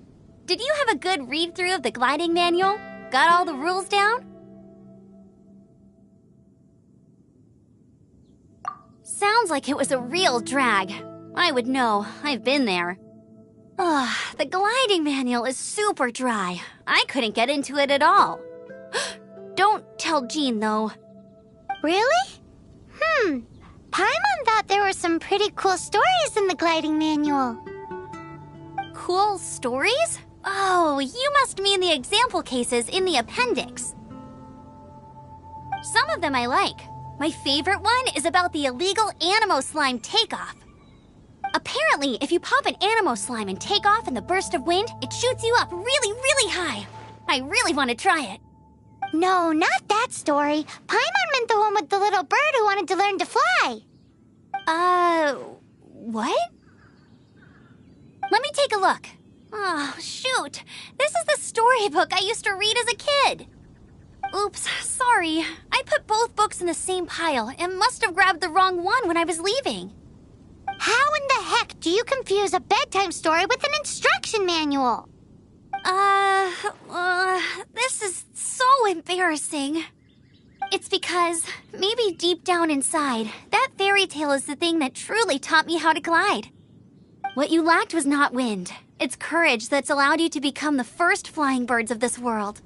Speaker 2: Did you have a good read-through of the gliding manual? Got all the rules down? Sounds like it was a real drag. I would know. I've been there. Ugh, the gliding manual is super dry. I couldn't get into it at all. Don't tell Jean, though.
Speaker 1: Really? Paimon thought there were some pretty cool stories in the gliding manual.
Speaker 2: Cool stories? Oh, you must mean the example cases in the appendix. Some of them I like. My favorite one is about the illegal Animo Slime takeoff. Apparently, if you pop an Animo Slime and take off in the burst of wind, it shoots you up really, really high. I really want to try it.
Speaker 1: No, not that story. Paimon meant the one with the little bird who wanted to learn to fly.
Speaker 2: What? Let me take a look. Oh, shoot. This is the storybook I used to read as a kid. Oops, sorry. I put both books in the same pile and must have grabbed the wrong one when I was leaving.
Speaker 1: How in the heck do you confuse a bedtime story with an instruction manual?
Speaker 2: This is so embarrassing. It's because, maybe deep down inside, that fairy tale is the thing that truly taught me how to glide. What you lacked was not wind. It's courage that's allowed you to become the first flying birds of this world.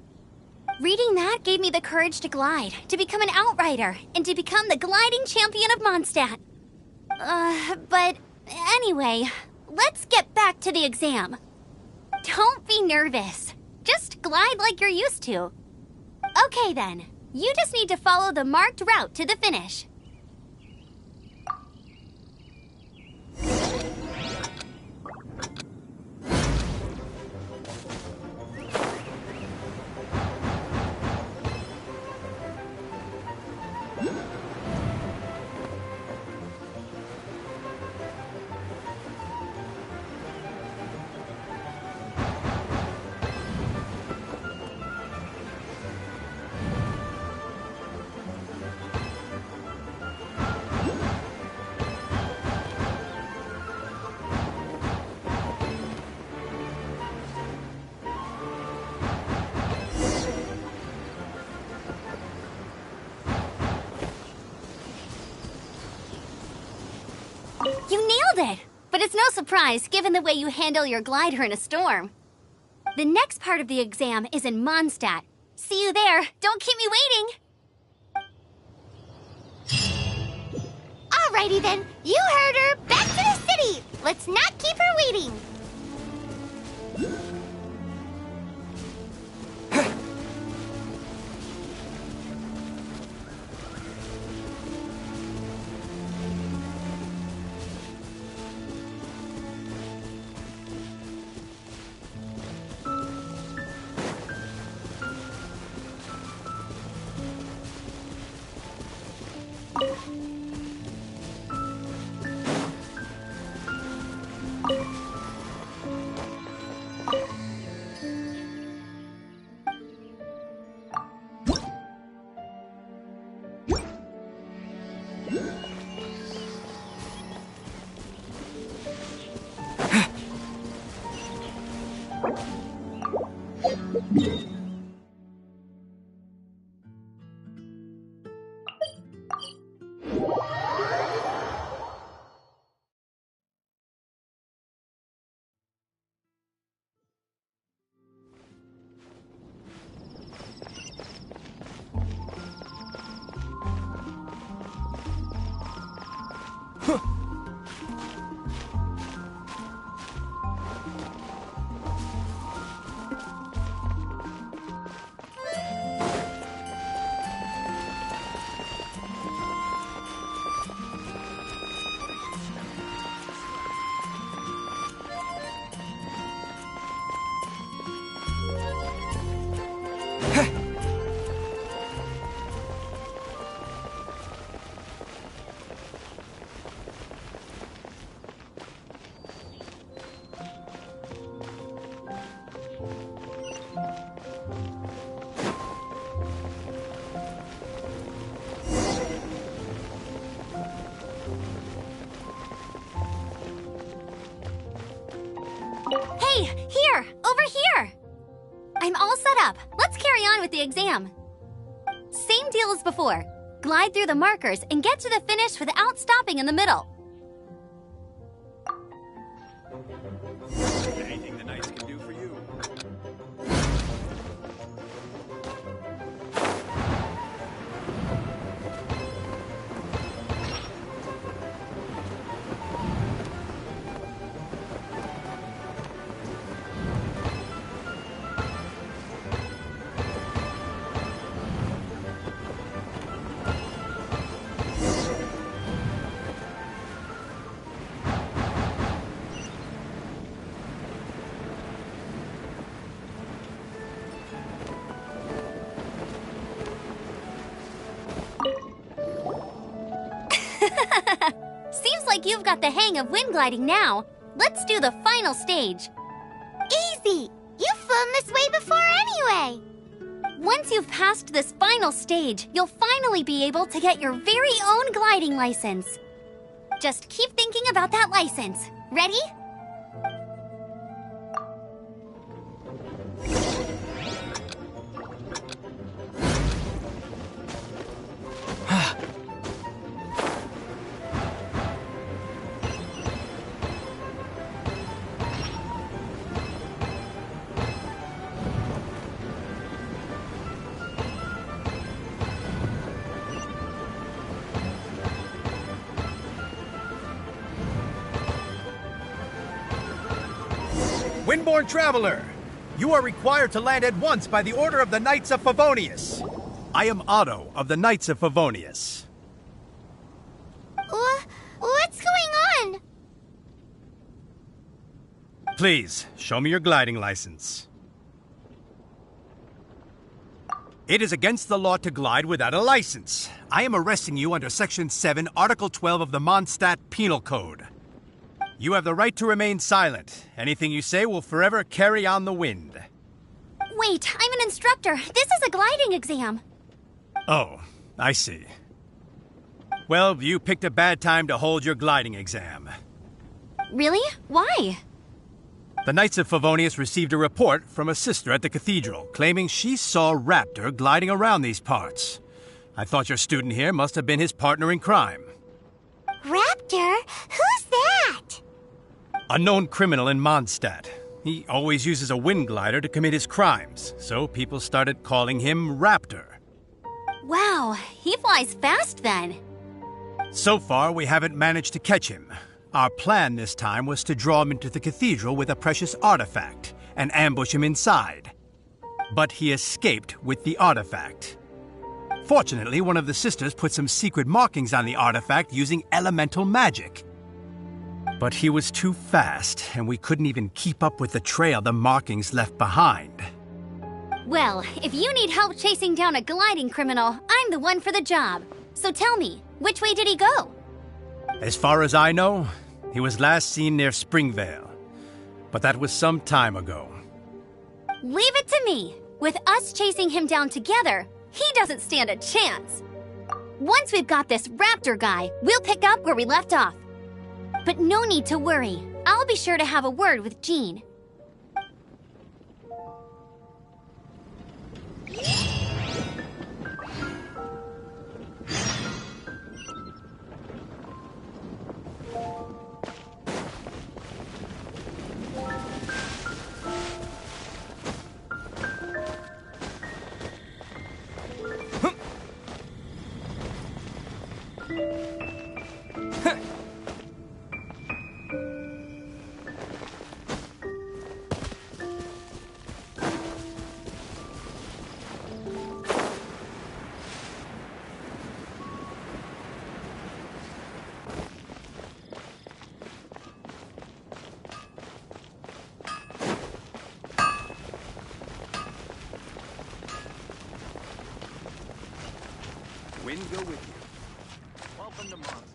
Speaker 2: Reading that gave me the courage to glide, to become an outrider, and to become the gliding champion of Mondstadt. But anyway, let's get back to the exam. Don't be nervous. Just glide like you're used to. Okay then, you just need to follow the marked route to the finish. You nailed it! But it's no surprise, given the way you handle your glider in a storm. The next part of the exam is in Mondstadt. See you there. Don't keep me waiting.
Speaker 1: Alrighty then, you heard her. Back to the city. Let's not keep her waiting.
Speaker 2: Hey, here! Over here! I'm all set up. Let's carry on with the exam. Same deal as before. Glide through the markers and get to the finish without stopping in the middle.
Speaker 11: Anything the knights can do for you.
Speaker 2: Seems like you've got the hang of wind gliding now. Let's do the final stage.
Speaker 1: Easy! You've flown this way before anyway!
Speaker 2: Once you've passed this final stage, you'll finally be able to get your very own gliding license. Just keep thinking about that license. Ready?
Speaker 18: Windborne Traveler, you are required to land at once by the order of the Knights of Favonius. I am Otto of the Knights of Favonius.
Speaker 1: What's going on?
Speaker 18: Please, show me your gliding license. It is against the law to glide without a license. I am arresting you under Section 7, Article 12 of the Mondstadt Penal Code. You have the right to remain silent. Anything you say will forever carry on the wind.
Speaker 2: Wait, I'm an instructor. This is a gliding exam.
Speaker 18: Oh, I see. Well, you picked a bad time to hold your gliding exam.
Speaker 2: Really? Why?
Speaker 18: The Knights of Favonius received a report from a sister at the cathedral claiming she saw Raptor gliding around these parts. I thought your student here must have been his partner in crime.
Speaker 1: Raptor? Who's that?
Speaker 18: A known criminal in Mondstadt. He always uses a wind glider to commit his crimes, so people started calling him Raptor.
Speaker 2: Wow, he flies fast then.
Speaker 18: So far, we haven't managed to catch him. Our plan this time was to draw him into the cathedral with a precious artifact and ambush him inside. But he escaped with the artifact. Fortunately, one of the sisters put some secret markings on the artifact using elemental magic. But he was too fast, and we couldn't even keep up with the trail the markings left behind.
Speaker 2: Well, if you need help chasing down a gliding criminal, I'm the one for the job. So tell me, which way did he go?
Speaker 18: As far as I know, he was last seen near Springvale. But that was some time ago.
Speaker 2: Leave it to me. With us chasing him down together, he doesn't stand a chance. Once we've got this Raptor guy, we'll pick up where we left off. But no need to worry. I'll be sure to have a word with Jean.
Speaker 11: Wind go with you. Welcome to Mondstadt.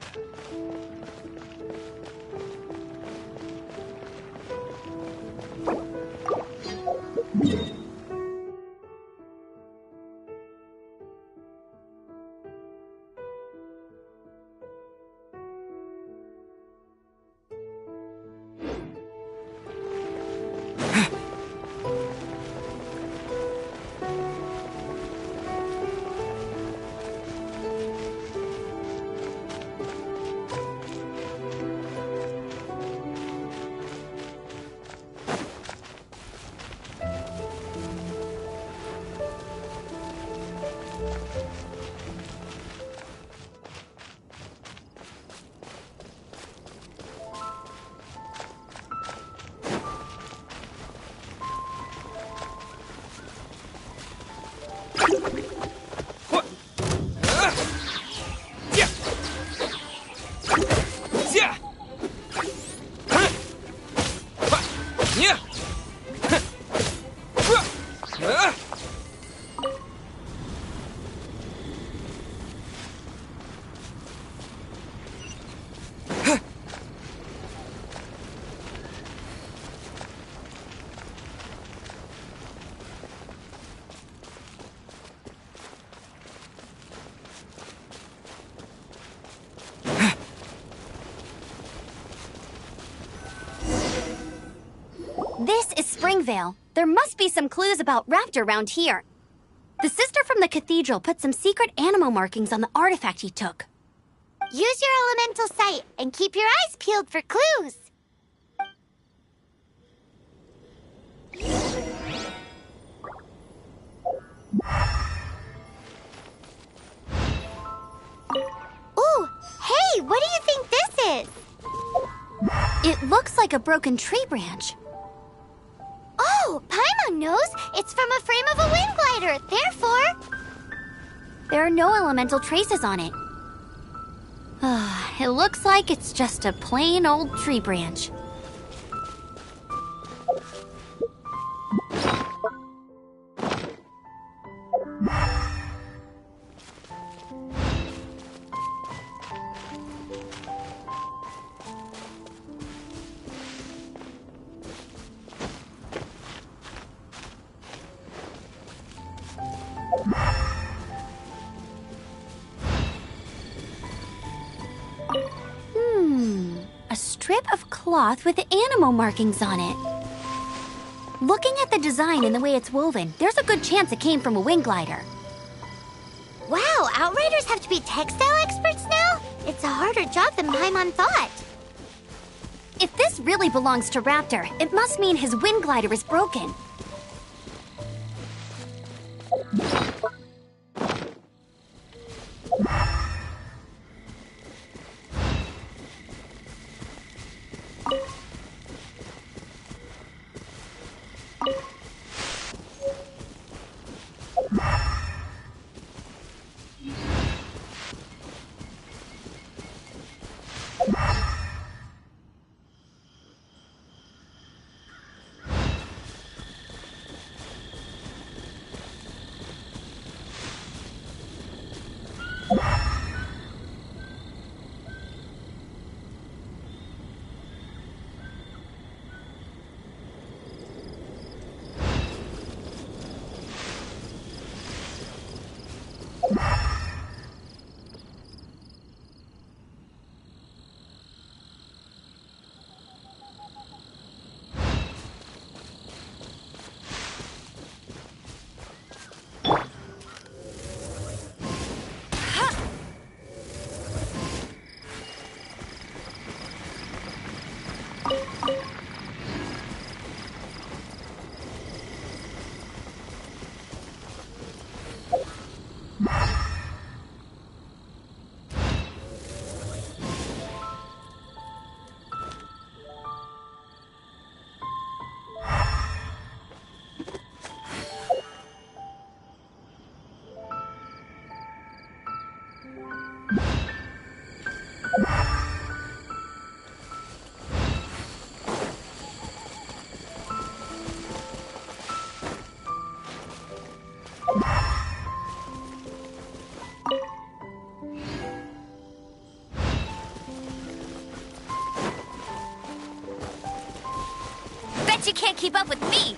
Speaker 2: Springvale. There must be some clues about Raptor around here. The sister from the cathedral put some secret animal markings on the artifact he took.
Speaker 1: Use your elemental sight and keep your eyes peeled for clues. Ooh, hey, what do you think this is?
Speaker 2: It looks like a broken tree branch.
Speaker 1: Oh, Paimon knows. It's from a frame of a wind glider. Therefore,
Speaker 2: there are no elemental traces on it. It looks like it's just a plain old tree branch. A strip of cloth with animal markings on it. Looking at the design and the way it's woven, there's a good chance it came from a wind glider.
Speaker 1: Wow, Outriders have to be textile experts now? It's a harder job than Paimon thought.
Speaker 2: If this really belongs to Raptor, it must mean his wind glider is broken. Bet you can't keep up with me!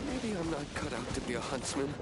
Speaker 3: Maybe I'm not cut out to be a huntsman.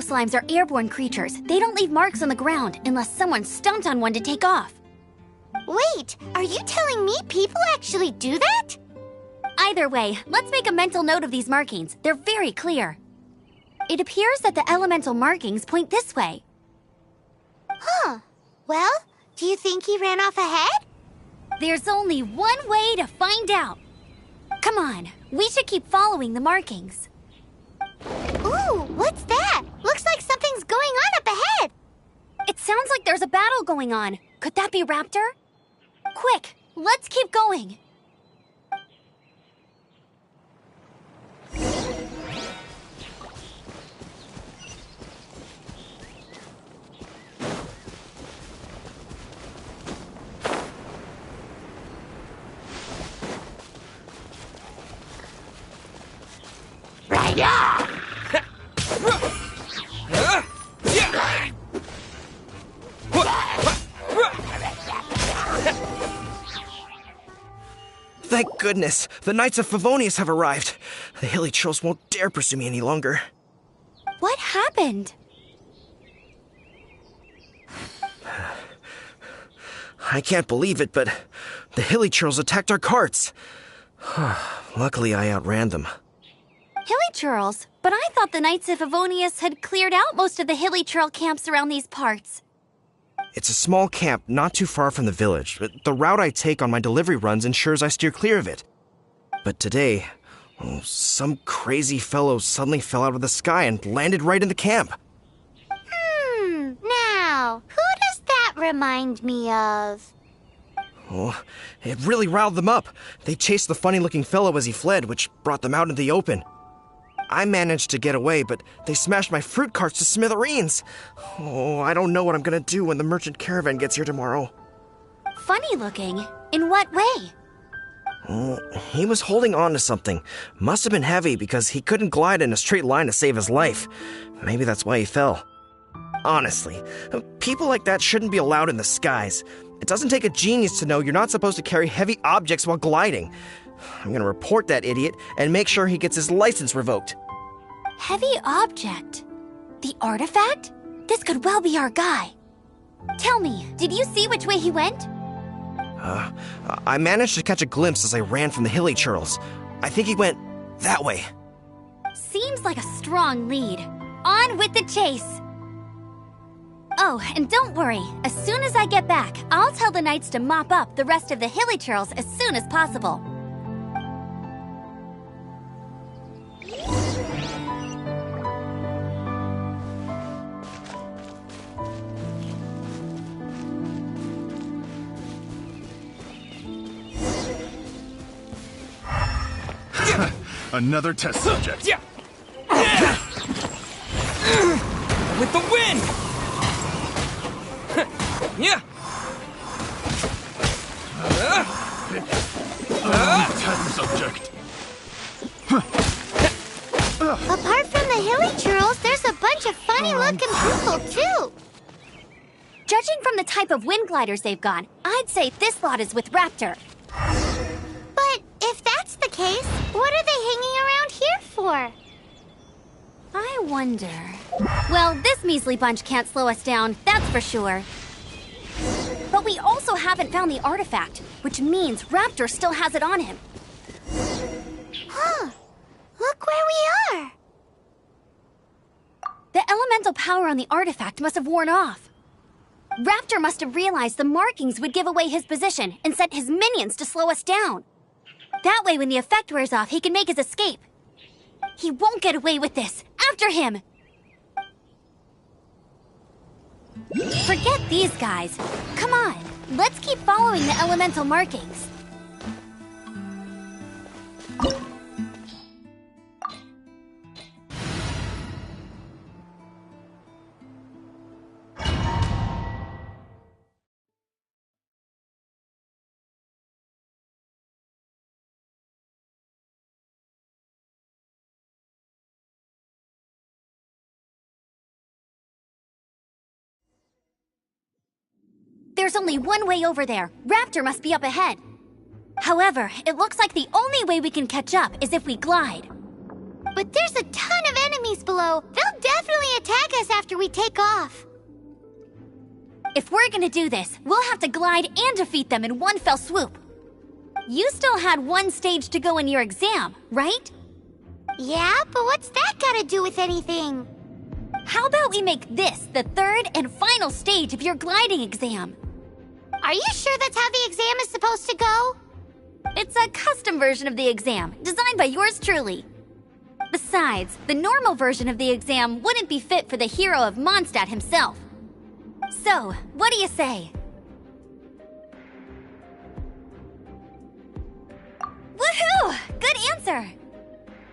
Speaker 2: Slimes are airborne creatures. They don't leave marks on the ground unless someone stomped on one to take off.
Speaker 1: Wait, are you telling me people actually do that?
Speaker 2: Either way, let's make a mental note of these markings. They're very clear. It appears that the elemental markings point this way.
Speaker 1: Huh. Well, do you think he ran off ahead?
Speaker 2: There's only one way to find out. Come on, we should keep following the markings.
Speaker 1: Ooh, what's that? Looks like something's going on up ahead.
Speaker 2: It sounds like there's a battle going on. Could that be Raptor? Quick, let's keep going.
Speaker 19: Thank goodness, the Knights of Favonius have arrived. The hilly trolls won't dare pursue me any longer.
Speaker 2: What happened?
Speaker 19: I can't believe it, but the hilly trolls attacked our carts. Luckily, I outran them.
Speaker 2: Hilly Churls? But I thought the Knights of Favonius had cleared out most of the hilly trail camps around these parts.
Speaker 19: It's a small camp not too far from the village. The route I take on my delivery runs ensures I steer clear of it. But today, some crazy fellow suddenly fell out of the sky and landed right in the camp.
Speaker 1: Now, who does that remind me of?
Speaker 19: Oh, it really riled them up. They chased the funny-looking fellow as he fled, which brought them out into the open. I managed to get away, but they smashed my fruit carts to smithereens. Oh, I don't know what I'm gonna do when the merchant caravan gets here tomorrow.
Speaker 2: Funny looking? In what way?
Speaker 19: Oh, he was holding on to something. Must have been heavy because he couldn't glide in a straight line to save his life. Maybe that's why he fell. Honestly, people like that shouldn't be allowed in the skies. It doesn't take a genius to know you're not supposed to carry heavy objects while gliding. I'm gonna report that idiot and make sure he gets his license revoked.
Speaker 2: Heavy object? The artifact? This could well be our guy. Tell me, did you see which way he went?
Speaker 19: I managed to catch a glimpse as I ran from the hilly churls. I think he went that way.
Speaker 2: Seems like a strong lead. On with the chase! Oh, and don't worry. As soon as I get back, I'll tell the knights to mop up the rest of the hilly churls as soon as possible.
Speaker 20: Another test subject.
Speaker 3: Yeah. With the wind. Yeah.
Speaker 20: Test subject.
Speaker 1: Apart from the hilly churls, there's a bunch of funny-looking people, too.
Speaker 2: Judging from the type of wind gliders they've got, I'd say this lot is with Raptor.
Speaker 1: But if that's the case, what are they hanging around here for?
Speaker 2: I wonder... Well, this measly bunch can't slow us down, that's for sure. But we also haven't found the artifact, which means Raptor still has it on him.
Speaker 1: Huh. Look where we are.
Speaker 2: The elemental power on the artifact must have worn off. Raptor must have realized the markings would give away his position and sent his minions to slow us down. That way, when the effect wears off, he can make his escape. He won't get away with this. After him! Forget these guys. Come on, let's keep following the elemental markings. There's only one way over there. Raptor must be up ahead. However, it looks like the only way we can catch up is if we glide.
Speaker 1: But there's a ton of enemies below. They'll definitely attack us after we take off.
Speaker 2: If we're gonna do this, we'll have to glide and defeat them in one fell swoop. You still had one stage to go in your exam, right?
Speaker 1: Yeah, but what's that gotta do with anything?
Speaker 2: How about we make this the third and final stage of your gliding exam?
Speaker 1: Are you sure that's how the exam is supposed to go?
Speaker 2: It's a custom version of the exam, designed by yours truly. Besides, the normal version of the exam wouldn't be fit for the hero of Mondstadt himself. So, what do you say? Woohoo! Good answer!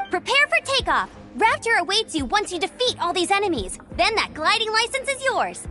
Speaker 2: Prepare for takeoff. Raptor awaits you once you defeat all these enemies. Then that gliding license is yours.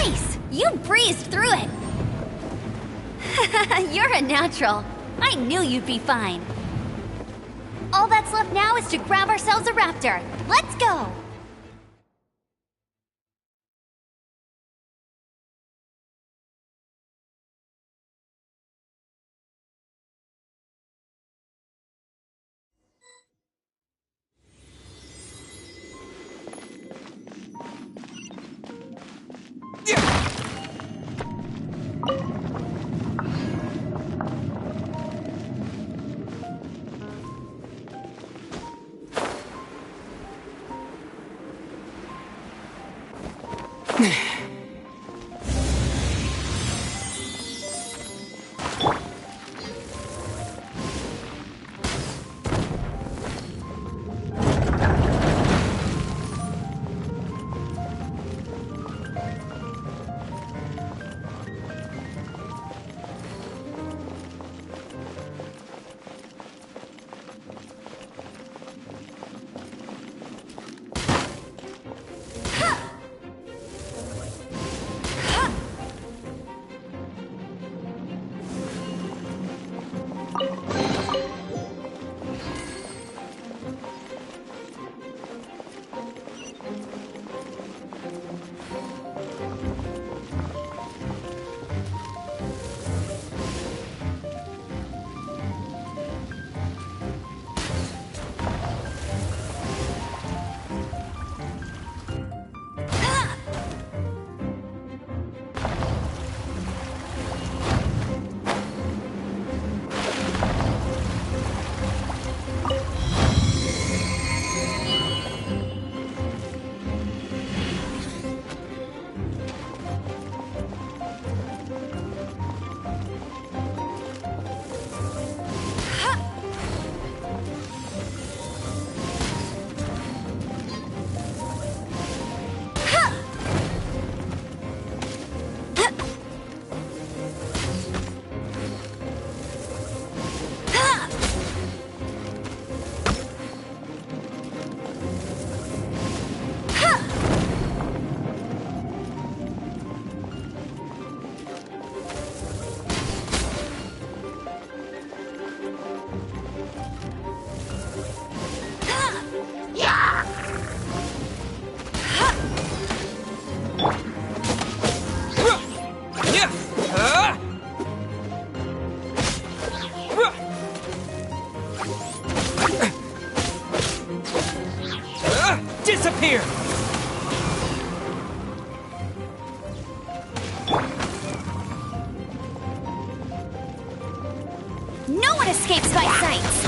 Speaker 2: Nice! You breezed through it! You're a natural. I knew you'd be fine. All that's left now is to grab ourselves a raptor. Let's go!
Speaker 3: Disappear!
Speaker 2: No one escapes my sights!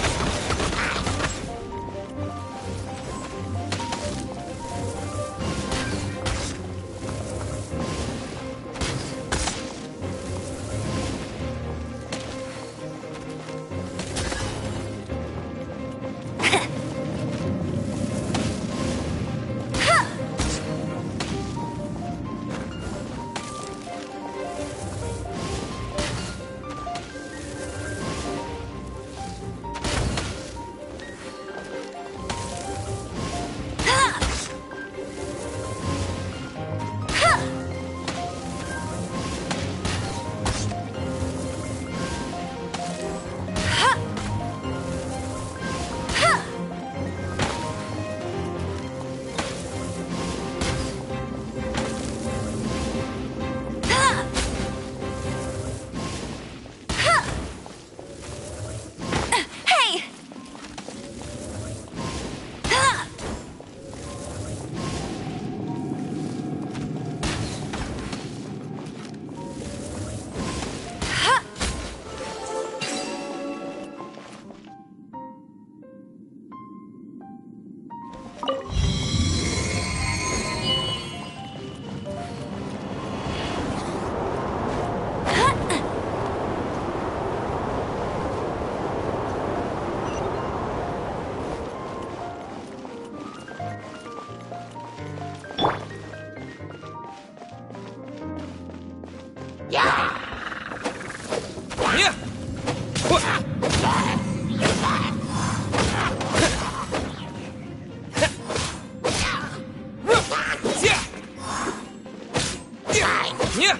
Speaker 3: Yeah.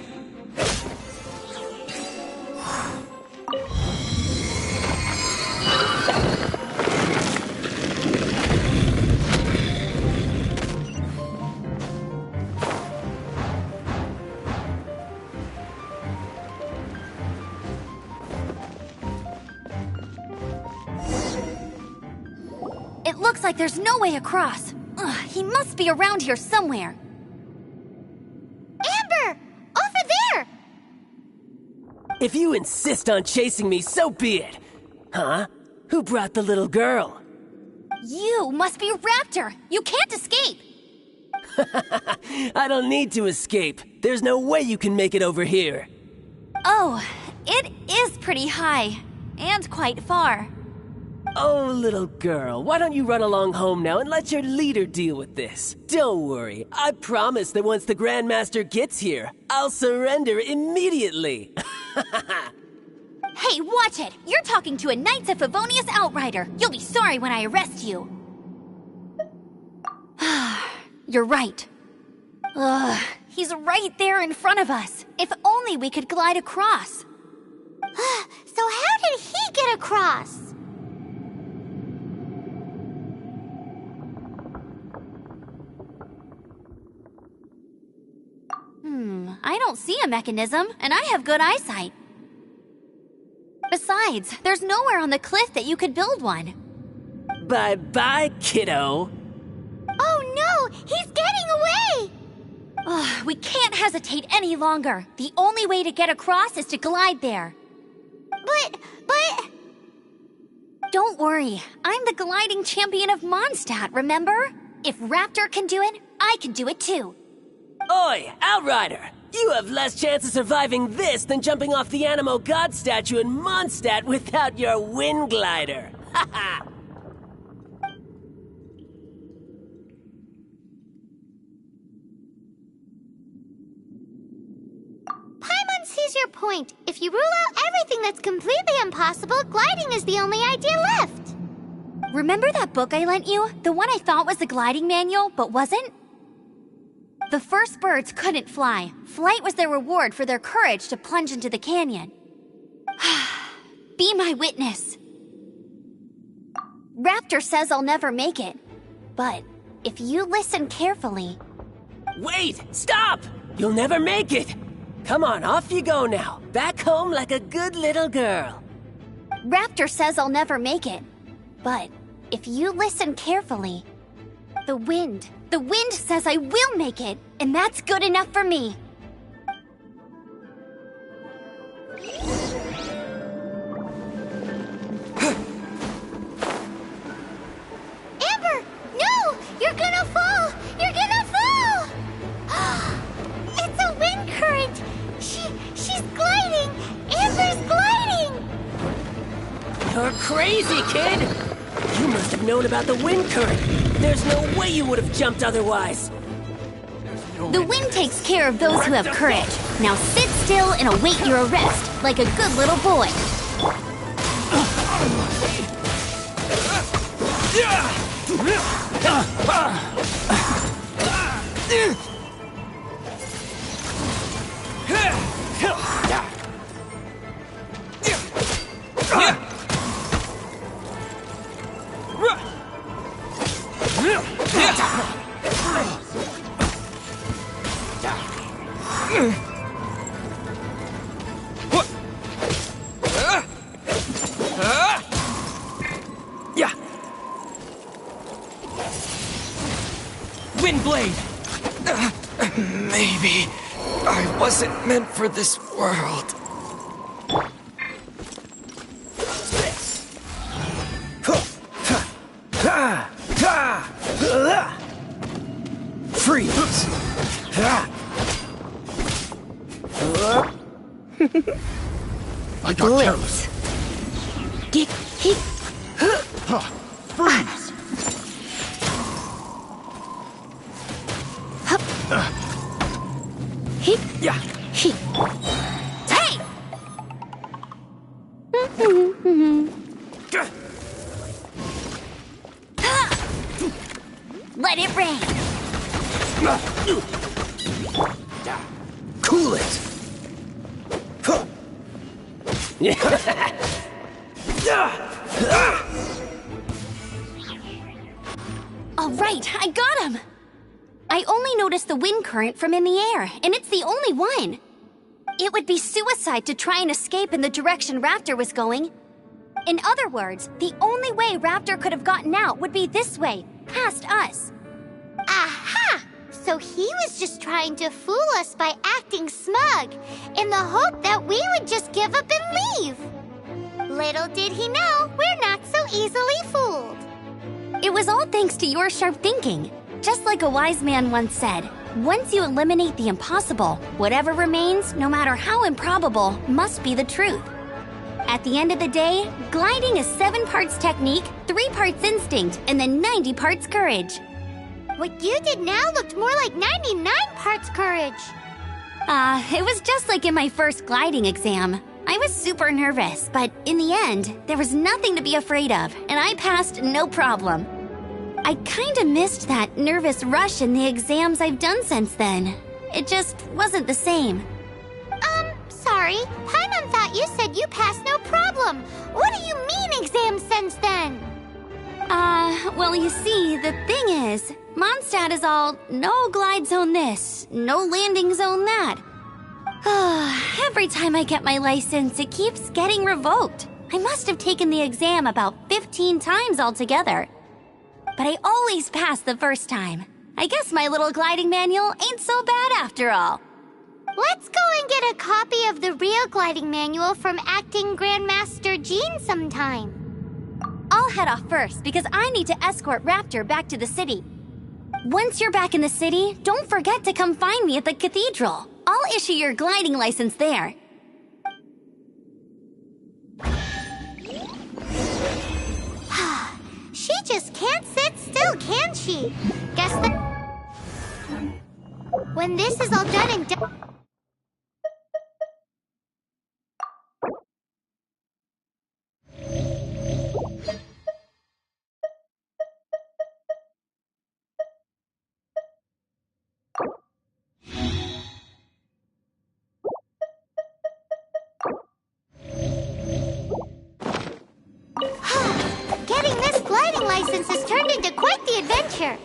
Speaker 2: It looks like there's no way across. Ugh, he must be around here somewhere.
Speaker 1: Amber! Over there!
Speaker 21: If you insist on chasing me, so be it. Huh? Who brought the little girl?
Speaker 2: You must be Raptor. You can't escape.
Speaker 21: I don't need to escape. There's no way you can make it over here.
Speaker 2: Oh, it is pretty high. And quite far.
Speaker 21: Oh, little girl, why don't you run along home now and let your leader deal with this? Don't worry, I promise that once the Grandmaster gets here, I'll surrender immediately.
Speaker 2: Hey, watch it! You're talking to a Knights of Favonius outrider. You'll be sorry when I arrest you. You're right. Ugh, he's right there in front of us. If only we could glide across.
Speaker 1: So how did he get across?
Speaker 2: I don't see a mechanism, and I have good eyesight. Besides, there's nowhere on the cliff that you could build one.
Speaker 21: Bye-bye, kiddo.
Speaker 1: Oh no! He's getting away!
Speaker 2: Ugh, we can't hesitate any longer. The only way to get across is to glide there.
Speaker 1: But...
Speaker 2: Don't worry. I'm the gliding champion of Mondstadt, remember? If Raptor can do it, I can do it too.
Speaker 21: Oi, Outrider! You have less chance of surviving this than jumping off the Animo God statue in Mondstadt without your wind glider. Haha!
Speaker 1: Paimon sees your point. If you rule out everything that's completely impossible, gliding is the only idea left.
Speaker 2: Remember that book I lent you? The one I thought was the gliding manual, but wasn't? The first birds couldn't fly. Flight was their reward for their courage to plunge into the canyon. Be my witness. Raptor says I'll never make it. But if you listen carefully...
Speaker 21: Wait! Stop! You'll never make it! Come on, off you go now. Back home like a good little girl.
Speaker 2: Raptor says I'll never make it. But if you listen carefully... The wind says I will make it, and that's good enough for me.
Speaker 1: Amber! No! You're gonna fall! You're gonna fall! It's a wind current! She's gliding! Amber's gliding!
Speaker 21: You're crazy, kid! You must have known about the wind current. There's no way you would have jumped otherwise.
Speaker 2: The wind takes care of those who have courage. Now sit still and await your arrest, like a good little boy.
Speaker 3: Windblade! Maybe I wasn't meant for this world. Freeze!
Speaker 20: I got careless. Freeze!
Speaker 2: Hey! Let it rain.
Speaker 21: Cool
Speaker 19: it!
Speaker 2: All right, I got him! I only noticed the wind current from in the air, and it's the only one. It would be suicide to try and escape in the direction Raptor was going. In other words, the only way Raptor could have gotten out would be this way, past us.
Speaker 1: Aha! So he was just trying to fool us by acting smug, in the hope that we would just give up and leave. Little did he know, we're not so easily fooled.
Speaker 2: It was all thanks to your sharp thinking. Just like a wise man once said, once you eliminate the impossible, whatever remains, no matter how improbable, must be the truth. At the end of the day, gliding is 7 parts technique, 3 parts instinct, and then 90 parts courage.
Speaker 1: What you did now looked more like 99 parts courage.
Speaker 2: It was just like in my first gliding exam. I was super nervous, but in the end, there was nothing to be afraid of, and I passed no problem. I kinda missed that nervous rush in the exams I've done since then. It just wasn't the same.
Speaker 1: Sorry. Paimon thought you said you passed no problem. What do you mean exam since then?
Speaker 2: Well, you see, the thing is, Mondstadt is all no glide zone this, no landing zone that. Every time I get my license, it keeps getting revoked. I must have taken the exam about 15 times altogether. But I always pass the first time. I guess my little gliding manual ain't so bad after all.
Speaker 1: Let's go and get a copy of the real gliding manual from Acting Grandmaster Jean sometime.
Speaker 2: I'll head off first because I need to escort Raptor back to the city. Once you're back in the city, don't forget to come find me at the cathedral. I'll issue your gliding license there.
Speaker 1: She just can't sit still, can she? Guess when this is all done and done... Getting this gliding license has turned into quite the adventure.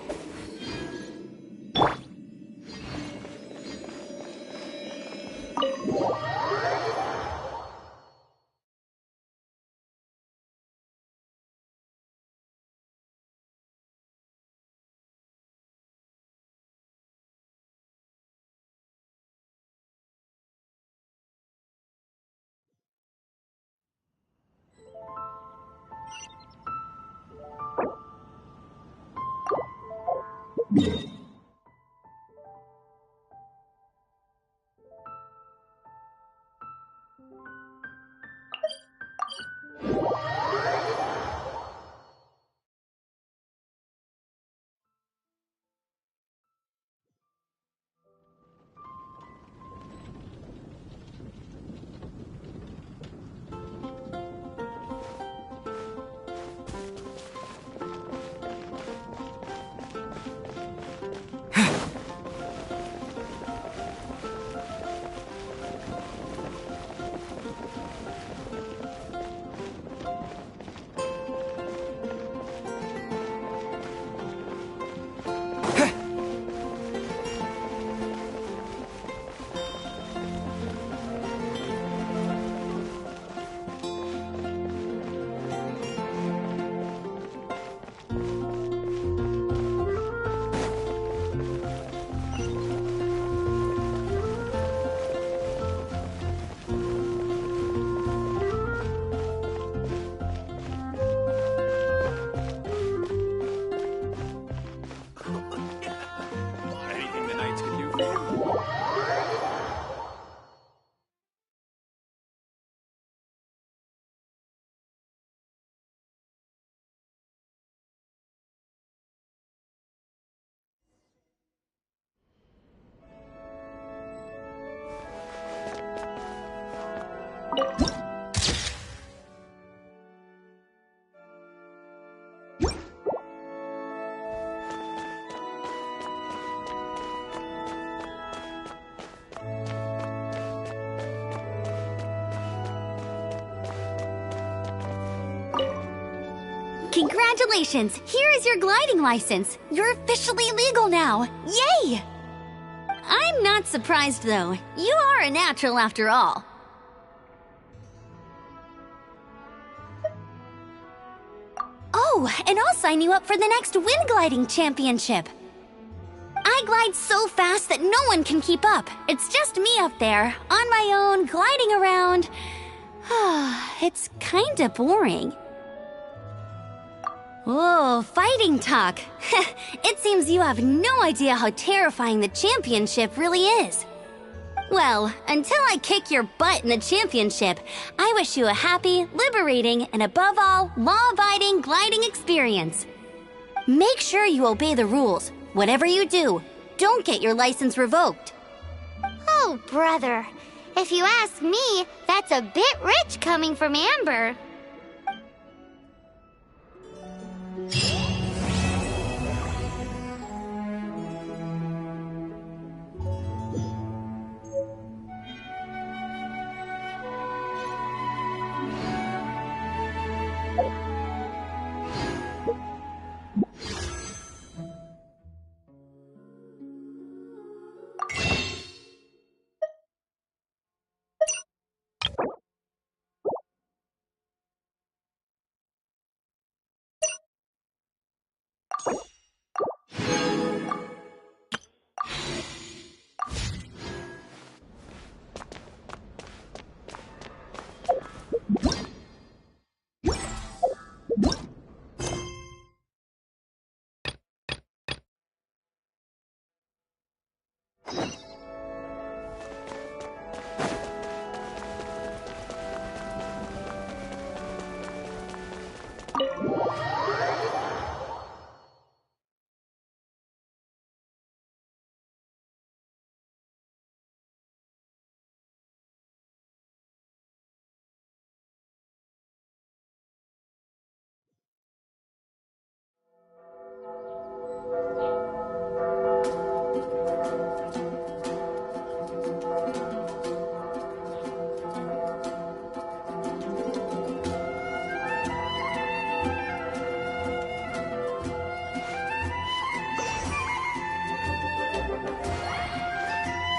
Speaker 2: Congratulations! Here is your gliding license. You're officially legal now. Yay! I'm not surprised, though. You are a natural after all. Oh, and I'll sign you up for the next wind gliding championship. I glide so fast that no one can keep up. It's just me up there, on my own, gliding around. It's kinda boring. Oh, fighting talk. It seems you have no idea how terrifying the championship really is. Well, until I kick your butt in the championship, I wish you a happy, liberating, and above all, law-abiding gliding experience. Make sure you obey the rules. Whatever you do, don't get your license revoked.
Speaker 1: Oh, brother. If you ask me, that's a bit rich coming from Amber.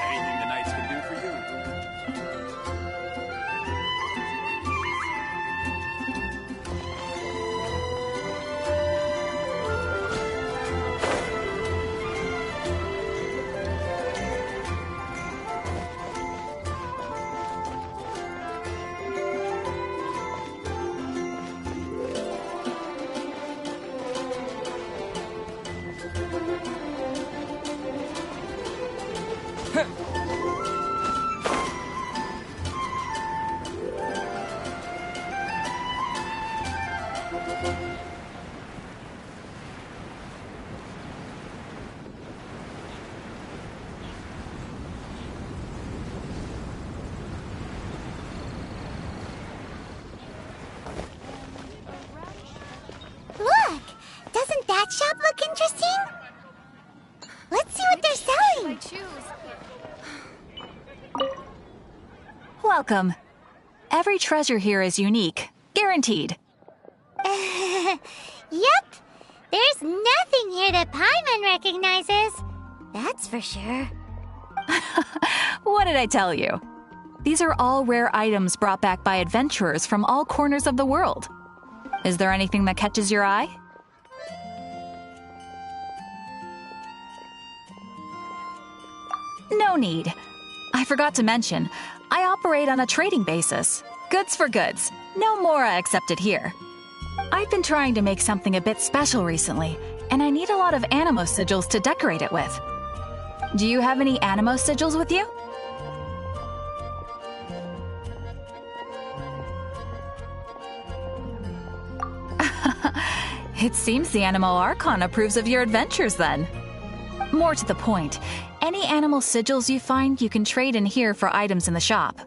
Speaker 11: Anything the knights can do for you.
Speaker 1: Look! Doesn't that shop look interesting? Let's see what they're selling.
Speaker 12: Welcome. Every treasure here is unique. Guaranteed.
Speaker 1: Yep. There's nothing here that Paimon recognizes. That's for sure.
Speaker 12: What did I tell you? These are all rare items brought back by adventurers from all corners of the world. Is there anything that catches your eye? No need. I forgot to mention, I operate on a trading basis. Goods for goods. No Mora accepted here. I've been trying to make something a bit special recently, and I need a lot of animo sigils to decorate it with. Do you have any animo sigils with you? It seems the Animo Archon approves of your adventures then. More to the point, any animal sigils you find you can trade in here for items in the shop.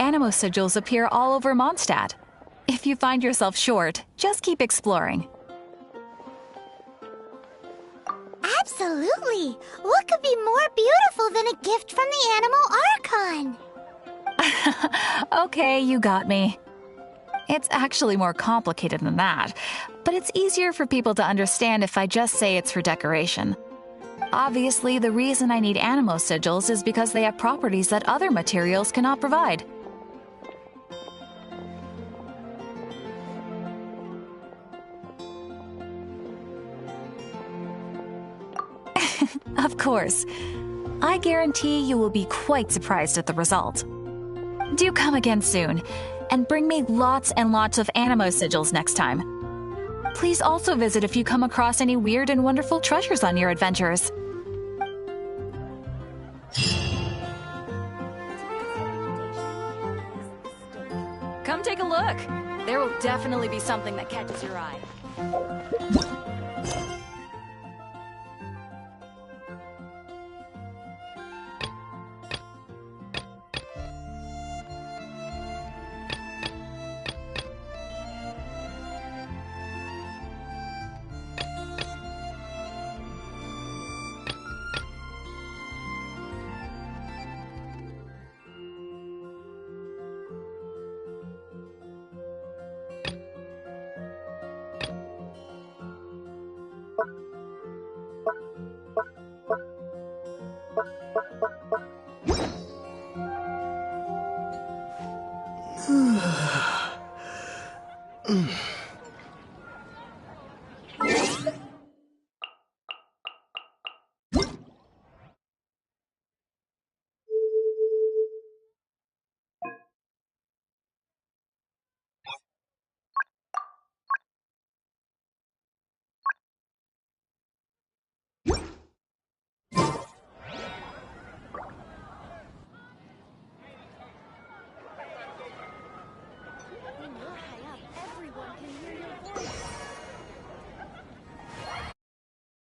Speaker 12: animo sigils appear all over Mondstadt. If you find yourself short, just keep exploring.
Speaker 1: Absolutely! What could be more beautiful than a gift from the Animal Archon?
Speaker 12: Okay, you got me. It's actually more complicated than that, but it's easier for people to understand if I just say it's for decoration. Obviously, the reason I need animo sigils is because they have properties that other materials cannot provide. Of course. I guarantee you will be quite surprised at the result. Do come again soon, and bring me lots and lots of animo sigils next time. Please also visit if you come across any weird and wonderful treasures on your adventures.
Speaker 6: Come take a look. There will definitely be something that catches your eye.